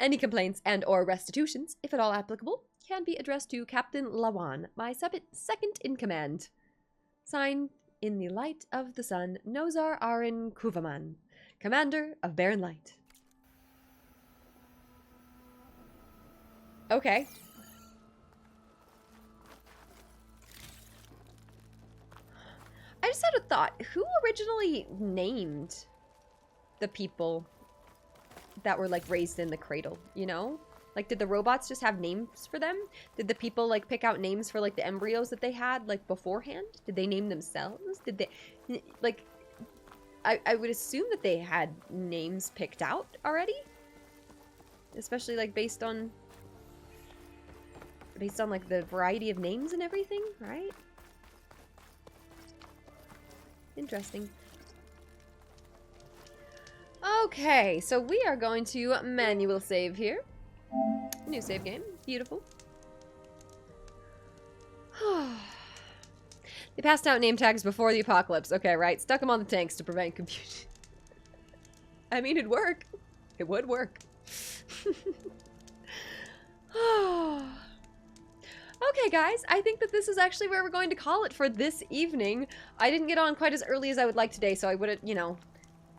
S1: Any complaints and or restitutions, if at all applicable, can be addressed to Captain Lawan, my second in command. Signed, in the light of the sun, Nozar Arin Kuvaman, Commander of Barren Light. Okay. I just had a thought. Who originally named the people that were, like, raised in the cradle, you know? Like, did the robots just have names for them? Did the people, like, pick out names for, like, the embryos that they had, like, beforehand? Did they name themselves? Did they, like, I would assume that they had names picked out already? Especially, like, based on, like, the variety of names and everything, right? Interesting. Okay, so we are going to manual save here. New save game. Beautiful. They passed out name tags before the apocalypse. Okay, right. Stuck them on the tanks to prevent confusion. I mean, it'd work. It would work. Okay, guys, I think that this is actually where we're going to call it for this evening. I didn't get on quite as early as I would like today, so I would have, you know,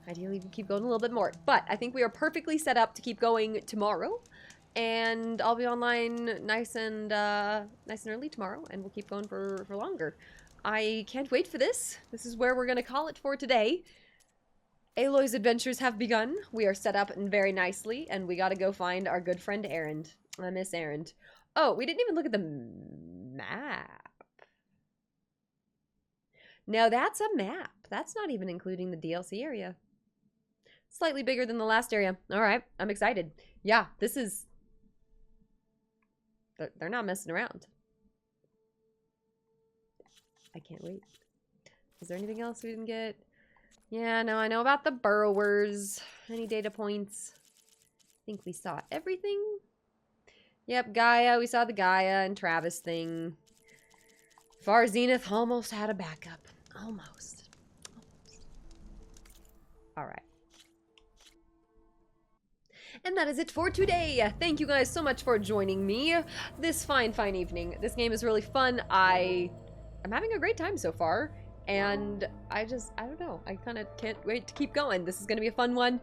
S1: ideally keep going a little bit more. But I think we are perfectly set up to keep going tomorrow, and I'll be online nice and early tomorrow, and we'll keep going for longer. I can't wait for this. This is where we're going to call it for today. Aloy's adventures have begun. We are set up very nicely, and we got to go find our good friend Erend. I miss Erend. Oh, we didn't even look at the map. No, that's a map. That's not even including the DLC area. Slightly bigger than the last area. All right, I'm excited. Yeah, this is... They're not messing around. I can't wait. Is there anything else we didn't get? Yeah, no, I know about the burrowers. Any data points? I think we saw everything. Yep, Gaia. We saw the Gaia and Travis thing. Far Zenith almost had a backup. Almost. Alright. And that is it for today. Thank you guys so much for joining me this fine evening. This game is really fun. I'm having a great time so far. And I don't know. I kind of can't wait to keep going. This is going to be a fun one.